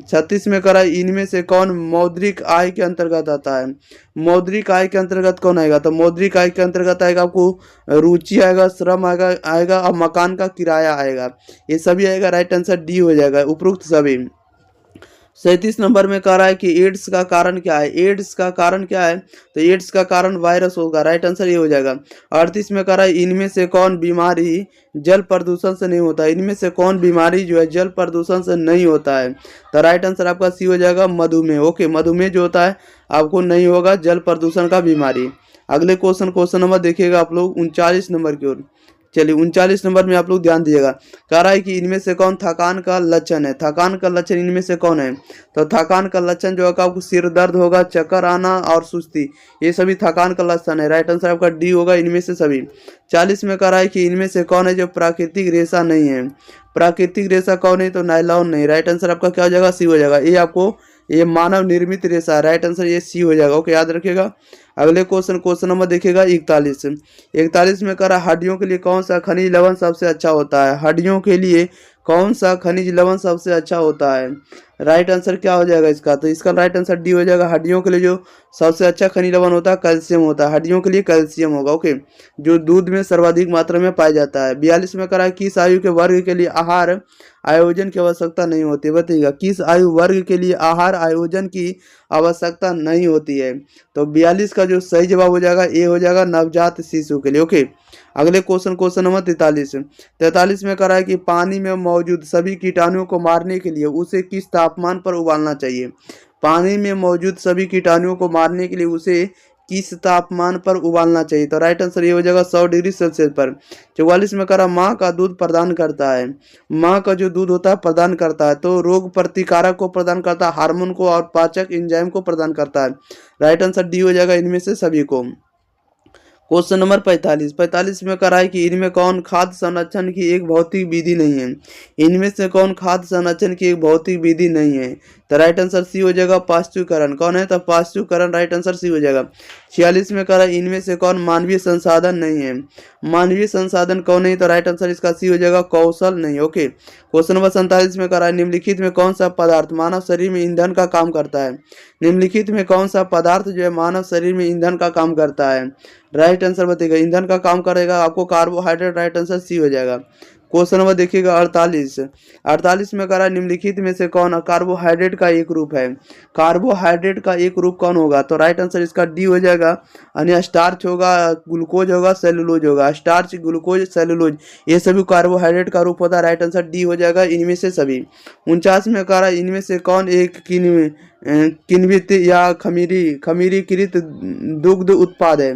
36 में कह रहा है इनमें से कौन मौद्रिक आय के अंतर्गत आता है, मौद्रिक आय के अंतर्गत कौन आएगा, तो मौद्रिक आय के अंतर्गत आएगा आपको रुचि आएगा, श्रम आएगा और मकान का किराया आएगा, ये सभी आएगा, राइट आंसर डी हो जाएगा, उपरोक्त सभी। 37 नंबर में कह रहा है कि एड्स का कारण क्या है, एड्स का कारण क्या है, तो एड्स का कारण वायरस होगा, राइट आंसर ये हो जाएगा। 38 में कह रहा है इनमें से कौन बीमारी जल प्रदूषण से नहीं होता है, इनमें से कौन बीमारी जो है जल प्रदूषण से नहीं होता है, तो राइट आंसर आपका सी हो जाएगा, मधुमेह। ओके, मधुमेह जो होता है आपको नहीं होगा जल प्रदूषण का बीमारी। अगले क्वेश्चन नंबर देखिएगा आप लोग 39 नंबर की ओर। चलिए 39 नंबर में आप लोग ध्यान दीजिएगा। कह रहा है कि इनमें से कौन थकान का लक्षण है, थकान का लक्षण इनमें से कौन है, तो थकान का लक्षण जो है आपको सिर दर्द होगा, चक्कर आना और सुस्ती, ये सभी थकान का लक्षण है, राइट आंसर आपका डी होगा, इनमें से सभी। 40 में कह रहा है कि इनमें से कौन है जो प्राकृतिक रेशा नहीं है, प्राकृतिक रेशा कौन है, तो नायलॉन नहीं, राइट आंसर आपका क्या हो जाएगा, सी हो जाएगा। ये आपको ये मानव निर्मित रेशा है, राइट आंसर ये सी हो जाएगा। ओके, याद रखिएगा। अगले क्वेश्चन नंबर देखिएगा 41 में कह रहा है हड्डियों के लिए कौन सा खनिज लवण सबसे अच्छा होता है, हड्डियों के लिए कौन सा खनिज लवण सबसे अच्छा होता है, राइट आंसर क्या हो जाएगा इसका, तो इसका राइट आंसर डी हो जाएगा। हड्डियों के लिए जो सबसे अच्छा खनिज लवण होता है कैल्शियम होता है, हड्डियों के लिए कैल्शियम होगा। ओके, जो दूध में सर्वाधिक मात्रा में पाया जाता है। 42 में कह रहा है किस आयु के वर्ग के लिए आहार आयोजन की आवश्यकता नहीं होती, बताइएगा किस आयु वर्ग के लिए आहार आयोजन की आवश्यकता नहीं होती है, तो 42 का जो सही जवाब हो जाएगा ए हो जाएगा, नवजात शिशु के लिए। ओके, अगले क्वेश्चन नंबर 43 में कह रहा है कि पानी में मौजूद सभी कीटाणुओं को मारने के लिए उसे किस तापमान पर उबालना चाहिए, पानी में मौजूद सभी कीटाणुओं को मारने के लिए उसे किस तापमान पर उबालना चाहिए, तो राइट आंसर ये हो जाएगा 100 डिग्री सेल्सियस पर। 44 में कह रहा माँ का दूध प्रदान करता है, माँ का जो दूध होता है प्रदान करता है, तो रोग प्रतिकारक को प्रदान करता है, हार्मोन को और पाचक एंजाइम को प्रदान करता है, राइट आंसर डी हो जाएगा, इनमें से सभी को। क्वेश्चन नंबर 45 में करा है कि इनमें कौन खाद्य संरक्षण की एक भौतिक विधि नहीं है। इनमें से कौन खाद्य संरक्षण की एक भौतिक विधि नहीं है। तो राइट आंसर सी हो जाएगा पाश्चुकरण। कौन है? तो पाश्चुकरण राइट आंसर सी हो जाएगा। 46 में करा इनमें से कौन मानवीय संसाधन नहीं है। मानवीय संसाधन कौन नहीं? तो राइट आंसर इसका सी हो जाएगा कौशल नहीं। ओके। क्वेश्चन नंबर 47 में करा निम्नलिखित में कौन सा पदार्थ मानव शरीर में ईंधन का काम करता है। निम्नलिखित में कौन सा पदार्थ जो है मानव शरीर में ईंधन का काम करता है। राइट आंसर बताइएगा। ईंधन का काम करेगा आपको कार्बोहाइड्रेट। राइट आंसर सी हो जाएगा। क्वेश्चन नंबर देखिएगा 48 में करा निम्नलिखित में से कौन कार्बोहाइड्रेट का एक रूप है। कार्बोहाइड्रेट का एक रूप कौन होगा? तो राइट आंसर इसका डी हो जाएगा। अन्य स्टार्च होगा, ग्लूकोज होगा, सेलुलोज होगा। स्टार्च, ग्लूकोज, सेलुलोज ये सभी कार्बोहाइड्रेट का रूप होता है। राइट आंसर डी हो जाएगा इनमें से सभी। 49 में करा इनमें से कौन एक किण्वित या खमीरीकृत दुग्ध उत्पाद है।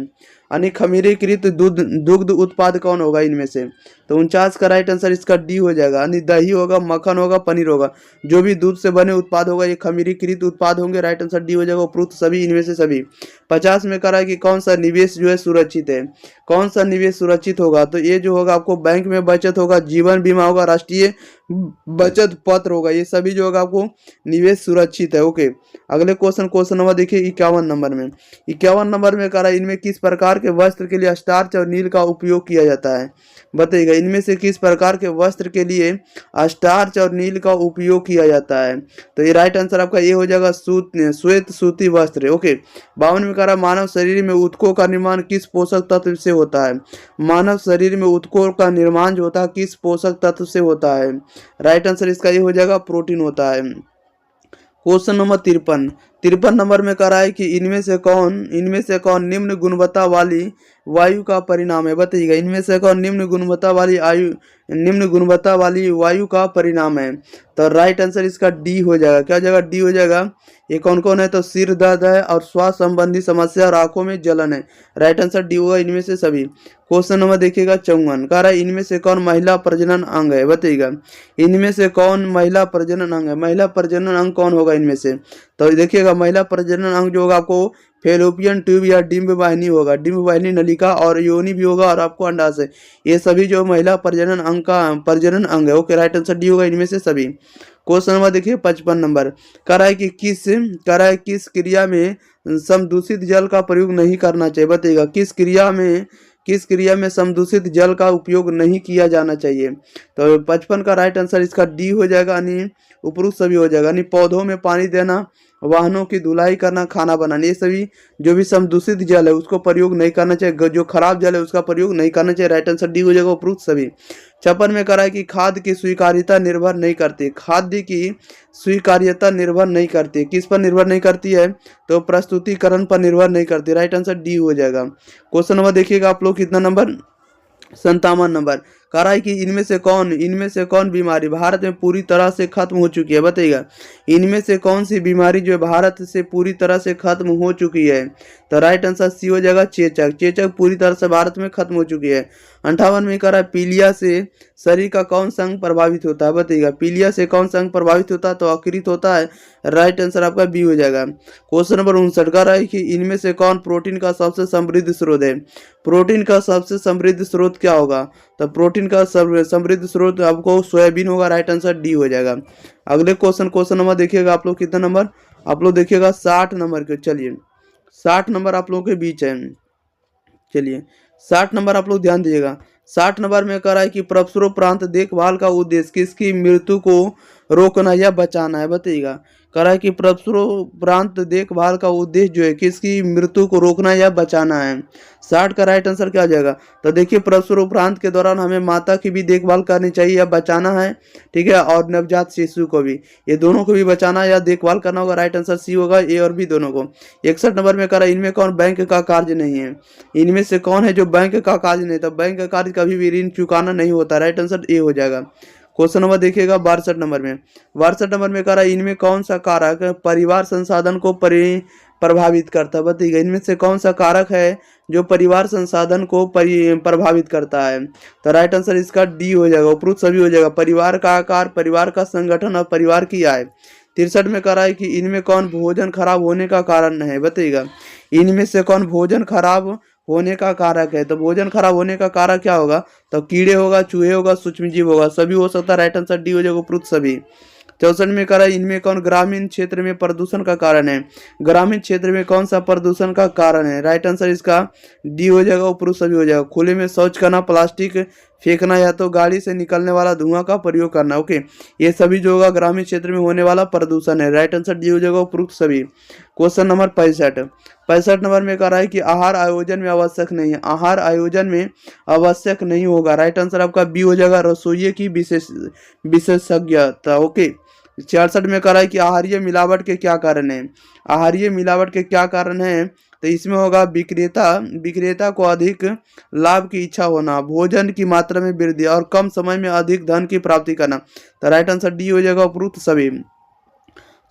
यानी खमीरीकृत दुग्ध उत्पाद कौन होगा इनमें से? तो 49 का राइट आंसर इसका डी हो जाएगा। यानी दही होगा, मक्खन होगा, पनीर होगा। जो भी दूध से बने उत्पाद होगा ये खमीरीकृत उत्पाद होंगे। राइट आंसर डी हो जाएगा उपरोक्त सभी इनमें से सभी। 50 में करा कि कौन सा निवेश जो है सुरक्षित है। कौन सा निवेश सुरक्षित होगा? तो ये जो होगा आपको बैंक में बचत होगा, जीवन बीमा होगा, राष्ट्रीय बचत पत्र होगा। ये सभी जो होगा आपको निवेश सुरक्षित है। ओके। अगले क्वेश्चन नंबर देखिए 51 नंबर में। 51 नंबर में करा इनमें किस प्रकार के वस्त्र के लिए स्टार्च और नील का उपयोग किया जाता है। बताइएगा इनमें से किस प्रकार के वस्त्र के लिए स्टार्च और नील का उपयोग किया जाता है। तो ये राइट आंसर आपका ये हो जाएगा श्वेत सूती वस्त्र। ओके। 52 में करा मानव शरीर में ऊतकों का निर्माण किस पोषक तत्व से होता है। मानव शरीर में ऊतकों का निर्माण जो होता है किस पोषक तत्व से होता है। राइट आंसर इसका ये हो जाएगा प्रोटीन होता है। क्वेश्चन नंबर 53 नंबर में करा है कि इनमें से कौन निम्न गुणवत्ता वाली वायु का परिणाम है। बताइएगा इनमें से कौन निम्न गुणवत्ता वाली वायु का परिणाम है। तो राइट आंसर इसका डी हो जाएगा। क्या हो जाएगा? डी हो जाएगा। ये कौन कौन है? तो सिर दर्द है और श्वास संबंधी समस्या और आंखों में जलन है। राइट आंसर डी होगा इनमें से सभी। क्वेश्चन नंबर देखिएगा 54 कह रहा है इनमें से कौन महिला प्रजनन अंग है। बताइएगा इनमें से कौन महिला प्रजनन अंग है। महिला प्रजनन अंग कौन होगा इनमें से? तो देखिएगा महिला प्रजनन अंग जो होगा आपको फेलोपियन ट्यूब या डिंब वाहिनी होगा। डिंब वाहिनी नलिका और योनि भी होगा और आपको अंडाशय। ये सभी जो महिला प्रजनन अंग का प्रजनन अंग है। ओके। राइट आंसर डी होगा इनमें से सभी। क्वेश्चन नंबर देखिए 55 नंबर कह रहा है कि किस क्रिया में समदूषित जल का प्रयोग नहीं करना चाहिए। बताइएगा किस क्रिया में समदूषित जल का उपयोग नहीं किया जाना चाहिए। तो 55 का राइट आंसर इसका डी हो जाएगा। यानी उपरोक्त सभी हो जाएगा। यानी पौधों में पानी देना, वाहनों की धुलाई करना, खाना बनाना, ये सभी जो भी समदूषित जल है उसको प्रयोग नहीं करना चाहिए। जो खराब जल है उसका प्रयोग नहीं करना चाहिए। राइट आंसर डी हो जाएगा उपरोक्त सभी। 56 में करा है कि खाद्य की स्वीकार्यता निर्भर नहीं करती। खाद्य की स्वीकार्यता निर्भर नहीं करती। किस पर निर्भर नहीं करती है? तो प्रस्तुतिकरण पर निर्भर नहीं करती। राइट आंसर डी हो जाएगा। क्वेश्चन नंबर देखिएगा आप लोग कितना नंबर 57 नंबर कह रहा है कि इनमें से कौन बीमारी भारत में पूरी तरह से खत्म हो चुकी है। बताइएगा इनमें से कौन सी बीमारी जो भारत से पूरी तरह से खत्म हो चुकी है। तो राइट आंसर सी हो जाएगा चेचक पूरी तरह से भारत में खत्म हो चुकी है। 58 में कह रहा है पीलिया से शरीर का कौन सा अंग प्रभावित होता है। बताइएगा पीलिया से कौन सा अंग प्रभावित होता है। तो यकृत होता है। राइट आंसर आपका बी हो जाएगा। क्वेश्चन नंबर 59 कह रहा है कि इनमें से कौन प्रोटीन का सबसे समृद्ध स्रोत है। प्रोटीन का सबसे समृद्ध स्रोत क्या होगा। तो प्रोटीन का समृद्ध स्रोत आपको सोयाबीन होगा। राइट आंसर डी हो जाएगा। अगले क्वेश्चन नंबर देखिएगा आप लोग कितना नंबर आप लोग देखिएगा 60 नंबर के। चलिए 60 नंबर आप लोगों के बीच है। चलिए 60 नंबर आप लोग ध्यान दीजिएगा। 60 नंबर में कह रहा है कि प्रसवोपरांत देखभाल का उद्देश्य किसकी मृत्यु को रोकना या बचाना है। बताइएगा कह रहा है कि प्रसवोपरांत देखभाल का उद्देश्य जो है किसकी मृत्यु को रोकना या बचाना है। 60 का राइट आंसर क्या आ जाएगा। तो देखिए प्रसवोपरांत के दौरान हमें माता की भी देखभाल करनी चाहिए या बचाना है। ठीक है। और नवजात शिशु को भी, ये दोनों को भी बचाना या देखभाल करना होगा। राइट आंसर सी होगा ए और बी दोनों को। 61 नंबर में कह रहा है इनमें कौन बैंक का कार्य नहीं है। इनमें से कौन है जो बैंक का कार्य नहीं। तो बैंक का कार्य कभी भी ऋण चुकाना नहीं होता। राइट आंसर ए हो जाएगा। क्वेश्चन नंबर देखिएगा 62 नंबर में। 62 नंबर में कह रहा है इनमें कौन सा कारक परिवार संसाधन को प्रभावित करता है। बताइएगा इनमें से कौन सा कारक है जो परिवार संसाधन को प्रभावित करता है। तो राइट आंसर इसका डी हो जाएगा। उपरोक्त सभी हो जाएगा। परिवार का आकार, परिवार का संगठन और परिवार की आय। 63 में कह रहा है कि इनमें कौन भोजन खराब होने का कारण है। बताइएगा इनमें से कौन भोजन खराब होने का कारक है। तो भोजन खराब होने का कारक क्या होगा? तो कीड़े होगा, चूहे होगा, सूक्ष्मजीव होगा, सभी हो सकता है। राइट आंसर डी हो जाएगा, उपरोक्त सभी। 64 में करा इनमें कौन ग्रामीण क्षेत्र में प्रदूषण का कारण है? ग्रामीण क्षेत्र में कौन सा प्रदूषण का कारण है? राइट आंसर इसका डी हो जाएगा, उपरोक्त सभी हो जाएगा। खुले में शौच करना, प्लास्टिक फेंकना, या तो गाड़ी से निकलने वाला धुआं का प्रयोग करना। ओके, ये सभी जो होगा ग्रामीण क्षेत्र में होने वाला प्रदूषण है। राइट आंसर डी हो जाएगा, उपरोक्त सभी। क्वेश्चन नंबर 65 नंबर में कह रहा है कि आहार आयोजन में आवश्यक नहीं है। आहार आयोजन में आवश्यक नहीं होगा। राइट आंसर आपका बी हो जाएगा, रसोई की विशेषज्ञता। ओके, 66 में कह रहा है कि आहारीय मिलावट के क्या कारण है? आहारीय मिलावट के क्या कारण है? तो इसमें होगा विक्रेता को अधिक लाभ की इच्छा होना, भोजन की मात्रा में वृद्धि, और कम समय में अधिक धन की प्राप्ति करना। तो राइट आंसर डी हो जाएगा, उपरोक्त सभी।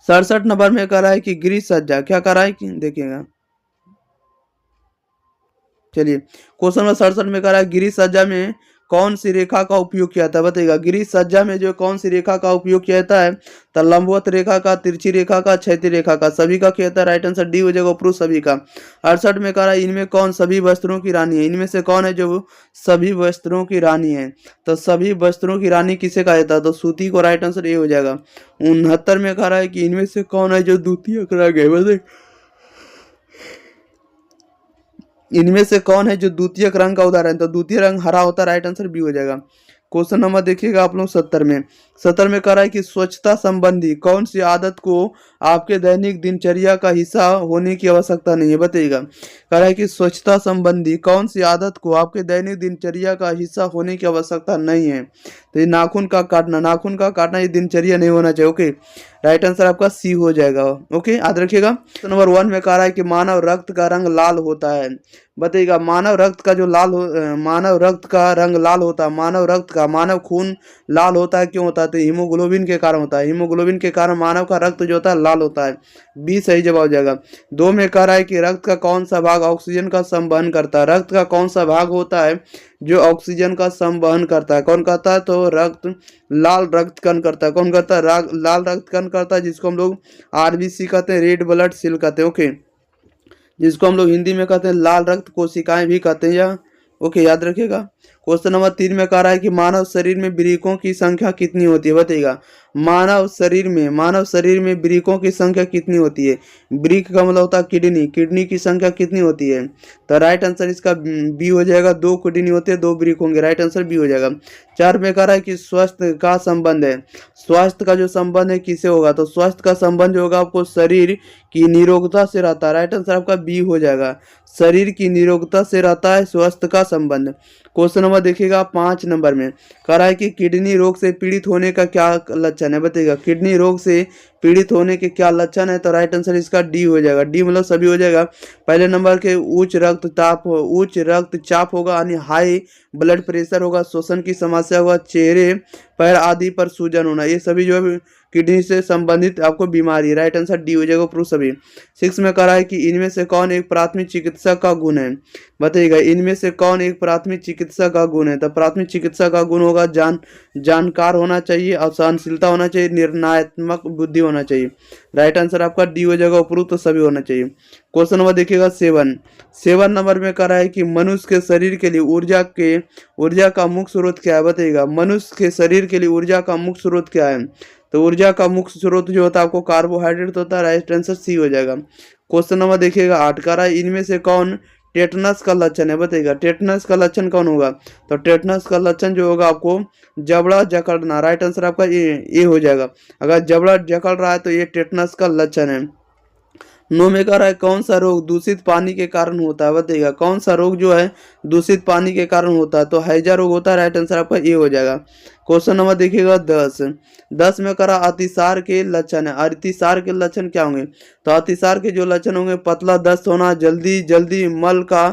67 नंबर में कह रहा है कि गृह सज्जा क्या कर रहा है कि देखिएगा। चलिए, क्वेश्चन नंबर 67 में कह रहा है गृह सज्जा में कौन सी रेखा का उपयोग किया था? बताइएगा, गृह सज्जा में जो कौन सी रेखा का उपयोग किया जाता है? तो लंबवत रेखा का, तिरछी रेखा का, क्षैतिज रेखा का, सभी का किया जाता है। राइट आंसर डी हो जाएगा, उपरोक्त सभी का। 68 में कह रहा है इनमें कौन सभी वस्त्रों की रानी है? इनमें से कौन है जो सभी वस्त्रों की रानी है? तो सभी वस्त्रों की रानी किसे कहा जाता है? तो सूती को। राइट आंसर ए हो जाएगा। 69 में कह रहा है कि इनमें से कौन है जो द्वितीय रंग है? बताइए, इनमें से कौन है जो द्वितीयक रंग का उदाहरण? तो द्वितीय रंग हरा होता है। राइट आंसर बी हो जाएगा। क्वेश्चन नंबर देखिएगा आप लोग 70 में कह रहा है कि स्वच्छता संबंधी कौन सी आदत को आपके दैनिक दिनचर्या का हिस्सा होने की आवश्यकता नहीं है? बताइएगा, कह रहा है कि स्वच्छता संबंधी कौन सी आदत को आपके दैनिक दिनचर्या का हिस्सा होने की आवश्यकता नहीं है? तो ये नाखून का काटना ये दिनचर्या नहीं होना चाहिए। ओके, राइट आंसर आपका सी हो जाएगा। ओके, याद रखिएगा। तो नंबर 1 में कह रहा है कि मानव रक्त का रंग लाल होता है। बताइएगा, मानव रक्त का रंग लाल होता है। मानव खून लाल होता है, क्यों होता है? तो हीमोग्लोबिन के कारण होता है। हीमोग्लोबिन के कारण मानव का रक्त जो होता है लाल होता है। बी सही जवाब हो जाएगा। 2 में कह रहा है कि रक्त का कौन सा भाग ऑक्सीजन का संवहन करता है? रक्त का कौन सा भाग होता है जो ऑक्सीजन का संवहन करता है? कौन करता है? तो लाल रक्त कण करता है। कौन करता है? लाल रक्त कण करता है, जिसको हम लोग आरबीसी कहते हैं, रेड ब्लड सेल कहते हैं। ओके, जिसको हम लोग हिंदी में कहते हैं लाल रक्त कोशिकाएं भी कहते हैं। या ओके, याद रखिएगा। क्वेश्चन नंबर 3 में कह रहा है कि मानव शरीर में वृक्कों की संख्या कितनी होती है? बताइएगा, मानव शरीर में वृक्कों की संख्या कितनी होती है? वृक्क का मतलब होता है किडनी की संख्या कितनी होती है? तो राइट आंसर इसका बी हो जाएगा। 2 किडनी होते हैं, 2 वृक्क होंगे। राइट आंसर बी हो जाएगा। 4 में कह रहा है कि स्वास्थ्य का संबंध है। स्वास्थ्य का जो संबंध है किससे होगा? तो स्वास्थ्य का संबंध जो होगा आपको शरीर की निरोगता से रहता है। राइट आंसर आपका बी हो जाएगा। शरीर की निरोगता से रहता है स्वास्थ्य का संबंध। क्वेश्चन नंबर देखिएगा 5 नंबर में कह रहा है कि किडनी रोग से पीड़ित होने का क्या लक्षण है? बताइएगा, किडनी रोग से पीड़ित होने के क्या लक्षण है? तो राइट आंसर इसका डी हो जाएगा। डी मतलब सभी हो जाएगा। पहले नंबर के उच्च रक्तचाप होगा, यानी हाई ब्लड प्रेशर होगा, श्वसन की समस्या होगा, चेहरे पैर आदि पर सूजन होना, ये सभी जो है किडनी से संबंधित आपको बीमारी है। राइट आंसर डी हो जाएगा, प्रूफ सभी। 6 में कह रहा है कि इनमें से कौन एक प्राथमिक चिकित्सक का गुण है? बताइएगा, इनमें से कौन एक प्राथमिक चिकित्सक का गुण है? तो प्राथमिक चिकित्सक का गुण होगा जानकार होना चाहिए, और सहनशीलता होना चाहिए, निर्णयात्मक बुद्धि होना चाहिए। राइट आंसर आपका डी हो जाएगा, उपरोक्त तो सभी होना चाहिए। क्वेश्चन नंबर देखिएगा 7 नंबर में कह रहा है कि मनुष्य के शरीर के लिए ऊर्जा का मुख्य स्रोत क्या है? बताइएगा, मनुष्य के शरीर के लिए ऊर्जा का मुख्य स्रोत क्या है? तो ऊर्जा का मुख्य स्रोत जो होता है आपको कार्बोहाइड्रेट होता है। राइट आंसर सी हो जाएगा। क्वेश्चन नंबर देखिएगा 8 कह रहा है इनमें से कौन टेटनस का लक्षण है? बताइएगा, टेटनस का लक्षण कौन होगा? तो टेटनस का लक्षण जो होगा आपको जबड़ा जकड़ना। राइट आंसर आपका ए हो जाएगा। अगर जबड़ा जकड़ रहा है तो ये टेटनस का लक्षण है। 9 में कह रहा है कौन सा रोग दूषित पानी के कारण होता है? बताइएगा, कौन सा रोग जो है दूषित पानी के कारण होता है? तो हैजा रोग होता है। राइट आंसर आपका ए हो जाएगा। क्वेश्चन नंबर देखिएगा 10 में कह रहा अतिसार के लक्षण है। अतिसार के लक्षण क्या होंगे? तो अतिसार के जो लक्षण होंगे पतला दस्त होना, जल्दी जल्दी मल का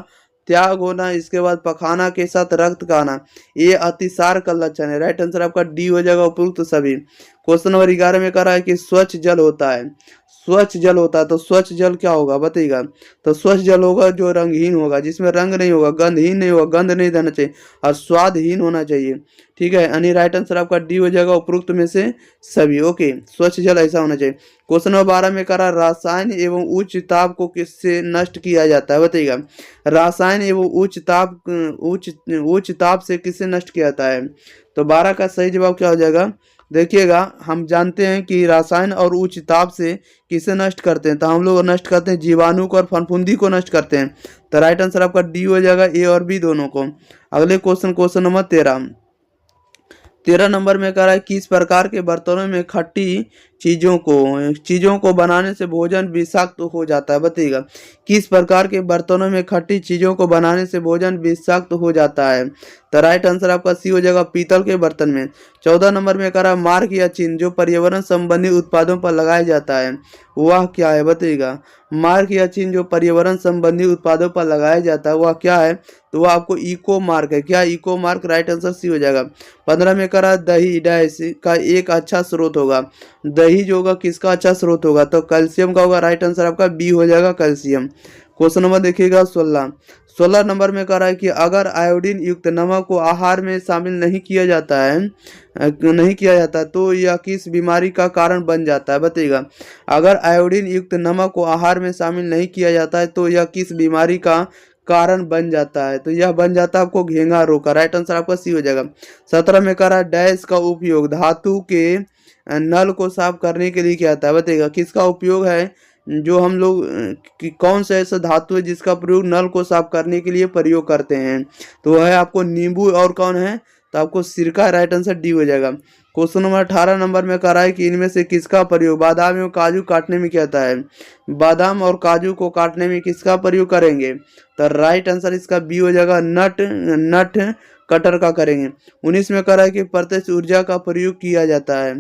त्याग होना, इसके बाद पखाना के साथ रक्त का आना, ये अतिसार का लक्षण है। राइट आंसर आपका डी हो जाएगा, उपयुक्त सभी। क्वेश्चन नंबर 11 में कह रहा है कि स्वच्छ जल होता है। स्वच्छ जल होता है, तो स्वच्छ जल क्या होगा बताइएगा। तो स्वच्छ जल होगा जो रंगहीन होगा, जिसमें रंग नहीं होगा, गंधहीन नहीं होगा, गंध नहीं देना चाहिए और स्वादहीन होना चाहिए। ठीक है, यानी राइट आंसर आपका डी हो जाएगा, उपरोक्त में से सभी। ओके, स्वच्छ जल ऐसा होना चाहिए। क्वेश्चन नंबर 12 में करा रसायन एवं उच्च ताप को किससे नष्ट किया जाता है बताइएगा। रसायन एवं उच्च ताप से किससे नष्ट किया जाता है। तो 12 का सही जवाब क्या हो जाएगा। देखिएगा, हम जानते हैं कि रसायन और उच्च ताप से किसे नष्ट करते हैं। तो हम लोग नष्ट करते हैं जीवाणु को और फफूंदी को नष्ट करते हैं। तो राइट आंसर आपका डी हो जाएगा, ए और बी दोनों को। अगले क्वेश्चन नंबर 13 नंबर में कह रहा है किस प्रकार के बर्तनों में खट्टी चीजों को बनाने से भोजन विषाक्त हो जाता है बताइएगा। किस प्रकार के बर्तनों में खट्टी चीजों को बनाने से भोजन विषाक्त हो जाता है। तो राइट आंसर आपका सी हो जाएगा, पीतल के बर्तन में। 14 नंबर में कह रहा है मार्क या चिन्ह जो पर्यावरण संबंधी उत्पादों पर लगाया जाता है वह क्या है बताइएगा। मार्क या चिन्ह जो पर्यावरण संबंधी उत्पादों पर लगाया जाता है वह क्या है। तो वह आपको इको मार्क है। क्या eco mark, right answer C हो जाएगा। 15 में करा दही डैश का एक अच्छा स्रोत होगा। दही जो होगा किसका अच्छा स्रोत होगा। तो कैल्शियम का होगा, राइट आंसर आपका बी हो जाएगा, कैल्शियम। क्वेश्चन नंबर देखिएगा 16 नंबर में कह रहा है कि अगर आयोडीन युक्त नमक को आहार में शामिल नहीं किया जाता तो यह किस बीमारी का कारण बन जाता है बताइएगा। अगर आयोडीन युक्त नमक को आहार में शामिल नहीं किया जाता है तो यह किस बीमारी का कारण बन जाता है। तो यह बन जाता है आपको घेंघा रोग का, राइट आंसर आपका सी हो जाएगा। 17 में कह रहा है डैश का उपयोग धातु के नल को साफ करने के लिए किया जाता है बताइएगा। किसका उपयोग है, जो हम लोग कौन सा ऐसा धातु है जिसका प्रयोग नल को साफ करने के लिए प्रयोग करते हैं। तो वह है आपको नींबू, और कौन है तो आपको सिरका, राइट आंसर डी हो जाएगा। क्वेश्चन नंबर 18 नंबर में कह रहा है कि इनमें से किसका प्रयोग बादाम एवं काजू काटने में किया जाता है। बादाम और काजू को काटने में किसका प्रयोग करेंगे। तो राइट आंसर इसका बी हो जाएगा, नट कटर का करेंगे। 19 में कह रहा है कि प्रत्यक्ष ऊर्जा का प्रयोग किया जाता है।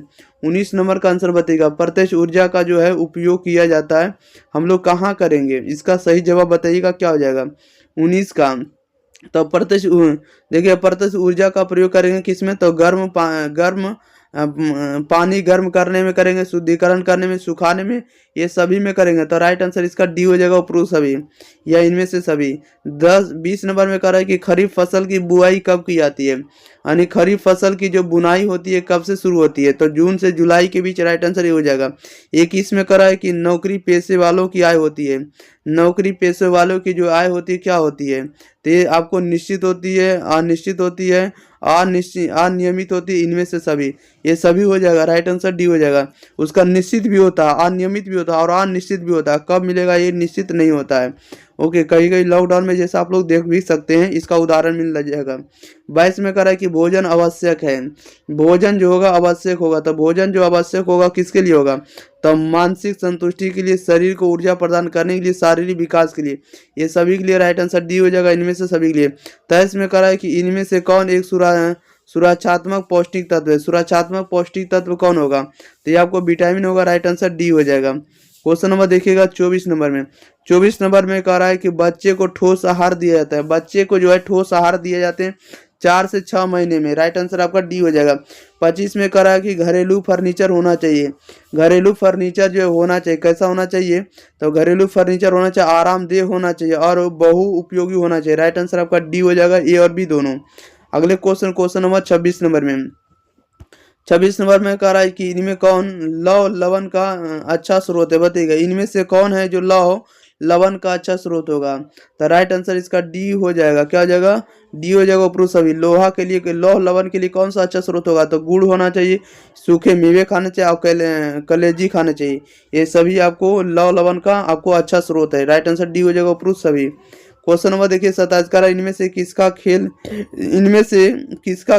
19 नंबर का आंसर बताइएगा, प्रत्यक्ष ऊर्जा का जो है उपयोग किया जाता है हम लोग कहाँ करेंगे। इसका सही जवाब बताइएगा क्या हो जाएगा 19 का। तो देखिए प्रत्यक्ष ऊर्जा का प्रयोग करेंगे किसमें, तो पानी गर्म करने में करेंगे, शुद्धिकरण करने में, सुखाने में, ये सभी में करेंगे। तो राइट आंसर इसका डी हो जाएगा, उपरोक्त सभी या इनमें से सभी। 20 नंबर में कह रहा है कि खरीफ फसल की बुआई कब की जाती है। यानी खरीफ फसल की जो बुनाई होती है कब से शुरू होती है। तो जून से जुलाई के बीच, राइट आंसर ये हो जाएगा। 21 में कह रहा है कि नौकरी पेशे वालों की आय होती है। नौकरी पेशे वालों की जो आय होती है क्या होती है। तो ये आपको निश्चित होती है, अनिश्चित होती है, अनियमित होती है, इनमें से सभी, ये सभी हो जाएगा, राइट आंसर डी हो जाएगा। उसका निश्चित भी होता है, अनियमित भी होता है और अनिश्चित भी होता है। कब मिलेगा ये निश्चित नहीं होता है। ओके, कहीं कहीं लॉकडाउन में जैसा आप लोग देख भी सकते हैं, इसका उदाहरण मिल जाएगा। 22 में कह रहा है कि भोजन आवश्यक है। भोजन जो होगा आवश्यक होगा, तो भोजन जो आवश्यक होगा किसके लिए होगा, तो मानसिक संतुष्टि के लिए, शरीर को ऊर्जा प्रदान करने के लिए, शारीरिक विकास के लिए, ये सभी के लिए राइट आंसर डी हो जाएगा, इनमें से सभी के लिए। 23 में कह रहा है कि इनमें से कौन एक सुरक्षात्मक पौष्टिक तत्व है। सुरक्षात्मक पौष्टिक तत्व कौन होगा, तो ये आपको विटामिन होगा, राइट आंसर डी हो जाएगा। क्वेश्चन नंबर देखिएगा 24 नंबर में। 24 नंबर में कह रहा है कि बच्चे को ठोस आहार दिया जाता है। बच्चे को जो है ठोस आहार दिए जाते हैं 4 से 6 महीने में, राइट आंसर आपका डी हो जाएगा। 25 में कह रहा है कि घरेलू फर्नीचर होना चाहिए। घरेलू फर्नीचर जो होना चाहिए कैसा होना चाहिए, तो घरेलू फर्नीचर होना चाहिए आरामदेह होना चाहिए और बहु उपयोगी होना चाहिए, राइट आंसर आपका डी हो जाएगा, ए और बी दोनों। अगले क्वेश्चन नंबर 26 नंबर में। 26 नंबर में कह रहा है कि इनमें कौन लौह लवण का अच्छा स्रोत है, बताइएगा। इनमें से कौन है जो लौह लवण का अच्छा स्रोत होगा, तो राइट आंसर इसका डी हो जाएगा। क्या हो जाएगा, डी हो जाएगा उपरोक्त सभी। लोहा के लिए, लौह लवण के लिए कौन सा अच्छा स्रोत होगा, तो गुड़ होना चाहिए, सूखे मेवे खाने चाहिए और कलेजी खाने चाहिए, ये सभी आपको लौह लवण का आपको अच्छा स्रोत है, राइट आंसर डी हो जाएगा उपरोक्त सभी। क्वेश्चन नंबर देखिए 27 का, इनमें से किसका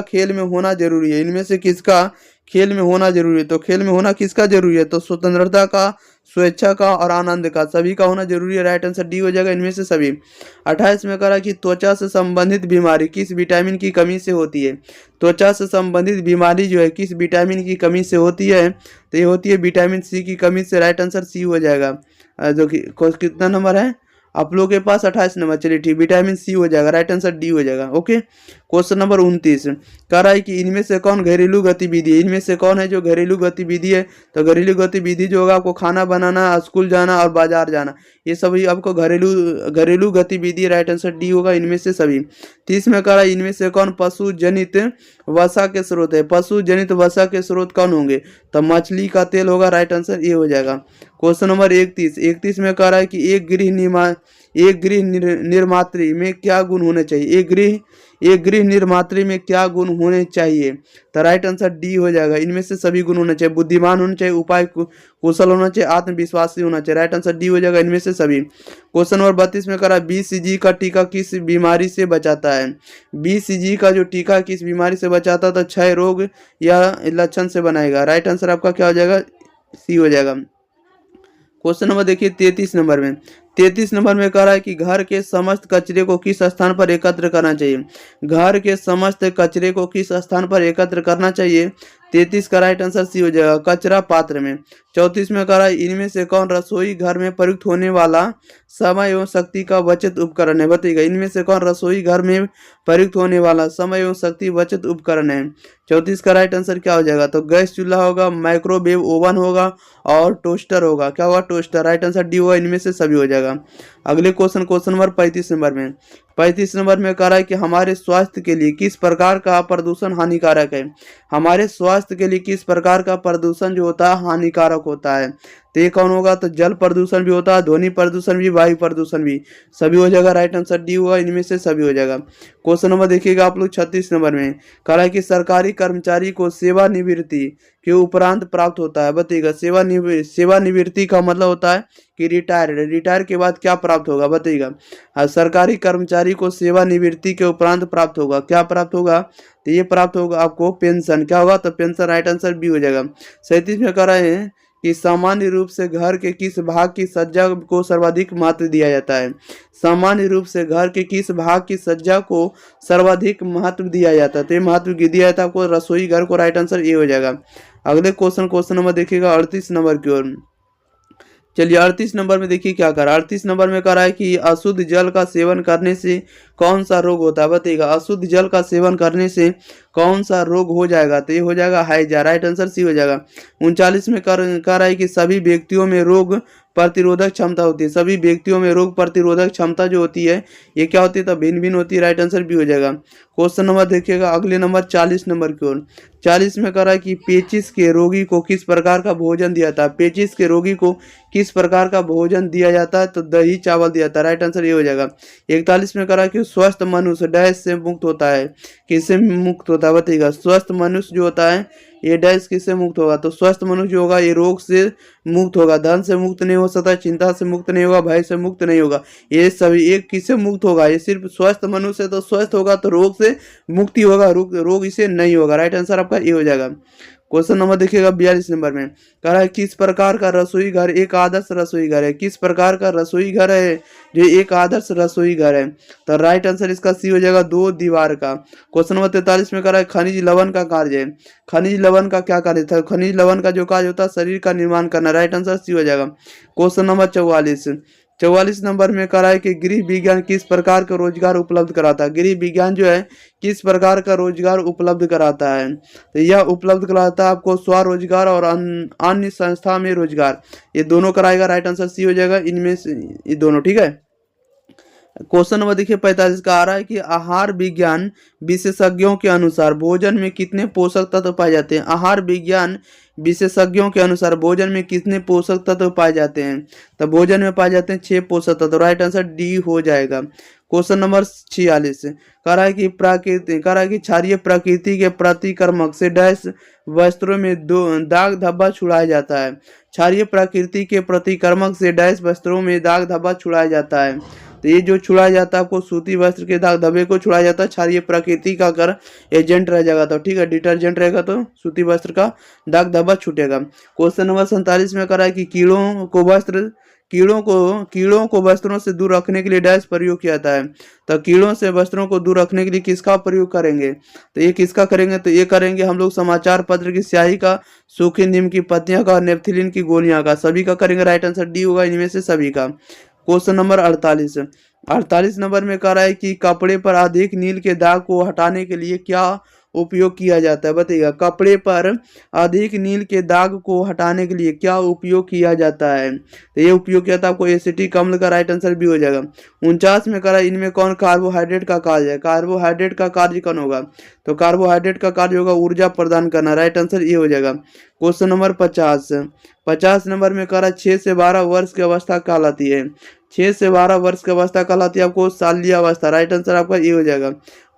खेल में होना जरूरी है। इनमें से किसका खेल में होना जरूरी है, तो खेल में होना किसका जरूरी है, तो स्वतंत्रता का, स्वेच्छा का और आनंद का, सभी का होना जरूरी है, राइट आंसर डी हो जाएगा, इनमें से सभी। 28 में कह रहा है कि त्वचा से संबंधित बीमारी किस विटामिन की कमी से होती है। त्वचा से संबंधित बीमारी जो है किस विटामिन की कमी से होती है, तो ये होती है विटामिन सी की कमी से, राइट आंसर सी हो जाएगा। जो कि कितना नंबर है आप लोगों के पास, 28 नंबर, चलिए ठीक, विटामिन सी हो जाएगा, राइट आंसर डी हो जाएगा। ओके, क्वेश्चन नंबर 29 कह रहा है कि इनमें से कौन घरेलू गतिविधि है, इनमें से कौन है जो घरेलू गतिविधि है। तो घरेलू गतिविधि जो होगा आपको खाना बनाना, स्कूल जाना और बाजार जाना, ये सभी आपको घरेलू गतिविधि, राइट आंसर डी होगा इनमें से सभी। 30 में कह रहा है इनमें से कौन पशु जनित वसा के स्रोत है, पशु जनित वसा के स्रोत कौन होंगे। तो मछली का तेल होगा, राइट आंसर ये हो जाएगा। क्वेश्चन नंबर 31 में कह रहा है कि एक गृह निर्मात्री में क्या गुण होने चाहिए, एक गृह निर्मात्री में क्या गुण होने चाहिए। तो राइट आंसर डी हो जाएगा, इनमें से सभी गुण होने चाहिए। बुद्धिमान होना चाहिए, उपाय कुशल होना चाहिए, आत्मविश्वासी होना चाहिए, राइट आंसर डी हो जाएगा इनमें से सभी। क्वेश्चन नंबर 32 में कह रहा है BCG का टीका किस बीमारी से बचाता है। BCG का जो टीका किस बीमारी से बचाता है। तो क्षय रोग या लक्षण से बनाएगा, राइट आंसर आपका क्या हो जाएगा, सी हो जाएगा। क्वेश्चन नंबर देखिए 33 नंबर में, 33 नंबर में कह रहा है कि घर के समस्त कचरे को किस स्थान पर एकत्र करना चाहिए। घर के समस्त कचरे को किस स्थान पर एकत्र करना चाहिए। 33 का राइट आंसर सी हो जाएगा, कचरा पात्र में। 34 में कह रहा है इनमें से कौन रसोई घर में प्रयुक्त होने वाला समय एवं शक्ति का बचत उपकरण है। बताइएगा इनमें से कौन रसोई घर में प्रयुक्त होने वाला समय एवं शक्ति बचत उपकरण है। 34 का राइट आंसर क्या हो जाएगा। तो गैस चूल्हा होगा, माइक्रोवेव ओवन होगा और टोस्टर होगा। क्या होगा, टोस्टर, राइट आंसर डी होगा, इनमें से सभी हो जाएगा। अगले क्वेश्चन नंबर 35 नंबर में, 35 नंबर में कह रहा है कि हमारे स्वास्थ्य के लिए किस प्रकार का प्रदूषण हानिकारक है। हमारे स्वास्थ्य के लिए किस प्रकार का प्रदूषण जो होता है हानिकारक होता है। तो ये कौन होगा। तो जल प्रदूषण भी होता है, ध्वनि प्रदूषण भी, वायु प्रदूषण भी, सभी हो जाएगा, राइट आंसर डी होगा, इनमें से सभी हो जाएगा। क्वेश्चन नंबर देखिएगा आप लोग 36 नंबर में कह रहा है कि सरकारी कर्मचारी को सेवानिवृत्ति के उपरांत प्राप्त होता है। बताइएगा सेवानिवृत्ति का मतलब होता है कि रिटायर के बाद क्या प्राप्त होगा। बताइएगा सरकारी कर्मचारी को सेवानिवृत्ति के उपरांत प्राप्त होगा, क्या प्राप्त होगा। तो ये प्राप्त होगा आपको पेंशन, क्या होगा। तो पेंशन, राइट आंसर बी हो जाएगा। 37 में कह रहे हैं कि सामान्य रूप से घर के किस भाग की सज्जा को सर्वाधिक महत्व दिया जाता है। सामान्य रूप से घर के किस भाग की सज्जा को सर्वाधिक महत्व दिया जाता है। तो ये महत्व दिया जाता है आपको रसोई घर को, राइट आंसर ये हो जाएगा। अगले क्वेश्चन नंबर देखिएगा 38 नंबर की ओर। चलिए 38 नंबर में देखिए क्या कर रहा है। 38 नंबर में कह रहा है कि अशुद्ध जल का सेवन करने से कौन सा रोग होता है। बताइएगा अशुद्ध जल का सेवन करने से कौन सा रोग हो जाएगा। तो ये हो जाएगा हैजा, राइट आंसर सी हो जाएगा। 39 में कह रहा है कि सभी व्यक्तियों में रोग प्रतिरोधक क्षमता होती है। सभी व्यक्तियों में रोग प्रतिरोधक क्षमता जो होती है ये क्या होती है। तो भिन्न भिन्न होती है, राइट आंसर भी हो जाएगा। क्वेश्चन नंबर देखिएगा अगले नंबर 40 नंबर की ओर। 40 में कह रहा है कि पेचिश के रोगी को किस प्रकार का भोजन दिया जाता है। पेचिश के रोगी को किस प्रकार का भोजन दिया जाता है। तो दही चावल दिया जाता है, राइट आंसर ये हो जाएगा। 41 में कह रहा है कि स्वस्थ मनुष्य डैश से मुक्त होता है, किससे मुक्त होता है। बताइएगा स्वस्थ मनुष्य जो होता है ये डैश किससे मुक्त होगा। तो स्वस्थ मनुष्य जो होगा ये रोग से मुक्त होगा, धन से मुक्त नहीं हो सकता, चिंता से मुक्त नहीं होगा, भय से मुक्त नहीं होगा। ये सभी एक किससे मुक्त होगा, ये सिर्फ स्वस्थ मनुष्य। तो स्वस्थ होगा तो रोग से मुक्ति होगा, रोग इसे नहीं होगा, राइट आंसर आपका ये हो जाएगा। क्वेश्चन नंबर देखिएगा 42 नंबर में कह रहा है किस प्रकार का रसोई घर एक आदर्श रसोई घर है। किस प्रकार का रसोई घर है जो एक आदर्श रसोई घर है। तो राइट आंसर इसका सी हो जाएगा, 2 दीवार का। क्वेश्चन नंबर 43 में कह रहा है खनिज लवण का कार्य है। खनिज लवण का क्या कार्य था। खनिज लवण का जो कार्य होता है शरीर का निर्माण करना, राइट आंसर सी हो जाएगा। क्वेश्चन नंबर 44 नंबर में कह रहा है कि गृह विज्ञान किस प्रकार का रोजगार उपलब्ध कराता है। गृह विज्ञान जो है किस प्रकार का रोजगार उपलब्ध कराता है। तो यह उपलब्ध कराता है आपको स्वरोजगार और अन्य संस्था में रोजगार, ये दोनों कराएगा, राइट आंसर सी हो जाएगा इनमें से ये दोनों, ठीक है। क्वेश्चन नंबर देखिए 45 का आ रहा है कि आहार विज्ञान विशेषज्ञों के अनुसार भोजन में कितने पोषक तत्व पाए जाते हैं। आहार विज्ञान विशेषज्ञों के अनुसार भोजन में कितने पोषक तत्व पाए जाते हैं। तो भोजन में पाए जाते हैं 6 पोषक तत्व, राइट आंसर डी हो जाएगा। क्वेश्चन नंबर 46 कह रहा है कि क्षारीय प्रकृति के प्रतिकर्मक से डैश वस्त्रों में दाग धब्बा छुड़ाया जाता है। क्षारीय प्रकृति के प्रतिकर्मक से डैश वस्त्रों में दाग धब्बा छुड़ाया जाता है। तो ये जो छुड़ाया जाता है आपको सूती वस्त्र के दाग धब्बे को छुड़ाया जाता है। क्षारीय प्रकृति का अगर एजेंट रह जाएगा तो ठीक है, डिटर्जेंट रहेगा तो सूती वस्त्र का दाग धब्बा छूटेगा। क्वेश्चन नंबर 47 में कह रहा है कि कीड़ों को वस्त्रों से दूर रखने के लिए डैश प्रयोग किया जाता है। तो कीड़ों से वस्त्रों को दूर रखने के लिए किसका प्रयोग करेंगे। तो ये किसका करेंगे। तो ये करेंगे हम लोग समाचार पत्र की स्याही का, सूखी नीम की पत्तियां का, नेफ्थिलिन की गोलियां का, सभी का करेंगे, राइट आंसर डी होगा इनमें से सभी का। क्वेश्चन नंबर 48 48 नंबर में कह रहा है कि कपड़े पर अधिक नील के दाग को हटाने के लिए क्या उपयोग किया जाता है, बताइएगा। कपड़े पर अधिक नील के दाग को हटाने के लिए क्या उपयोग किया जाता है, तो ये उपयोग किया था आपको एसिटिक अम्ल का राइट आंसर भी हो जाएगा। 49 में करा इनमें कौन कार्बोहाइड्रेट का कार्य है, कार्बोहाइड्रेट का कार्य कौन होगा, तो कार्बोहाइड्रेट का कार्य होगा ऊर्जा प्रदान करना, राइट आंसर ये हो जाएगा। क्वेश्चन नंबर 50 नंबर में करा 6 से 12 वर्ष की अवस्था कहलाती है, 6 से 12 वर्ष की अवस्था कहलाती है आपको शाल्य अवस्था, राइट आंसर आपका ये हो जाएगा।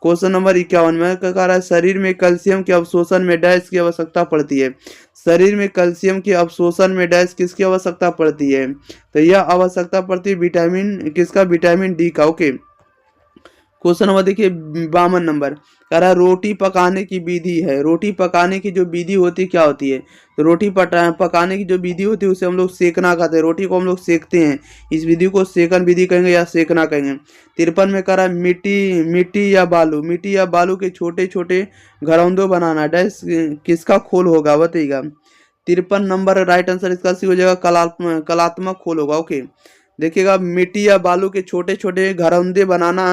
क्वेश्चन नंबर 51 में कह रहा है शरीर में कैल्शियम के अवशोषण में डैश की आवश्यकता पड़ती है, शरीर में कैल्शियम के अवशोषण में डैश किसकी आवश्यकता पड़ती है, तो यह आवश्यकता पड़ती है विटामिन किसका, विटामिन डी का। ओके, क्वेश्चन नंबर देखिए 52 नंबर कह रहा है रोटी पकाने की विधि है, रोटी पकाने की जो विधि होती है क्या होती है, तो रोटी पकाने की जो विधि होती है उसे हम लोग सेकना कहते हैं, रोटी को हम लोग सेकते हैं, इस विधि को सेकन विधि कहेंगे या सेकना कहेंगे। 53 में कह रहा है मिट्टी या बालू के छोटे छोटे घरौंदे बनाना डैश किसका खोल होगा, बताइएगा। 53 नंबर राइट आंसर इसका सी हो जाएगा, कलात्मक खोल होगा। ओके, देखिएगा मिट्टी या बालू के छोटे छोटे घरौंदे बनाना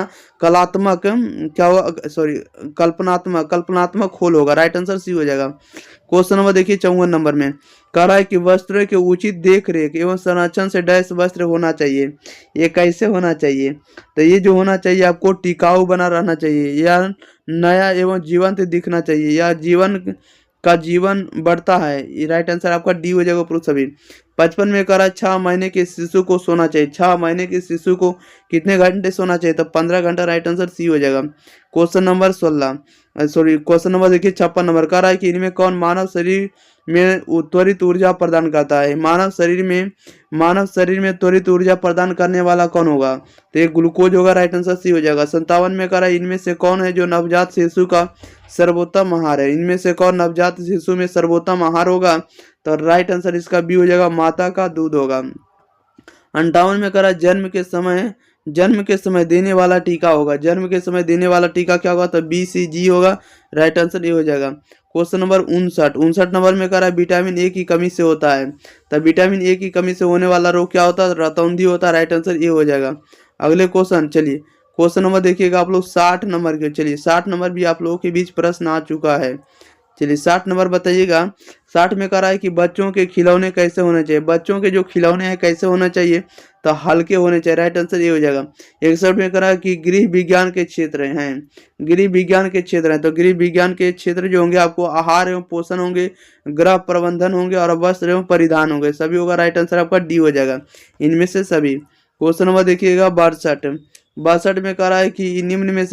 कलात्मक क्या होगा, सॉरी कल्पनात्मक खोल होगा, राइट आंसर सी हो जाएगा। क्वेश्चन नंबर देखिए 54 नंबर में कह रहा है कि वस्त्रों के उचित देख रेख एवं संरक्षण से डैश वस्त्र होना चाहिए, ये कैसे होना चाहिए, तो ये जो होना चाहिए आपको टिकाऊ बना रहना चाहिए, या नया एवं जीवंत दिखना चाहिए, या जीवन बढ़ता है, ये राइट आंसर आपका डी हो जाएगा प्रूफ सभी। 55 में कह रहा है 6 महीने के शिशु को सोना चाहिए, 6 महीने के शिशु को कितने घंटे सोना चाहिए, तो 15 घंटा, राइट आंसर सी हो जाएगा। क्वेश्चन नंबर 16 क्वेश्चन नंबर देखिए 56 नंबर कह रहा है कि इनमें कौन मानव शरीर में त्वरित ऊर्जा प्रदान करता है, मानव शरीर में त्वरित ऊर्जा प्रदान करने वाला कौन होगा, तो ये ग्लूकोज होगा, राइट आंसर सी हो जाएगा। 57 में कह रहा है इनमें से कौन है जो नवजात शिशु का सर्वोत्तम आहार है, इनमें से कौन नवजात शिशु में सर्वोत्तम आहार होगा, तो राइट आंसर इसका बी हो जाएगा, माता का दूध होगा। 58 में कह रहा है जन्म के समय देने वाला टीका होगा, जन्म के समय देने वाला टीका क्या होगा, तो BCG होगा, राइट आंसर ये हो जाएगा। क्वेश्चन नंबर 59 नंबर में कह रहा है विटामिन ए की कमी से होता है, तो विटामिन ए की कमी से होने वाला रोग क्या होता है, रतौंधी होता है, राइट आंसर ये हो जाएगा। अगले क्वेश्चन चलिए, क्वेश्चन नंबर देखिएगा आप लोग 60 नंबर के, चलिए 60 नंबर भी आप लोगों के बीच प्रश्न आ चुका है, चलिए 60 नंबर बताइएगा। 60 में कह रहा है कि बच्चों के खिलौने कैसे होने चाहिए, बच्चों के जो खिलौने हैं कैसे होना चाहिए, तो हल्के होने चाहिए, राइट आंसर ये हो जाएगा। 61 में कह रहा है कि गृह विज्ञान के क्षेत्र हैं, गृह विज्ञान के क्षेत्र हैं, तो गृह विज्ञान के क्षेत्र जो होंगे आपको आहार एवं पोषण होंगे, गृह प्रबंधन होंगे और वस्त्र एवं परिधान होंगे, सभी होगा, राइट आंसर आपका डी हो जाएगा, इनमें से सभी। क्वेश्चन नंबर देखिएगा 62 में कह रहा है कि निम्न में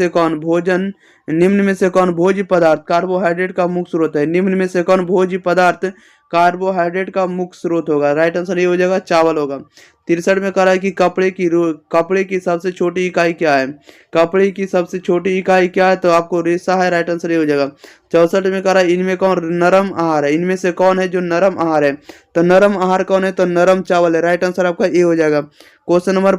से कौन भोज्य पदार्थ कार्बोहाइड्रेट का मुख्य स्रोत है, निम्न में से कौन भोज्य पदार्थ कार्बोहाइड्रेट का मुख्य स्रोत होगा, राइट आंसर ये हो जाएगा, चावल होगा। 63 में कह रहा है कि कपड़े की सबसे छोटी इकाई क्या है, कपड़े की सबसे छोटी इकाई क्या है, तो आपको रेशा है, राइट आंसर ये हो जाएगा। 64 में कह रहा है इनमें कौन नरम आहार है, इनमें से कौन है जो नरम आहार है, तो नरम आहार कौन है, तो नरम चावल है, राइट आंसर आपका ये हो जाएगा। क्वेश्चन नंबर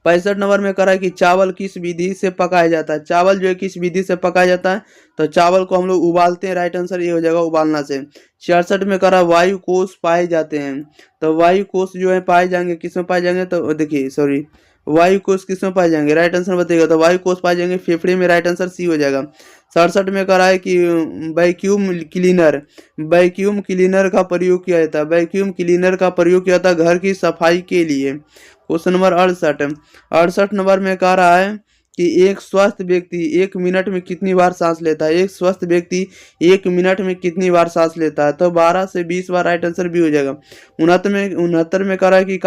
65 नंबर में कह रहा है कि चावल किस विधि से पकाया जाता है, चावल जो है किस विधि से पकाया जाता है, तो चावल को हम लोग उबालते हैं, राइट आंसर ये हो जाएगा उबालना से। 66 में कह रहा है वायु कोष पाए जाते हैं, तो वायु कोष जो है पाए जाएंगे किस में पाए जाएंगे, तो देखिए सॉरी वायु कोष किस में पाए जाएंगे, राइट आंसर बताइएगा, तो वायु कोष पाए जाएंगे फेफड़े में, राइट आंसर सी हो जाएगा। 67 में कह रहा है कि वैक्यूम क्लीनर का प्रयोग किया जाता है, वैक्यूम क्लीनर का प्रयोग किया जाता है घर की सफाई के लिए। क्वेश्चन नंबर 68 नंबर में कह रहा है कि एक स्वस्थ व्यक्ति 1 मिनट में कितनी बार सांस लेता है, एक स्वस्थ व्यक्ति 1 मिनट में कितनी बार सांस लेता है, तो 12 से 20 बार, राइट आंसर भी हो जाएगा। 69 में कह रहा है कि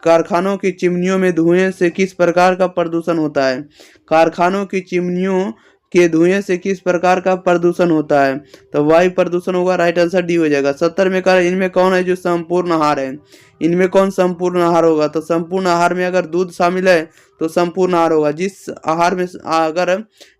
कारखानों की चिमनियों में धुएं से किस प्रकार का प्रदूषण होता है, कारखानों की चिमनियों के धुएं से किस प्रकार का प्रदूषण होता है, तो वायु प्रदूषण होगा, राइट आंसर डी हो जाएगा। 70 में कह रहा है इनमें कौन है जो संपूर्ण आहार है, इनमें कौन संपूर्ण आहार होगा, तो संपूर्ण आहार में अगर दूध शामिल है तो संपूर्ण आहार होगा,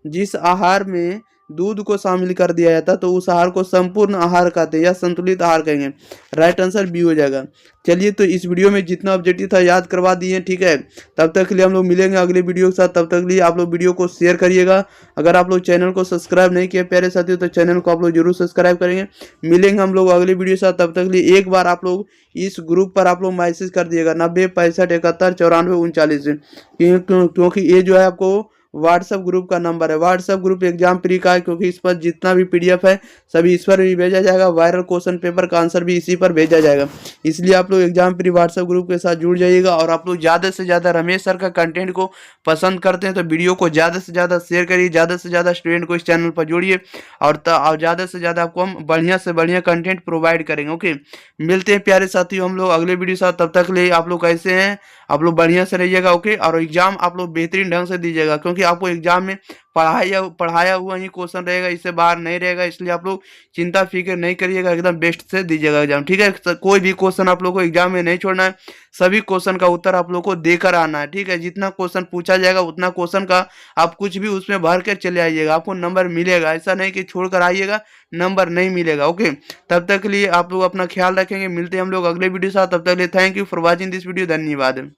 जिस आहार में दूध को शामिल कर दिया जाता तो उस आहार को संपूर्ण आहार कहते हैं या संतुलित आहार कहेंगे। राइट आंसर बी हो जाएगा। चलिए, तो इस वीडियो में जितना ऑब्जेक्टिव था याद करवा दिए, ठीक है। तब तक के लिए हम लोग मिलेंगे अगले वीडियो के साथ। तब तक के लिए आप लोग वीडियो को शेयर करिएगा। अगर आप लोग चैनल को सब्सक्राइब नहीं किए प्यारे साथियों तो चैनल को आप लोग जरूर सब्सक्राइब करेंगे। मिलेंगे हम लोग अगले वीडियो के साथ। तब तक के लिए एक बार आप लोग इस ग्रुप पर आप लोग मैसेज कर दिएगा 90 65 71 94 39, क्योंकि ये जो है आपको व्हाट्सएप ग्रुप का नंबर है। व्हाट्सएप ग्रुप एग्जाम प्री का है, क्योंकि इस पर जितना भी पीडीएफ है सभी इस पर भी भेजा जाएगा। वायरल क्वेश्चन पेपर का आंसर भी इसी पर भेजा जाएगा। इसलिए आप लोग एग्जाम प्री व्हाट्सएप ग्रुप के साथ जुड़ जाइएगा। और आप लोग ज़्यादा से ज़्यादा रमेश सर का कंटेंट को पसंद करते हैं तो वीडियो को ज़्यादा से ज़्यादा शेयर करिए, ज़्यादा से ज़्यादा स्टूडेंट को इस चैनल पर जोड़िए और ज़्यादा से ज़्यादा आपको हम बढ़िया से बढ़िया कंटेंट प्रोवाइड करेंगे। ओके, मिलते हैं प्यारे साथियों हम लोग अगले वीडियो साथ। तब तक के लिए आप लोग कैसे हैं, आप लोग बढ़िया से रहिएगा। ओके, और एग्जाम आप लोग बेहतरीन ढंग से दीजिएगा, क्योंकि आपको एग्जाम में पढ़ाया हुआ ही क्वेश्चन रहेगा, इससे बाहर नहीं रहेगा। इसलिए आप लोग चिंता फिक्र नहीं करिएगा, एकदम बेस्ट से दीजिएगा एग्जाम, ठीक है। कोई भी क्वेश्चन आप लोग को एग्जाम में नहीं छोड़ना है, सभी क्वेश्चन का उत्तर आप लोग को देकर आना है, ठीक है। जितना क्वेश्चन पूछा जाएगा उतना क्वेश्चन का आप कुछ भी उसमें भर कर चले आइएगा, आपको नंबर मिलेगा। ऐसा नहीं कि छोड़ कर आइएगा नंबर नहीं मिलेगा। ओके, तब तक के लिए आप लोग अपना ख्याल रखेंगे। मिलते हैं हम लोग अगले वीडियो के साथ। तब तक के लिए thank you for watching this video. धन्यवाद।